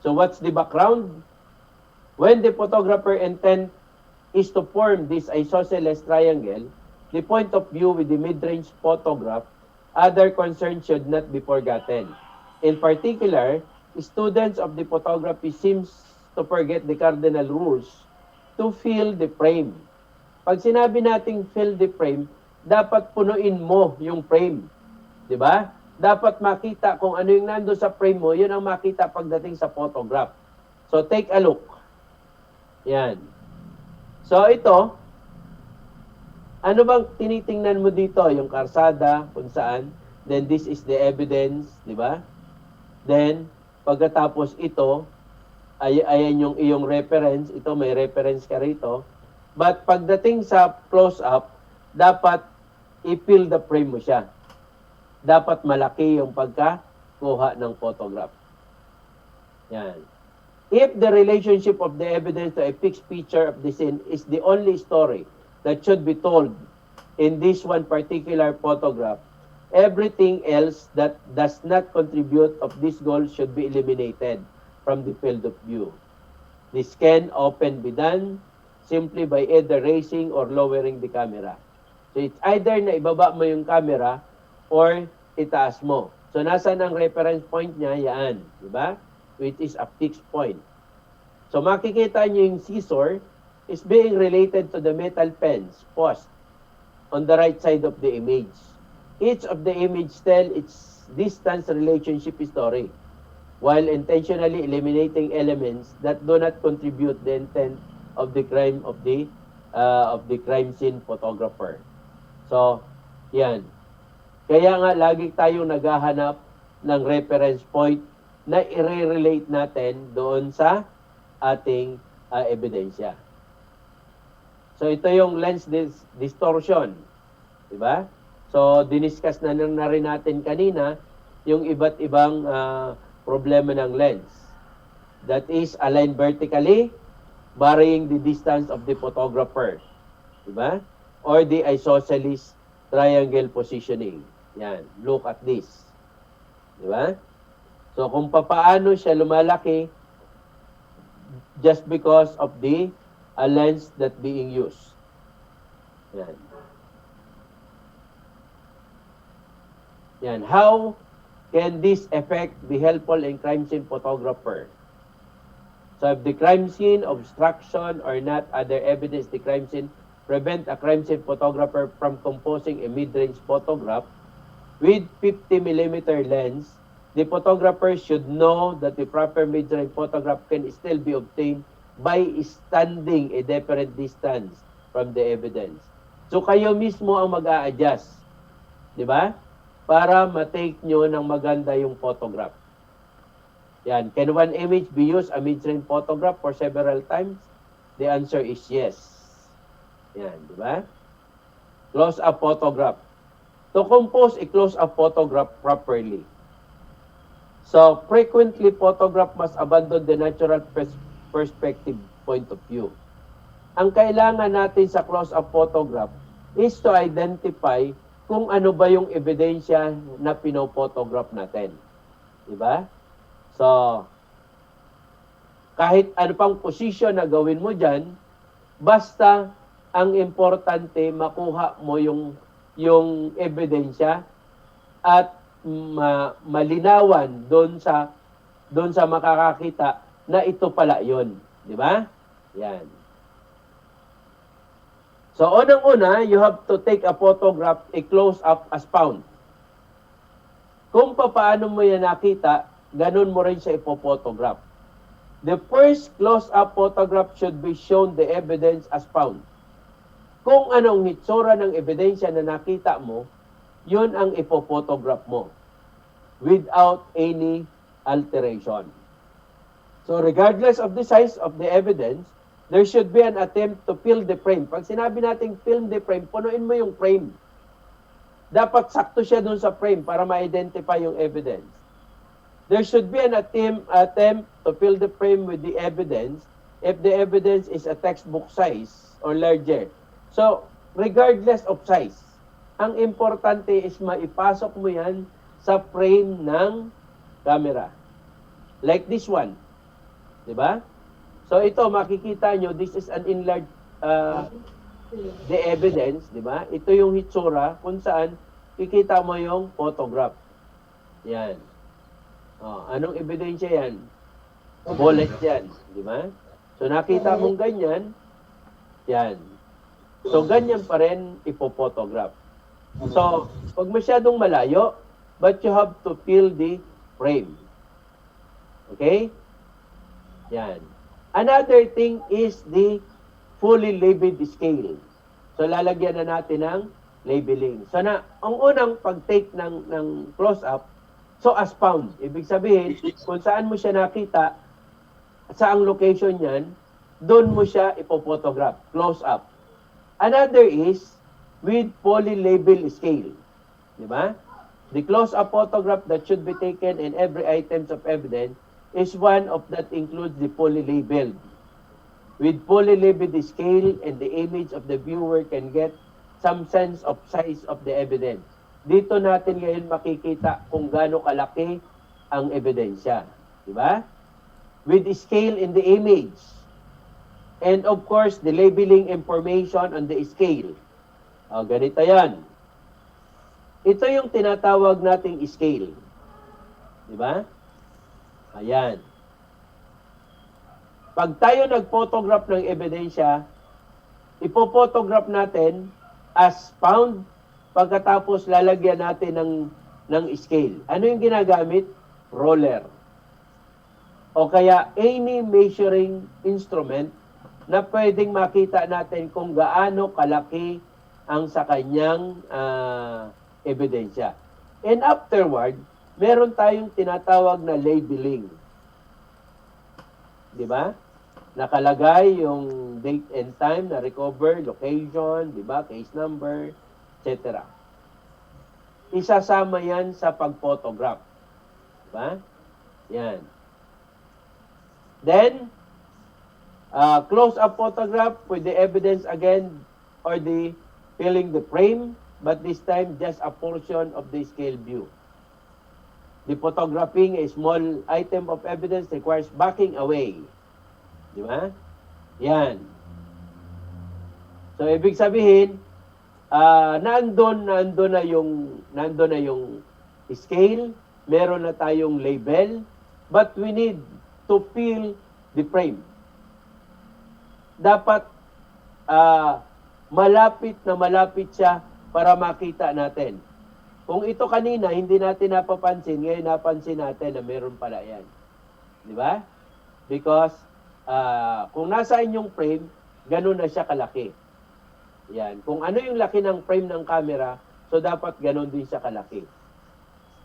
So what's the background? When the photographer intent is to form this isosceles triangle, the point of view with the mid-range photograph, other concerns should not be forgotten. In particular, students of the photography seems to forget the cardinal rules to fill the frame. Pag sinabi nating fill the frame, dapat punuin mo yung frame. Di ba? Dapat makita kung ano yung nando sa frame mo, yun ang makita pagdating sa photograph. So take a look. Yan. So ito, ano bang tinitingnan mo dito? Yung karsada, kung saan. Then this is the evidence, di ba? Then, pagkatapos ito, ayan yung iyong reference. Ito, may reference ka rito. But pagdating sa close-up, dapat i-fill the frame mo siya. Dapat malaki yung pagkakuha ng photograph. Yan. If the relationship of the evidence to a fixed feature of the scene is the only story that should be told in this one particular photograph, everything else that does not contribute of this goal should be eliminated from the field of view. This can often be done simply by either raising or lowering the camera. So it's either na ibaba mo yung camera or itaas mo. So nasaan ang reference point niya? Yan, di ba? Which is a fixed point. So makikita niyo yung scissor is being related to the metal pens post on the right side of the image. Each of the image tell its distance relationship story, while intentionally eliminating elements that do not contribute the intent of the crime of the crime scene photographer. So, yan. Kaya nga lagi tayong naghahanap ng reference point na i-relate natin doon sa ating ebidensya. So ito yung lens distortion, di ba? So diniscuss na rin natin kanina yung iba't ibang problema ng lens. That is aligned vertically, varying the distance of the photographer, di ba? Or the isosceles triangle positioning. Yan, look at this. Di ba? So kung papaano siya lumalaki just because of the lens that being used. Yan. Yan. How can this effect be helpful in crime scene photographer? So if the crime scene, obstruction, or not other evidence the crime scene prevent a crime scene photographer from composing a mid-range photograph with 50mm lens, the photographer should know that the proper mid-range photograph can still be obtained by standing a different distance from the evidence. So kayo mismo ang mag-a-adjust, di ba? Para ma-take nyo ng maganda yung photograph. Yan. Can one image be used a mid-range photograph for several times? The answer is yes. Yan, di ba? Close-up photograph. To compose a close-up photograph properly. So, frequently, photograph must abandon the natural perspective point of view. Ang kailangan natin sa close-up photograph is to identify kung ano ba yung ebidensya na pinophotograph natin. Diba? So, kahit ano pang position na gawin mo dyan, basta ang importante makuha mo yung ebidensya at malinawan doon sa makakakita na ito pala yon, di ba? Yan. So unang-una, you have to take a photograph, a close-up as found. Kung paano mo yan nakita, ganun mo rin siya ipophotograph. The first close-up photograph should be shown the evidence as found. Kung anong hitsura ng ebidensya na nakita mo, yun ang ipophotograph mo without any alteration. So regardless of the size of the evidence, there should be an attempt to fill the frame. Pag sinabi natin fill the frame, punuin mo yung frame. Dapat sakto siya dun sa frame para ma-identify yung evidence. There should be an attempt to fill the frame with the evidence if the evidence is a textbook size or larger. So, regardless of size, ang importante is maipasok mo yan sa frame ng camera. Like this one. Di ba? So ito, makikita nyo, this is an enlarged the evidence, di ba? Ito yung hitsura kung saan kikita mo yung photograph. Yan. Anong ebidensya yan? Bullet yan, di ba? So nakita mong ganyan, yan. So ganyan pa rin ipophotograph. So, pag masyadong malayo, but you have to fill the frame. Okay? Yan. Another thing is the fully labeled scale. So, lalagyan na natin ng labeling. So, ang unang pag-take ng close-up, so as found. Ibig sabihin, kung saan mo siya nakita, saang location yan, doon mo siya ipophotograph, close-up. Another is with fully labeled scale. Diba? The close-up photograph that should be taken in every items of evidence is one of that includes the fully labeled. With fully labeled scale and the image of the viewer can get some sense of size of the evidence. Dito natin ngayon makikita kung gaano kalaki ang ebidensya. Diba? With scale in the image. And of course, the labeling information on the scale. Ganito yan. Ito yung tinatawag nating scale. Diba? Ayan. Pag tayo nag-photograph ng ebidensya, ipo-photograph natin as found, pagkatapos lalagyan natin ng scale. Ano yung ginagamit? Roller. O kaya any measuring instrument na pwedeng makita natin kung gaano kalaki ang sa kanyang ebidensya. And afterward, meron tayong tinatawag na labeling. Di ba? Nakalagay yung date and time na recover, location, di ba? Case number, etc. Isasama yan sa pag-photograph. Di ba? Yan. Then, close-up photograph with the evidence again or the filling the frame, but this time just a portion of the scale view. The photographing a small item of evidence requires backing away. Di ba? Yan. So, ibig sabihin, nandun na yung scale, meron na tayong label, but we need to fill the frame. Dapat malapit siya para makita natin. Kung ito kanina, hindi natin napapansin, ngayon napansin natin na meron pala yan. Di ba? Because kung nasa inyong frame, ganun na siya kalaki. Yan. Kung ano yung laki ng frame ng camera, so dapat ganun din siya kalaki.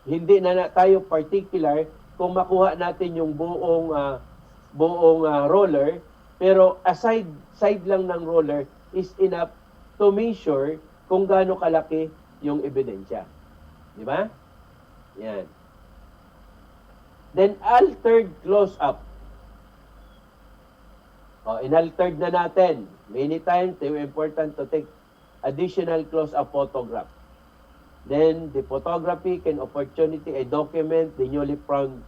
Hindi na tayo particular kung makuha natin yung buong roller, pero side lang ng roller is enough to measure kung gaano kalaki yung ebidensya. Di ba? Yan. Then, altered close-up. Inaltered na natin. Many times, they were important to take additional close-up photograph. Then, the photography can opportunity document the newly found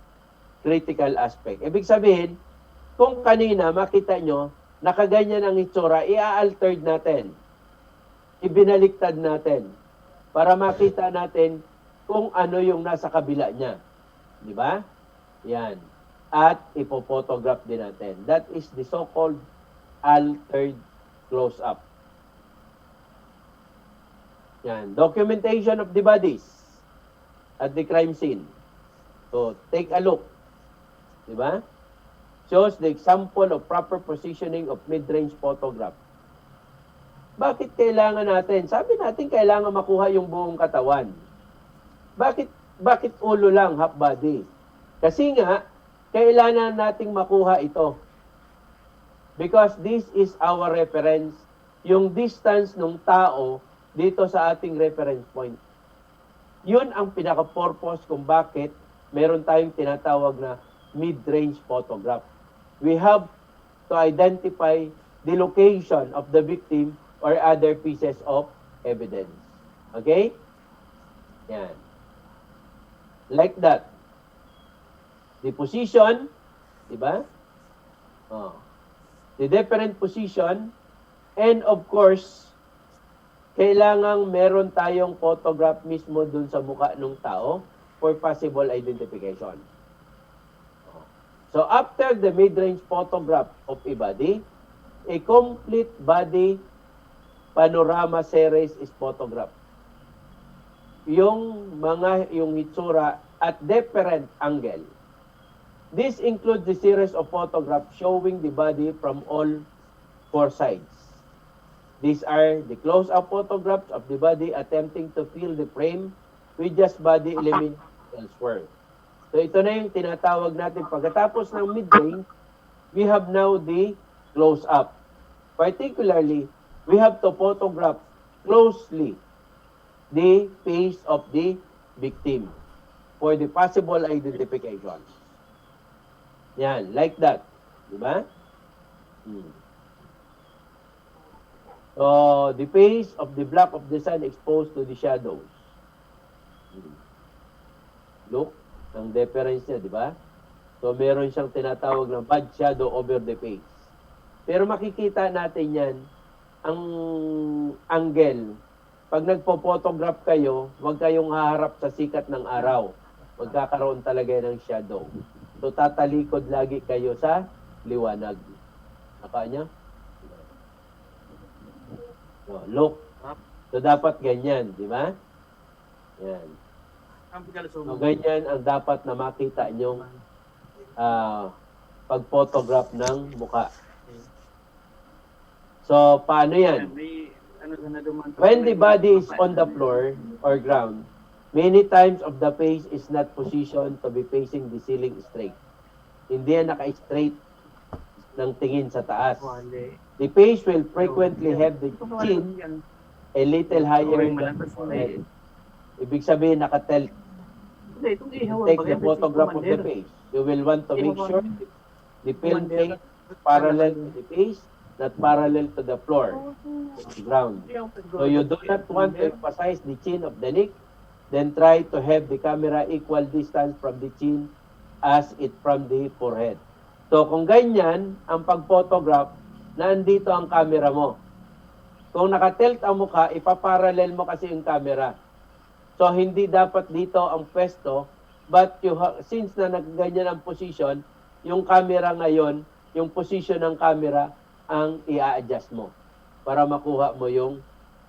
critical aspect. Ibig sabihin, kung kanina makita nyo, nakaganyan ang itsura, i-altered natin. Ibinaliktad natin para makita natin kung ano yung nasa kabila niya. Di ba? Yan. At ipo-photograph din natin. That is the so-called altered close-up. Yan. Documentation of the bodies at the crime scene. So, take a look. Di ba? Shows the example of proper positioning of mid-range photograph. Bakit kailangan natin? Sabi natin kailangan makuha yung buong katawan. Bakit ulo lang, half body? Kasi nga, kailangan nating makuha ito. Because this is our reference, yung distance ng tao dito sa ating reference point. Yun ang pinaka-purpose kung bakit meron tayong tinatawag na mid-range photograph. We have to identify the location of the victim or other pieces of evidence. Okay? Yan. Like that. The position, di ba? Oh. The different position, and of course, kailangang meron tayong photograph mismo dun sa mukha ng tao for possible identification. So after the mid-range photograph of a body, a complete body panorama series is photographed. Yung hitsura at different angle. This includes the series of photographs showing the body from all four sides. These are the close-up photographs of the body attempting to fill the frame with just body elements elsewhere. So ito na yung tinatawag natin. Pagkatapos ng mid-range, we have now the close-up. Particularly, we have to photograph closely the face of the victim for the possible identification. Yan, like that. Diba? So, the face of the black of the sun exposed to the shadows. Look, ang difference niya, diba? So, meron siyang tinatawag na bad shadow over the face. Pero makikita natin yan, ang angle. Pag nagpo-photograph kayo, huwag kayong haharap sa sikat ng araw. Magkakaroon talaga ng shadow. So, tatalikod lagi kayo sa liwanag. Naka niya? So, look. So, dapat ganyan, di ba? Yan. So, ganyan ang dapat na makita nyong pag-photograph ng mukha. So, paano yan? When the body is on the floor or ground, many times of the face is not positioned to be facing the ceiling straight. Hindi yan naka-straight ng tingin sa taas. The face will frequently have the chin a little higher than the head. Ibig sabihin, naka-tilt. Take the photograph of the face. You will want to make sure the film face parallel to the face, not parallel to the floor, the ground. So you do not want to emphasize the chin of the neck, then try to have the camera equal distance from the chin as it from the forehead. So kung ganyan, ang pag-photograph, nandito ang camera mo. Kung nakatilt ang mukha, ipaparallel mo kasi yung camera. So hindi dapat dito ang pwesto, but since na nagganyan ang position, yung camera ngayon, yung position ng camera, ang i-adjust mo para makuha mo yung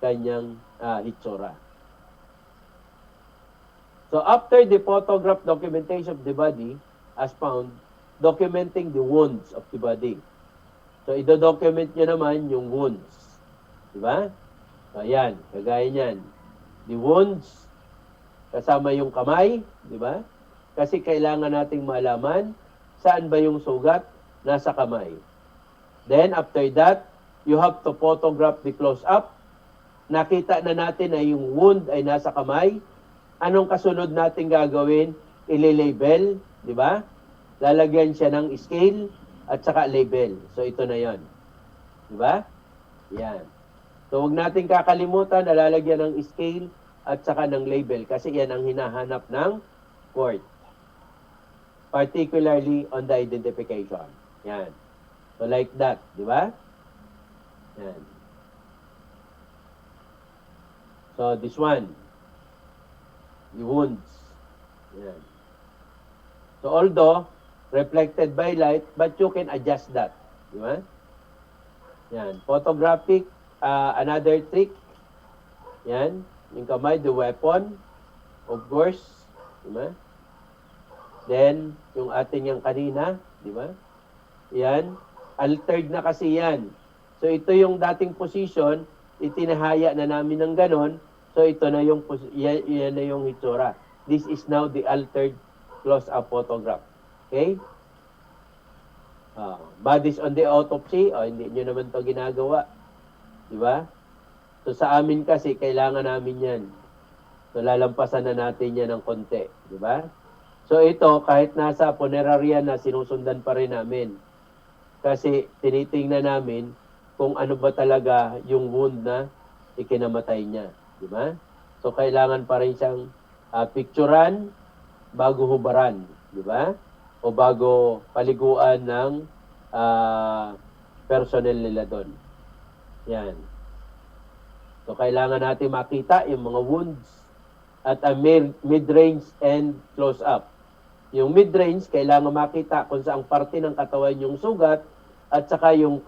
kanyang hitsura. So after the photograph documentation of the body as found, documenting the wounds of the body. So i-document nyo naman yung wounds. Diba? So ayan, kagaya nyan. The wounds, kasama yung kamay, diba? Kasi kailangan nating malaman saan ba yung sugat, nasa kamay. Then, after that, you have to photograph the close-up. Nakita na natin na yung wound ay nasa kamay. Anong kasunod natin gagawin? Ile-label, di ba? Lalagyan siya ng scale at saka label. So, ito na yon, di ba? Yan. So, huwag natin kakalimutan na lalagyan ng scale at saka ng label kasi yan ang hinahanap ng court. Particularly on the identification. Yan. So, like that, di ba? Yan. So, this one. The wounds. Yan. So, although, reflected by light, but you can adjust that. Di ba? Yan. Photographic, another trick. Yan. Yung kamay, the weapon. Of course. Di ba? Then, yung ating yung kanina. Di ba? Yan. Altered na kasi yan. So ito yung dating position, itinahaya na namin ng ganon. So ito na yung yan na yung hitsura. This is now the altered close-up photograph. Okay? Bodies on the autopsy, hindi nyo naman to ginagawa. Di ba? So sa amin kasi kailangan namin yan. So lalampasan na natin yan ng konti. Di ba? So ito, kahit nasa punerarya na, sinusundan pa rin namin. Kasi tinitingnan namin kung ano ba talaga yung wound na ikinamatay niya. Di ba? So, kailangan pa rin siyang picturean bago hubaran. Di ba? O bago paliguan ng personnel nila doon. Yan. So, kailangan natin makita yung mga wounds at mid-range and close-up. Yung mid-range, kailangan makita kung saang parte ng katawan yung sugat at saka yung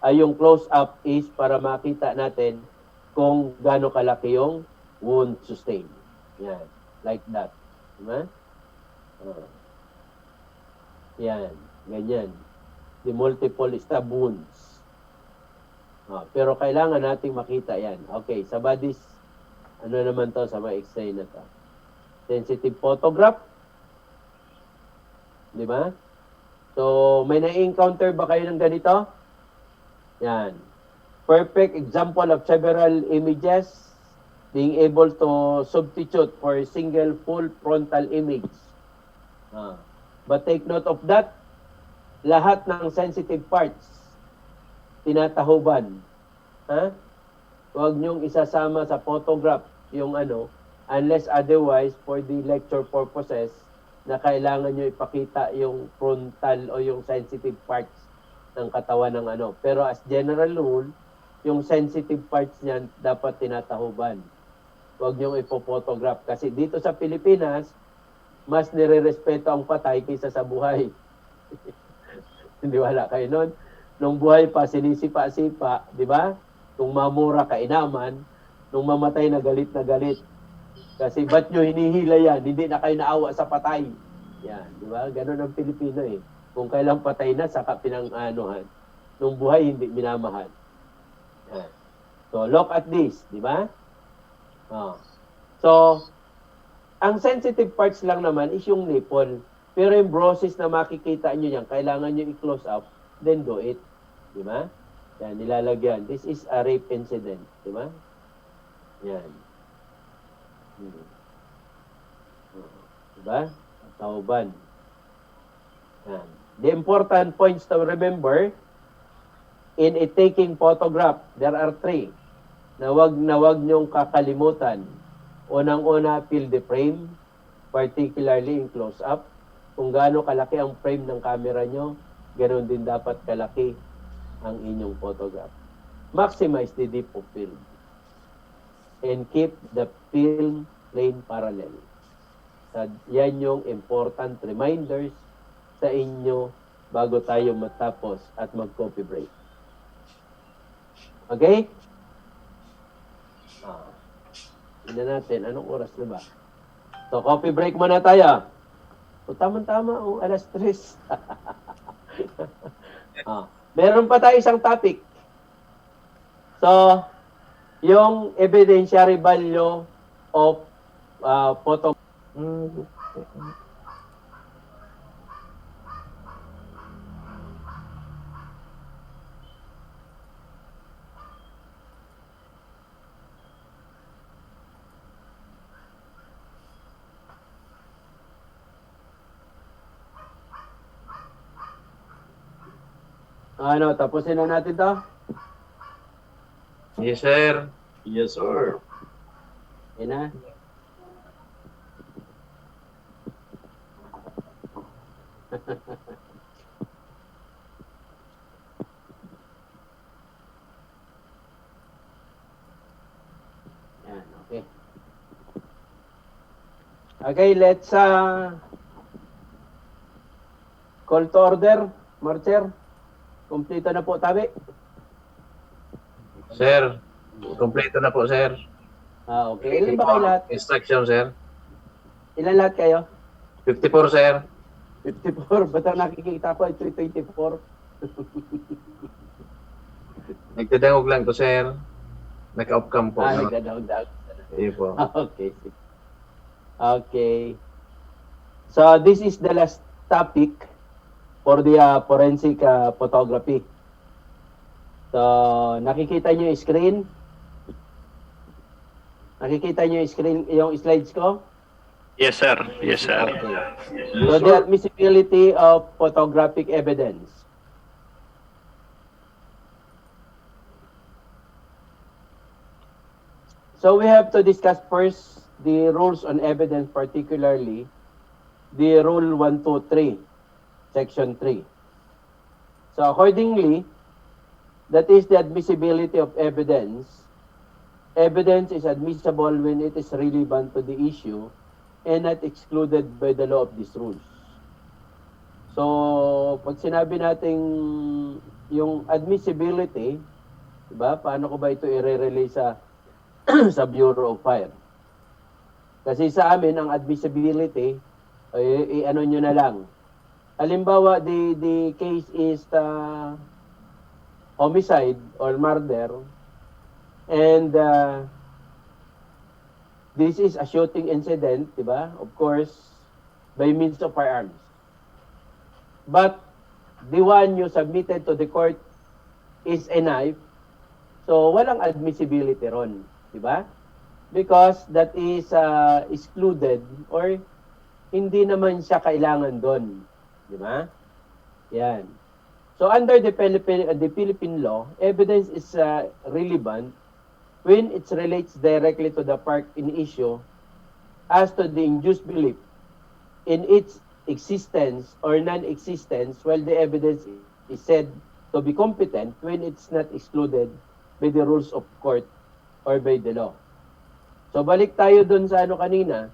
yung close-up is para makita natin kung gaano kalaki yung wound sustain. Yan. Like that. Diba? Yan. Ganyan. The multiple stab wounds. Pero kailangan nating makita yan. Okay, sa bodies, ano naman to sa mga x-ray na to? Sensitive photograph. Di ba? So, may na-encounter ba kayo ng ganito? Yan. Perfect example of several images being able to substitute for a single full frontal image. But take note of that. Lahat ng sensitive parts tinatahuban. Huwag niyong isasama sa photograph yung unless otherwise for the lecture purposes na kailangan niyo ipakita yung frontal o yung sensitive parts ng katawan ng Pero as general rule, yung sensitive parts niyan dapat tinatahuban. Huwag niyong ipo-photograph. Kasi dito sa Pilipinas, mas nire-respeto ang patay kaysa sa buhay. Hindi wala kayo nun. Nung buhay pa, sinisipa-sipa, di ba? Nung mamura kainaman, nung mamatay na galit na galit. Kasi ba't nyo hinihila yan? Hindi na kayo naawa sa patay. Yan, di ba? Ganun ang Pilipino eh. Kung kailang patay na, saka pinang-anuhan. Nung buhay, hindi minamahal. Yan. So, look at this, di ba? So, ang sensitive parts lang naman is yung nipple. Pero yung bruises na makikita nyo yan, kailangan nyo i-close up, then do it. Di ba? Yan, nilalagyan. This is a rape incident. Di ba? Yan. Di ba? Tauban. Yan. The important points to remember in a taking photograph, there are 3 na wag nyong kakalimutan. Unang-una, fill the frame, particularly in close-up. Kung gaano kalaki ang frame ng camera nyo, ganoon din dapat kalaki ang inyong photograph. Maximize the depth of field. And keep the film plane parallel. Yan yung important reminders sa inyo bago tayo matapos at mag-coffee break. Okay? Tingnan natin, anong oras na ba? So, coffee break muna tayo. O, tama-tama, alas 3. Meron pa tayo isang topic. So, yung evidentiary value of photo. Tapusin na natin to? Yes, sir. Yes, sir. Yan na. Yan, okay. Okay, let's call to order, Marcher. Kompleto na po, tabi. Sir, kompleto na po, sir. Okay. Ilan ba kayo lahat? Instruction, sir. Ilan lahat kayo? 54, sir. 54. Ba't ang nakikita ko? Ito 24. Nagdadangog lang to, sir. Naka-off cam po. Nagdadangog. Iyo po. Okay. Okay. So, this is the last topic for the forensic photography. So, nakikita nyo yung screen? Nakikita nyo yung screen, yung slides ko? Yes, sir. Yes, sir. Okay. So, the admissibility of photographic evidence. So, we have to discuss first the rules on evidence, particularly the Rule 123, Section 3. So accordingly, that is the admissibility of evidence. Evidence is admissible when it is relevant to the issue and not excluded by the law of these rules. So, pag sinabi nating yung admissibility, diba? Paano ko ba ito i-relay sa sa Bureau of Fire? Kasi sa amin, ang admissibility, i-ano nyo na lang. Halimbawa, the case is homicide or murder, and this is a shooting incident, diba? Of course, by means of firearms. But the one you submitted to the court is a knife, so walang admissibility ron, diba? Because that is excluded or hindi naman siya kailangan doon, diba? Yan. So under the Philippine law, evidence is relevant when it relates directly to the part in issue as to the induced belief in its existence or non-existence, while the evidence is said to be competent when it's not excluded by the rules of court or by the law. So balik tayo dun sa ano kanina,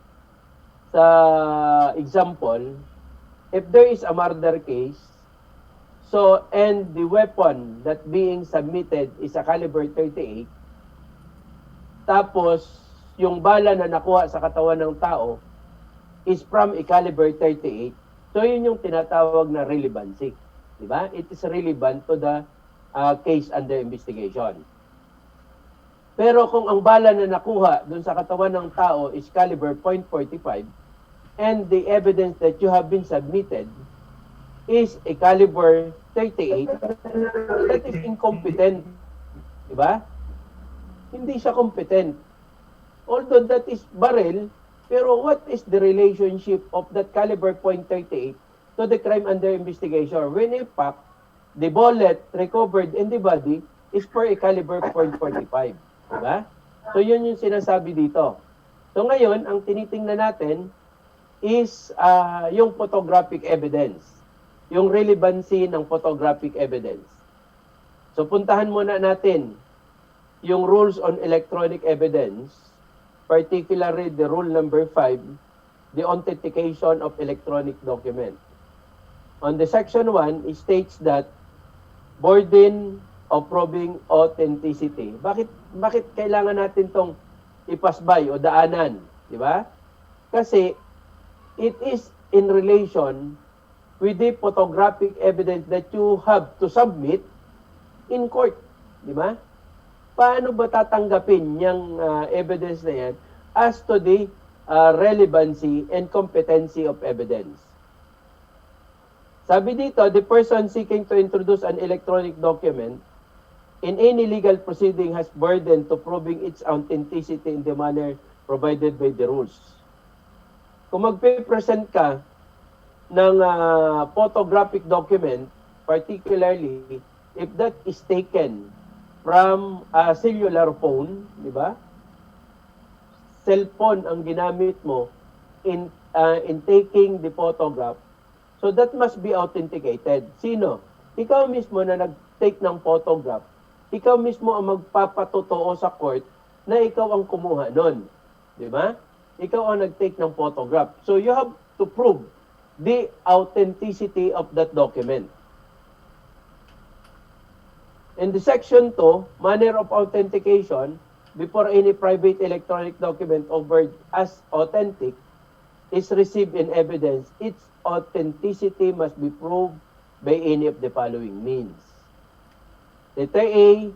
sa example, if there is a murder case, so and the weapon that being submitted is a caliber 38, tapos yung bala na nakuha sa katawan ng tao is from a caliber 38, so yun yung tinatawag na relevancy. Diba? It is relevant to the case under investigation. Pero kung ang bala na nakuha dun sa katawan ng tao is caliber .45 and the evidence that you have been submitted is a caliber 38, that is incompetent. Diba? Hindi siya competent. Although that is barrel, pero what is the relationship of that caliber .38 to the crime under investigation? When in fact, the bullet recovered in the body is for a caliber .45. Diba? So yun yung sinasabi dito. So ngayon, ang tinitingnan natin is yung photographic evidence. Yung relevancy ng photographic evidence. So puntahan muna natin yung rules on electronic evidence, particularly the rule number 5, the authentication of electronic document. On the section 1, it states that burden of proving authenticity. Bakit kailangan natin tong ipasbay o daanan, di ba? Kasi it is in relation with the photographic evidence that you have to submit in court, di ba? Paano ba tatanggapin yung evidence na yan as to the relevancy and competency of evidence? Sabi dito, the person seeking to introduce an electronic document in any legal proceeding has burden to proving its authenticity in the manner provided by the rules. Kung magpe-present ka ng photographic document, particularly if that is taken from a cellular phone, di ba? Cellphone ang ginamit mo in taking the photograph. So that must be authenticated. Sino? Ikaw mismo na nag-take ng photograph. Ikaw mismo ang magpapatotoo sa court na ikaw ang kumuha nun. Di ba? Ikaw ang nag-take ng photograph. So you have to prove the authenticity of that document. In the section 2, manner of authentication, before any private electronic document offered as authentic is received in evidence, its authenticity must be proved by any of the following means. Letter A,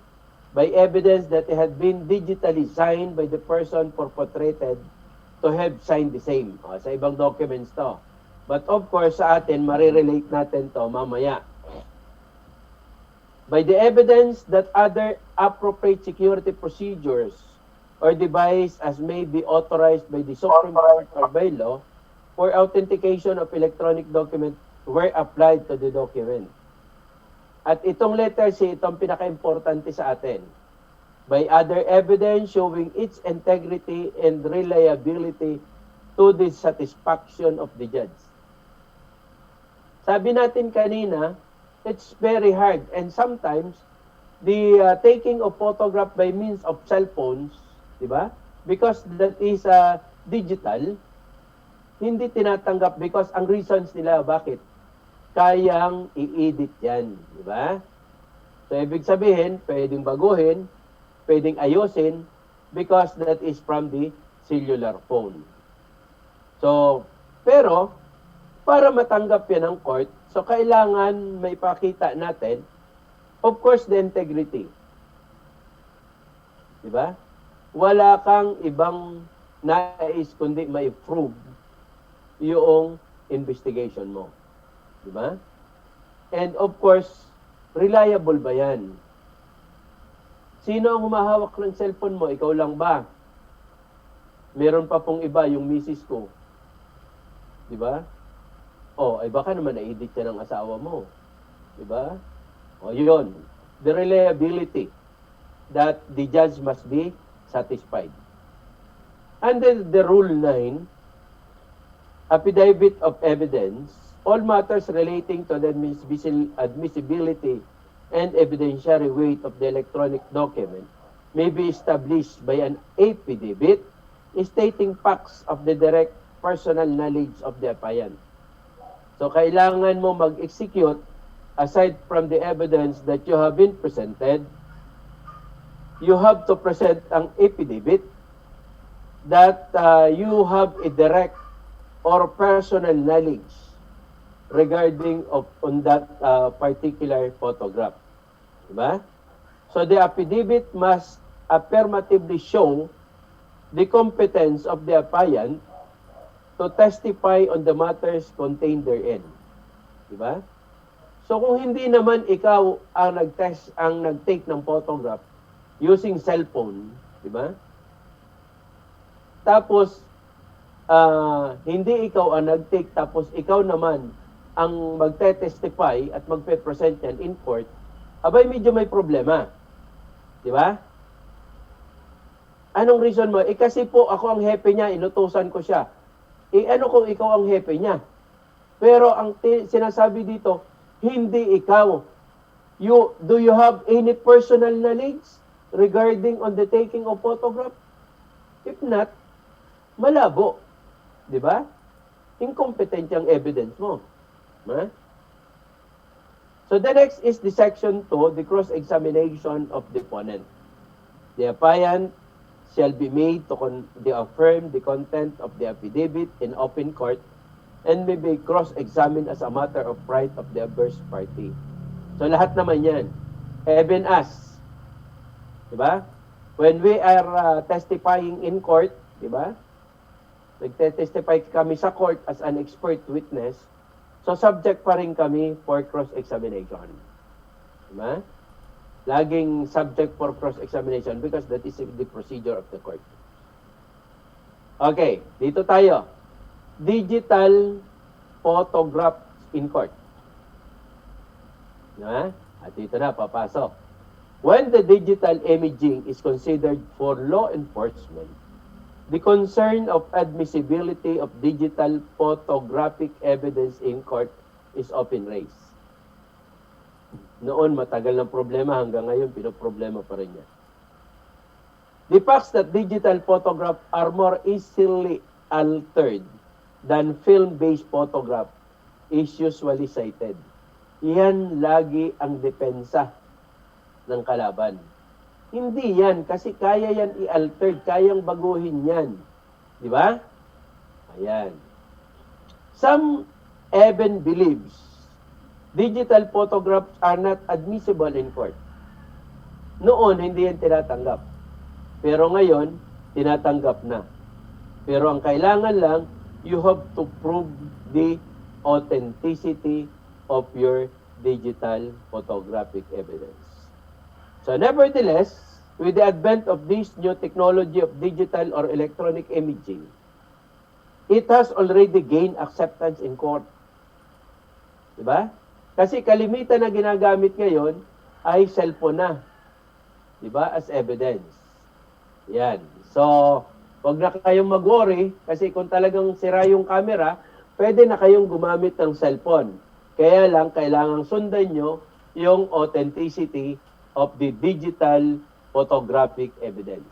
by evidence that it had been digitally signed by the person portrayed to have signed the same. Sa ibang documents to. But of course, sa atin, marirelate natin to mamaya. By the evidence that other appropriate security procedures or device as may be authorized by the Supreme Court or by law for authentication of electronic document were applied to the document. At itong letter C, itong pinaka-importante sa atin. By other evidence showing its integrity and reliability to the satisfaction of the judge. Sabi natin kanina, it's very hard. And sometimes, the taking of photograph by means of cell phones, di ba? Because that is digital, hindi tinatanggap because ang reasons nila, bakit? Kayang i-edit yan, di ba? So, ibig sabihin, pwedeng baguhin, pwedeng ayusin, because that is from the cellular phone. So, pero, para matanggap yan ng court, so kailangan may pakita natin, of course, the integrity. Diba? Wala kang ibang nais kundi ma-prove yung investigation mo. Diba? And of course, reliable ba yan? Sino ang humahawak ng cellphone mo? Ikaw lang ba? Meron pa pong iba, yung misis ko. Diba? O, ay baka naman na-edit yan ng asawa mo. Diba? O, yun. The reliability that the judge must be satisfied. Under the Rule 9, affidavit of evidence, all matters relating to the admissibility and evidentiary weight of the electronic document may be established by an affidavit stating facts of the direct personal knowledge of the affiant. So, kailangan mo mag-execute aside from the evidence that you have been presented, you have to present ang affidavit that you have a direct or personal knowledge regarding on that particular photograph. Diba? So the affidavit must affirmatively show the competence of the affiant to testify on the matters contained therein. Diba? So kung hindi naman ikaw ang nag-take ng photograph using cellphone, diba? Tapos hindi ikaw ang nag-take, tapos ikaw naman ang magte-testify at magpe-present yan in court, abay medyo may problema. Diba? Anong reason mo? Kasi po ako ang hepe niya, inutusan ko siya. Ano kung ikaw ang hepe niya? Pero ang sinasabi dito, hindi ikaw. Do you have any personal knowledge regarding on the taking of photograph? If not, malabo. Diba? Incompetent yung evidence mo. Ha? So the next is the section 2, the cross-examination of the opponent. The affiant shall be made to affirm the content of the affidavit in open court and may be cross-examined as a matter of right of the adverse party. So lahat naman yan. Even us. Diba? When we are testifying in court, diba? Nagte-testify kami sa court as an expert witness, so subject pa rin kami for cross-examination. Diba? Laging subject for cross-examination because that is the procedure of the court. Okay, dito tayo. Digital photographs in court. Diba? At dito na, papasok. When the digital imaging is considered for law enforcement, the concern of admissibility of digital photographic evidence in court is often raised. Noon, matagal ng problema, hanggang ngayon, pinoproblema pa rin yan. The facts that digital photographs are more easily altered than film-based photograph is usually cited. Yan lagi ang depensa ng kalaban. Hindi yan, kasi kaya yan i-alter, kayang baguhin yan. Di ba? Ayan. Some even believes digital photographs are not admissible in court. Noon, hindi yan tinatanggap. Pero ngayon, tinatanggap na. Pero ang kailangan lang, you have to prove the authenticity of your digital photographic evidence. So nevertheless, with the advent of this new technology of digital or electronic imaging, it has already gained acceptance in court. Diba? Kasi kalimitan na ginagamit ngayon ay cellphone na. Diba? As evidence. Yan. So, wag na kayong mag-worry kasi kung talagang sira yung camera, pwede na kayong gumamit ng cellphone. Kaya lang, kailangang sundan nyo yung authenticity of the digital photographic evidence.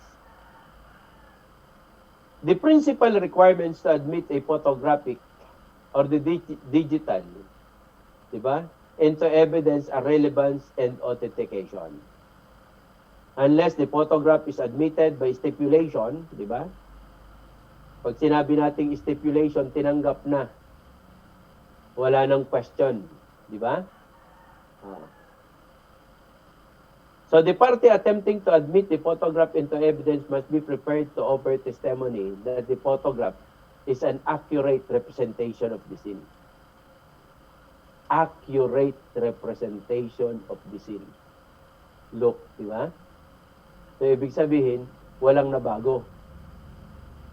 The principal requirements to admit a photographic or the digital, di ba, into evidence are relevance and authentication. Unless the photograph is admitted by stipulation, di ba? Pag sinabi nating stipulation, tinanggap na. Wala nang question, di ba? So the party attempting to admit the photograph into evidence must be prepared to offer testimony that the photograph is an accurate representation of the scene. Accurate representation of the scene. Look, di ba? So ibig sabihin, walang nabago.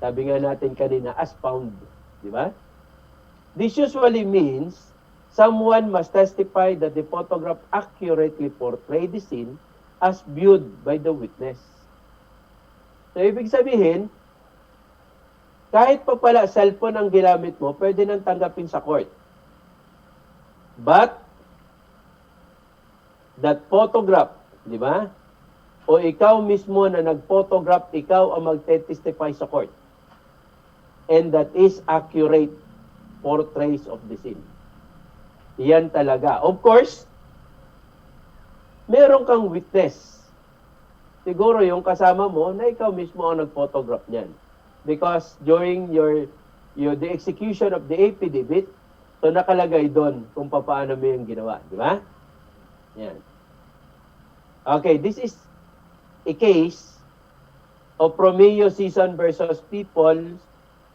Sabi nga natin kanina, as found, di ba? This usually means someone must testify that the photograph accurately portrayed the scene as viewed by the witness. So, ibig sabihin, kahit pa pala cellphone ang ginamit mo, pwede nang tanggapin sa court. But, that photograph, di ba? O ikaw mismo na nag-photograph, ikaw ang magte-testify sa court. And that is accurate portraits of the scene. Yan talaga. Of course, meron kang witness. Siguro yung kasama mo na ikaw mismo ang nag-photograph niyan. Because during the execution of the affidavit, so nakalagay doon kung paano mo yung ginawa. Di ba? Yan. Okay, this is a case of Romeo Season versus People,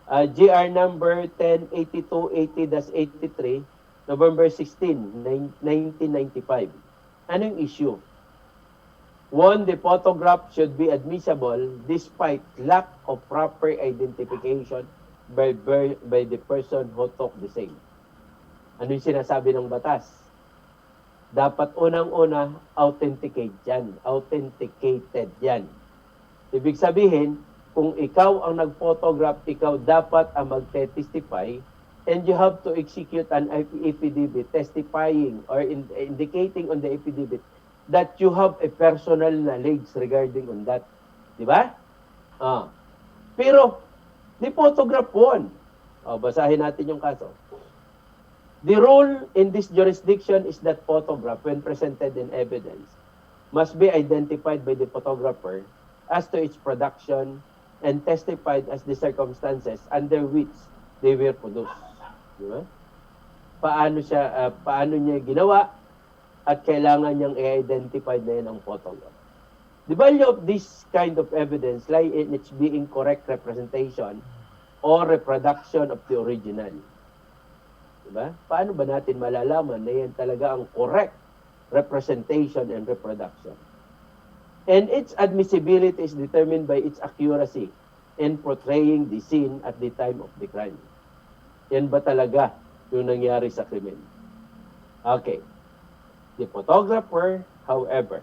GR number 108280-83, November 16, 1995. Anong issue? One, the photograph should be admissible despite lack of proper identification by the person who took the same. Ano yung sinasabi ng batas? Dapat unang-una, authenticated yan. Ibig sabihin, kung ikaw ang nag-photograph, ikaw dapat ang magte-testify, and you have to execute an affidavit testifying or indicating on the affidavit that you have a personal knowledge regarding on that. Di ba? Pero, the photograph one. Basahin natin yung kaso. The rule in this jurisdiction is that photograph, when presented in evidence, must be identified by the photographer as to its production and testified as the circumstances under which they were produced. Diba? Paano niya ginawa at kailangan niyang i-identify na yan ang photograph. The value of this kind of evidence lie in its being correct representation or reproduction of the original. Diba? Paano ba natin malalaman na yan talaga ang correct representation and reproduction? And its admissibility is determined by its accuracy in portraying the scene at the time of the crime. Yan ba talaga yung nangyari sa krimen? Okay. The photographer, however,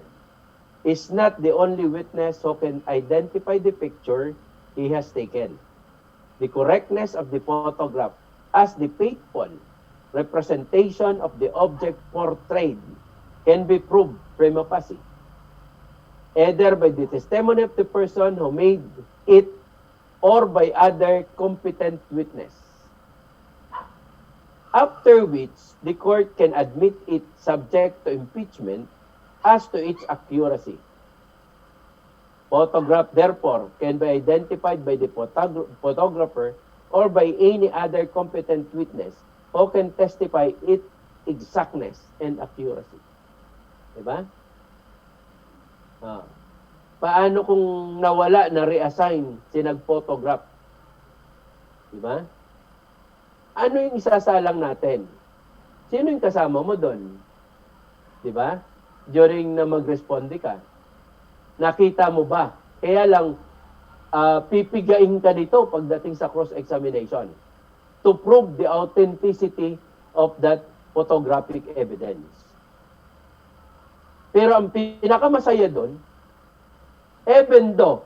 is not the only witness who can identify the picture he has taken. The correctness of the photograph as the faithful representation of the object portrayed can be proved prima facie, either by the testimony of the person who made it or by other competent witness. After which, the court can admit it subject to impeachment as to its accuracy. Photograph, therefore, can be identified by the photographer or by any other competent witness who can testify its exactness and accuracy. Diba? Paano kung nawala, na-reassign, sinag-photograph? Diba? Ano yung isasalang natin? Sino yung kasama mo doon? Diba? During na mag-responde ka. Nakita mo ba? Kaya lang, pipigain ka dito pagdating sa cross-examination to prove the authenticity of that photographic evidence. Pero ang pinakamasaya doon, even though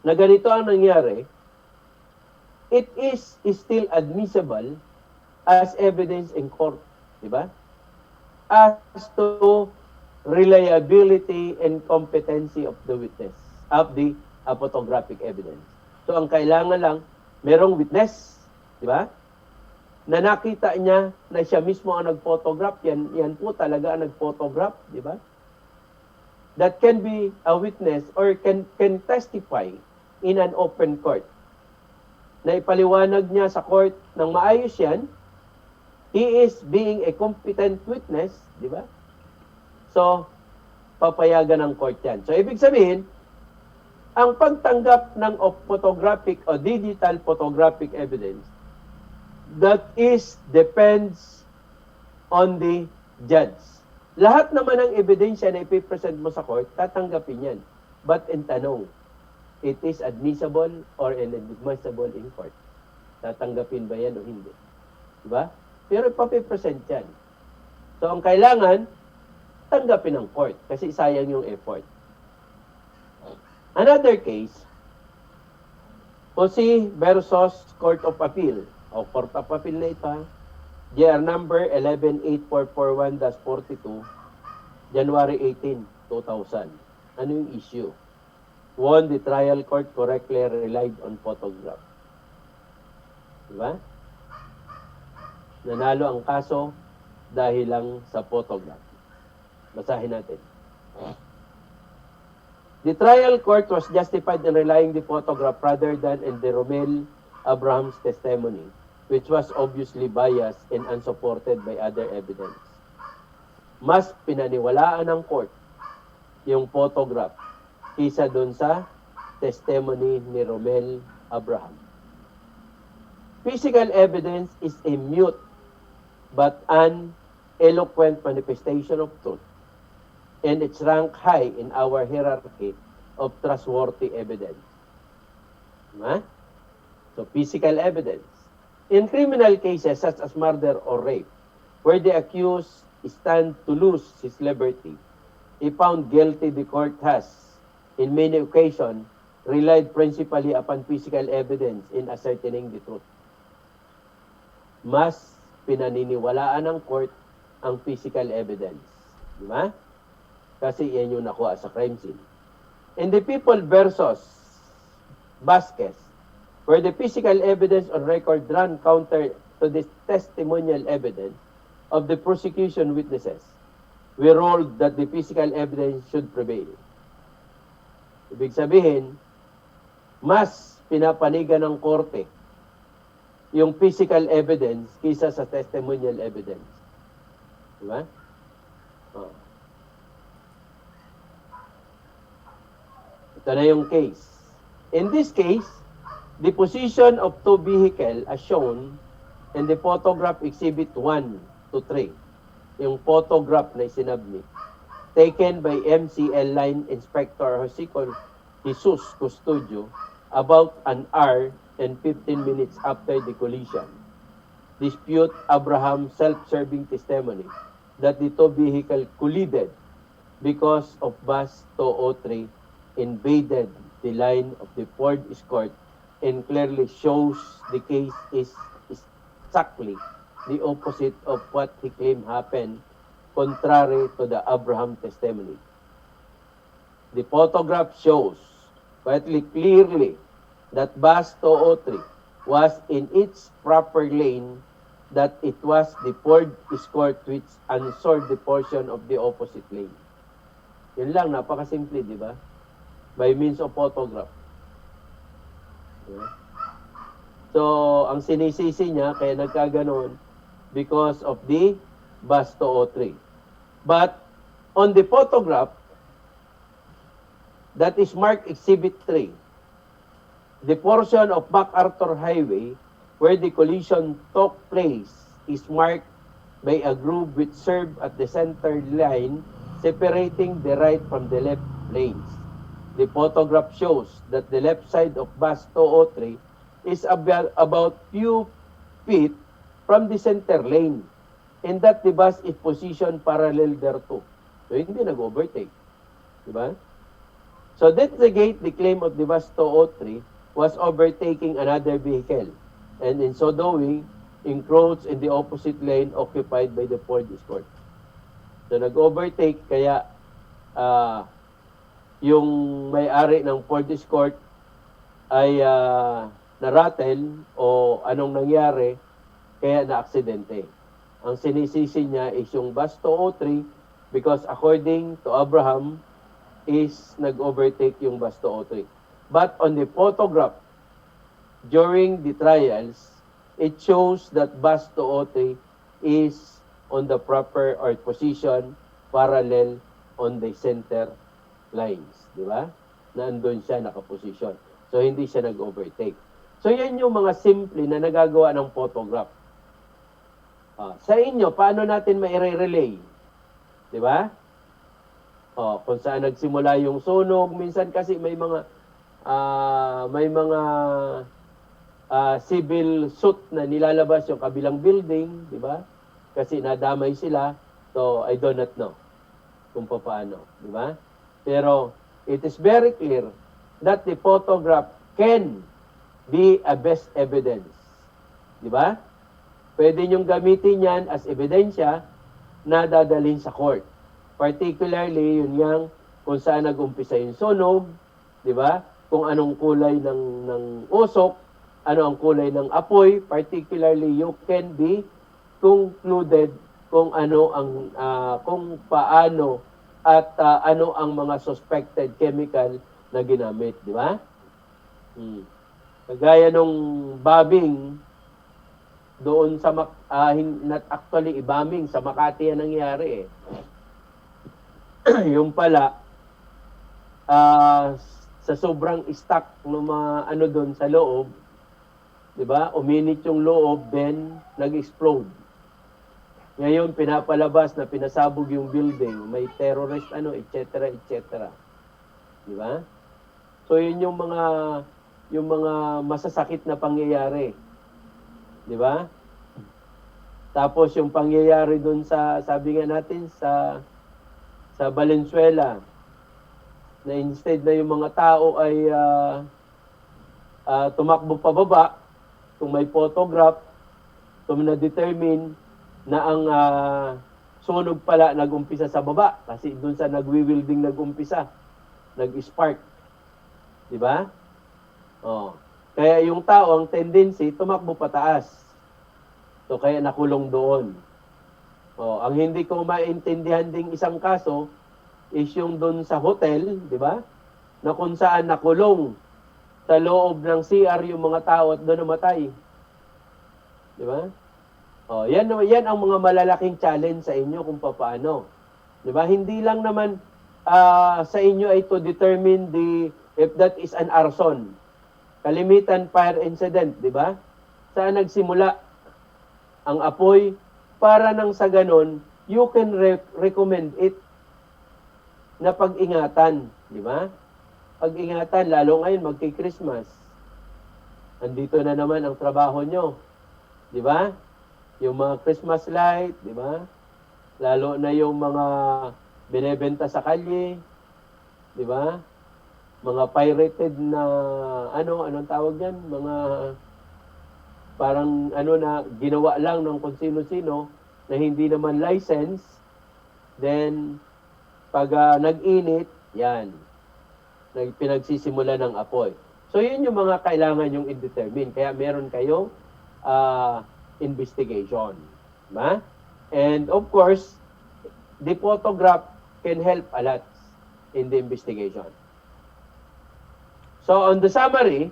na ganito ang nangyari, it is still admissible as evidence in court. di ba? As to reliability and competency of the witness, of the photographic evidence. So ang kailangan lang, merong witness, di ba? Na nakita niya na siya mismo ang nag-photograph, yan po talaga ang nag-photograph, di ba? That can be a witness or can testify in an open court. Na ipaliwanag niya sa court ng maayos yan, he is being a competent witness, di ba? So, papayagan ng court yan. So, ibig sabihin, ang pagtanggap ng photographic o digital photographic evidence, that is depends on the judge. Lahat naman ng ebidensya na ipipresent mo sa court, tatanggapin yan. But in tanong, it is admissible or inadmissible in court. Tatanggapin ba yan o hindi? Diba? Pero ipapipresent yan. So, ang kailangan, tanggapin ng court kasi sayang yung effort. Another case, Jose versus Court of Appeal o Court of Appeal na ito, JR number 118441-42, January 18, 2000. Ano yung issue? One, the trial court correctly relied on photograph. Diba? Nanalo ang kaso dahil lang sa photograph. Basahin natin. The trial court was justified in relying the photograph rather than in the Romel Abraham's testimony, which was obviously biased and unsupported by other evidence. Mas pinaniwalaan ng court yung photograph kaysa dun sa testimony ni Romel Abraham. Physical evidence is a mute but an eloquent manifestation of truth, and it's ranked high in our hierarchy of trustworthy evidence. Diba? So, physical evidence. In criminal cases such as murder or rape, where the accused stands to lose his liberty, if found guilty, the court has, in many occasions, relied principally upon physical evidence in ascertaining the truth. Mas pinaniniwalaan ng court ang physical evidence. Diba? Kasi yan yung nakuha sa crime scene. In the People versus Vasquez, where the physical evidence on record ran counter to the testimonial evidence of the prosecution witnesses, we ruled that the physical evidence should prevail. Ibig sabihin, mas pinapanigan ng korte yung physical evidence kaysa sa testimonial evidence. Diba? Oh. Ito na yung case. In this case, the position of two vehicles as shown in the photograph exhibit 1 to 3, yung photograph na isinabmi, taken by MCL Line Inspector Jose Jesus Custodio about an hour and 15 minutes after the collision, dispute Abraham's self-serving testimony that the two vehicles collided because of bus 203 invaded the line of the Ford Escort, and clearly shows the case is exactly the opposite of what he claimed happened, contrary to the Abraham testimony. The photograph shows quite clearly that bus 203 was in its proper lane, that it was the Ford Escort which unsold the portion of the opposite lane. Yun lang, napakasimple, di ba? By means of photograph. Yeah. So, ang sinisisi niya, kaya nagkaganon, because of the bus 203. But, on the photograph, that is marked Exhibit 3, the portion of MacArthur Highway where the collision took place is marked by a groove which served at the center line, separating the right from the left lanes. The photograph shows that the left side of bus 203 is about few feet from the center lane, and that the bus is positioned parallel thereto. So, hindi nag-overtake. Diba? So, that negate the claim of the bus 203 was overtaking another vehicle, and in so doing, encroached in the opposite lane occupied by the Ford Escort. So nag-overtake, kaya yung may-ari ng Ford Escort ay narattle o anong nangyari, kaya na-aksidente. Ang sinisisi niya is yung bus 203 because according to Abraham is nag-overtake yung bus 203. But on the photograph during the trials, it shows that bus 203 is on the proper or position parallel on the center lines, di ba? Na andun siya nakaposisyon. So hindi siya nag-overtake. So yan yung mga simple na nagagawa ng photograph. Sa inyo, paano natin maire-relay? Di ba? Kung saan nagsimula yung sunog, minsan kasi may mga civil suit na nilalabas yung kabilang building, di ba? Kasi nadamay sila. So I do not know kung paano, di ba? Pero it is very clear that the photograph can be a best evidence. Di ba? Pwede niyong gamitin yan as ebidensya na dadalhin sa court. Particularly, yun yang kung saan nag-umpisa yung sunog, di ba? Kung anong kulay ng usok, ano ang kulay ng apoy, particularly you can be concluded kung ano ang kung paano at ano ang mga suspected chemical na ginamit, di ba? Kagaya nung bombing doon sa not actually i-bombing sa Makati yan nangyari eh. Yung pala sa sobrang stock ng mga ano doon sa loob, 'di ba? Uminit yung loob, then nag-explode. Ngayon pinapalabas na pinasabog yung building, may terrorist etc. etc. 'Di ba? So yun yung mga masasakit na pangyayari. 'Di ba? Tapos yung pangyayari doon sa sabi nga natin sa Valenzuela na instead na yung mga tao ay tumakbo pababa, kung may photograph, kung na-determine na ang sunog pala nag-umpisa sa baba kasi doon sa nagwi-welding nag-umpisa, nag-spark. 'Di ba? Kaya yung tao, ang tendency, tumakbo pataas. So, kaya nakulong doon. Ang hindi ko maintindihan ding isang kaso is yung doon sa hotel, di ba? Na kung saan nakulong sa loob ng CR yung mga tao at doon namatay. Di ba? Yan ang mga malalaking challenge sa inyo kung paano. Di ba? Hindi lang naman sa inyo ay to determine if that is an arson. Kalimitan fire incident, di ba? Saan nagsimula ang apoy? Para nang sa ganon, you can recommend it na pag-ingatan, di ba? Pag-ingatan, lalo ngayon magki-Christmas. Andito na naman ang trabaho nyo, di ba? Yung mga Christmas light, di ba? Lalo na yung mga binebenta sa kalye, di ba? Mga pirated na anong tawag yan? Mga parang na ginawa lang ng kung sino-sino na hindi naman license. Then pag nag-init, yan, pinagsisimula ng apoy. So yun yung mga kailangan yung i-determine. Kaya meron kayong investigation. Diba? And of course, the photograph can help a lot in the investigation. So on the summary,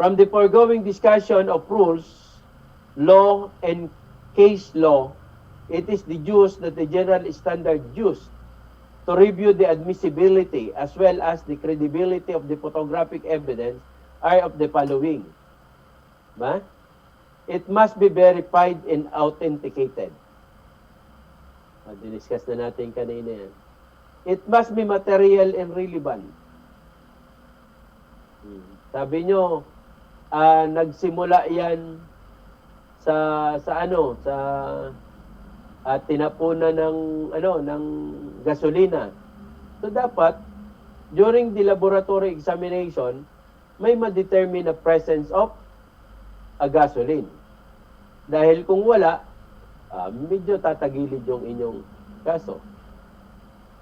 from the foregoing discussion of rules, law, and case law, it is deduced that the general standard used to review the admissibility as well as the credibility of the photographic evidence are of the following. Ba? It must be verified and authenticated. Diniscuss na natin kanina yan. It must be material and relevant. Sabi nyo, nagsimula yan sa tinapunan ng gasolina. So dapat during the laboratory examination may ma-determine the presence of a gasoline. Dahil kung wala, medyo tatagilid yung inyong kaso.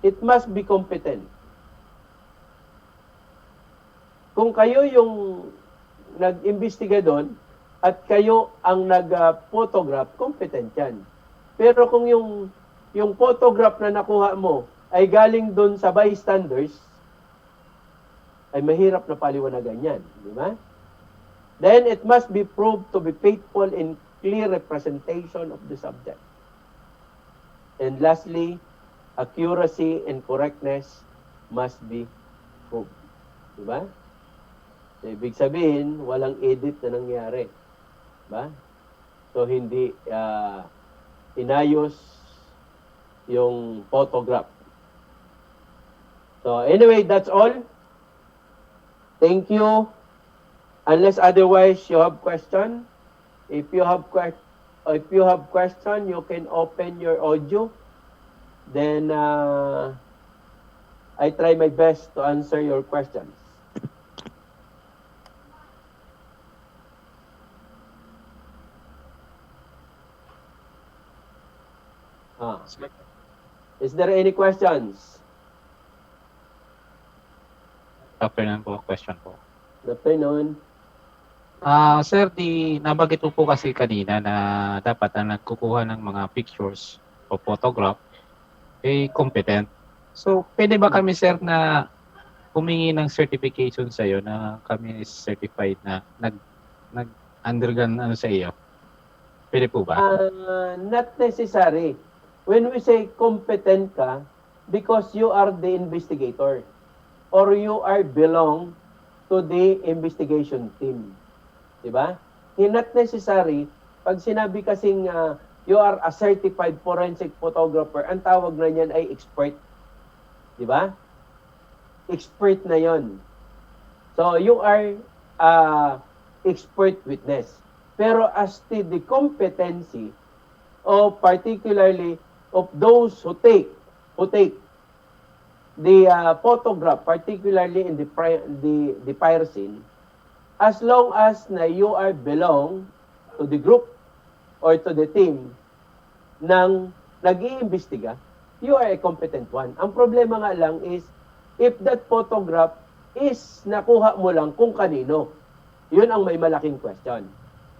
It must be competent. Kung kayo yung nag-imbestiga doon at kayo ang nag-photograph, competent yan. Pero kung yung photograph na nakuha mo ay galing doon sa bystanders, ay mahirap na paliwanagan yan. Di ba? Then it must be proved to be faithful in clear representation of the subject. And lastly, accuracy and correctness must be proved. Di ba? Ibig sabihin, walang edit na nangyari. Ba? So, hindi inayos yung photograph. So, anyway, that's all. Thank you. Unless otherwise you have question. If you have question, you can open your audio. Then, I try my best to answer your questions. Is there any questions? Afternoon po, question po. Good afternoon. Sir, nabanggit po kasi kanina na dapat ang nagkukuha ng mga pictures o photograph ay competent. So, pwede ba kami, sir, na humingi ng certification sa iyo na kami is certified na nag-undergone sa iyo? Pwede po ba? Not necessary. When we say competent ka, because you are the investigator or you are belong to the investigation team. Diba? Not necessary. Pag sinabi kasing you are a certified forensic photographer, ang tawag na yan ay expert. Diba? Expert na yon. So, you are expert witness. Pero as to the competency of particularly of those who take the photograph, particularly in the fire scene, as long as na you are belong to the group or to the team ng nag-iimbestiga, you are a competent one. Ang problema nga lang is, if that photograph is nakuha mo lang kung kanino, yun ang may malaking question.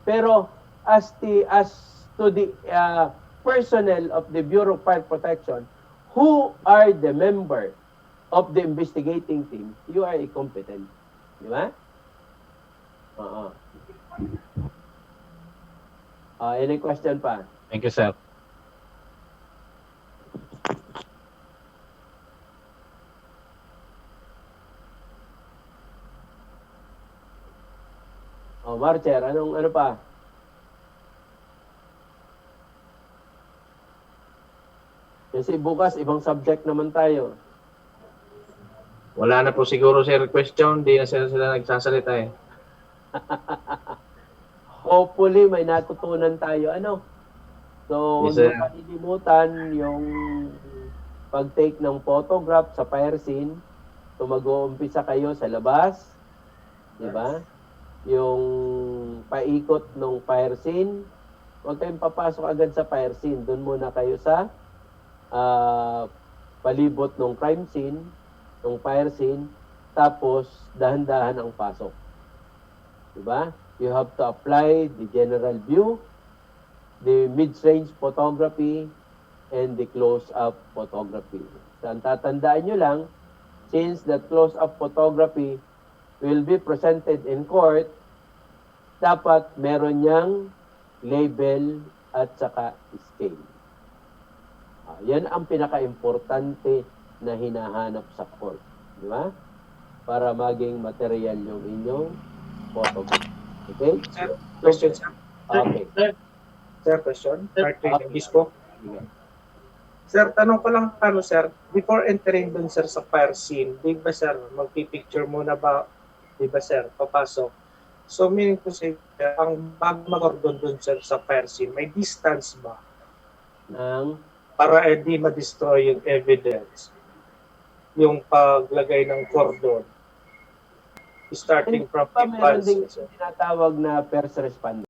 Pero as to the personnel of the Bureau of Fire Protection who are the member of the investigating team, you are incompetent. Di ba? Any question pa? Thank you, sir. Marcher, ano pa? Kasi bukas, ibang subject naman tayo. Wala na po siguro, sir, question. Di na sila nagsasalita eh. Hopefully, may natutunan tayo. Ano? So, Yes, sir. huwag malilimutan yung pag-take ng photograph sa fire scene. So, mag-uumpisa kayo sa labas. Diba? Yung paikot ng fire scene. Huwag kayong papasok agad sa fire scene. Doon muna kayo sa palibot ng crime scene, ng fire scene, tapos dahan-dahan ang pasok. Diba? You have to apply the general view, the mid-range photography, and the close-up photography. So, ang tatandaan nyo lang, since the close-up photography will be presented in court, dapat meron niyang label at saka scale. Yan ang pinaka-importante na hinahanap sa court. Di ba? Para maging material yung inyong photograph. Okay? Sir, question, sir. Okay. Sir, question. Martin Bispo. Sir, tanong ko lang sir, before entering dun, sir, sa fire scene, di ba, sir, magpipicture muna ba, di ba, sir, papasok? So, meaning to say, ang bago mag-ordon dun, sir, sa fire scene, may distance ba? Para hindi ma-destroy yung evidence, yung paglagay ng cordon, starting from the meron ding sir. tinatawag na first responder.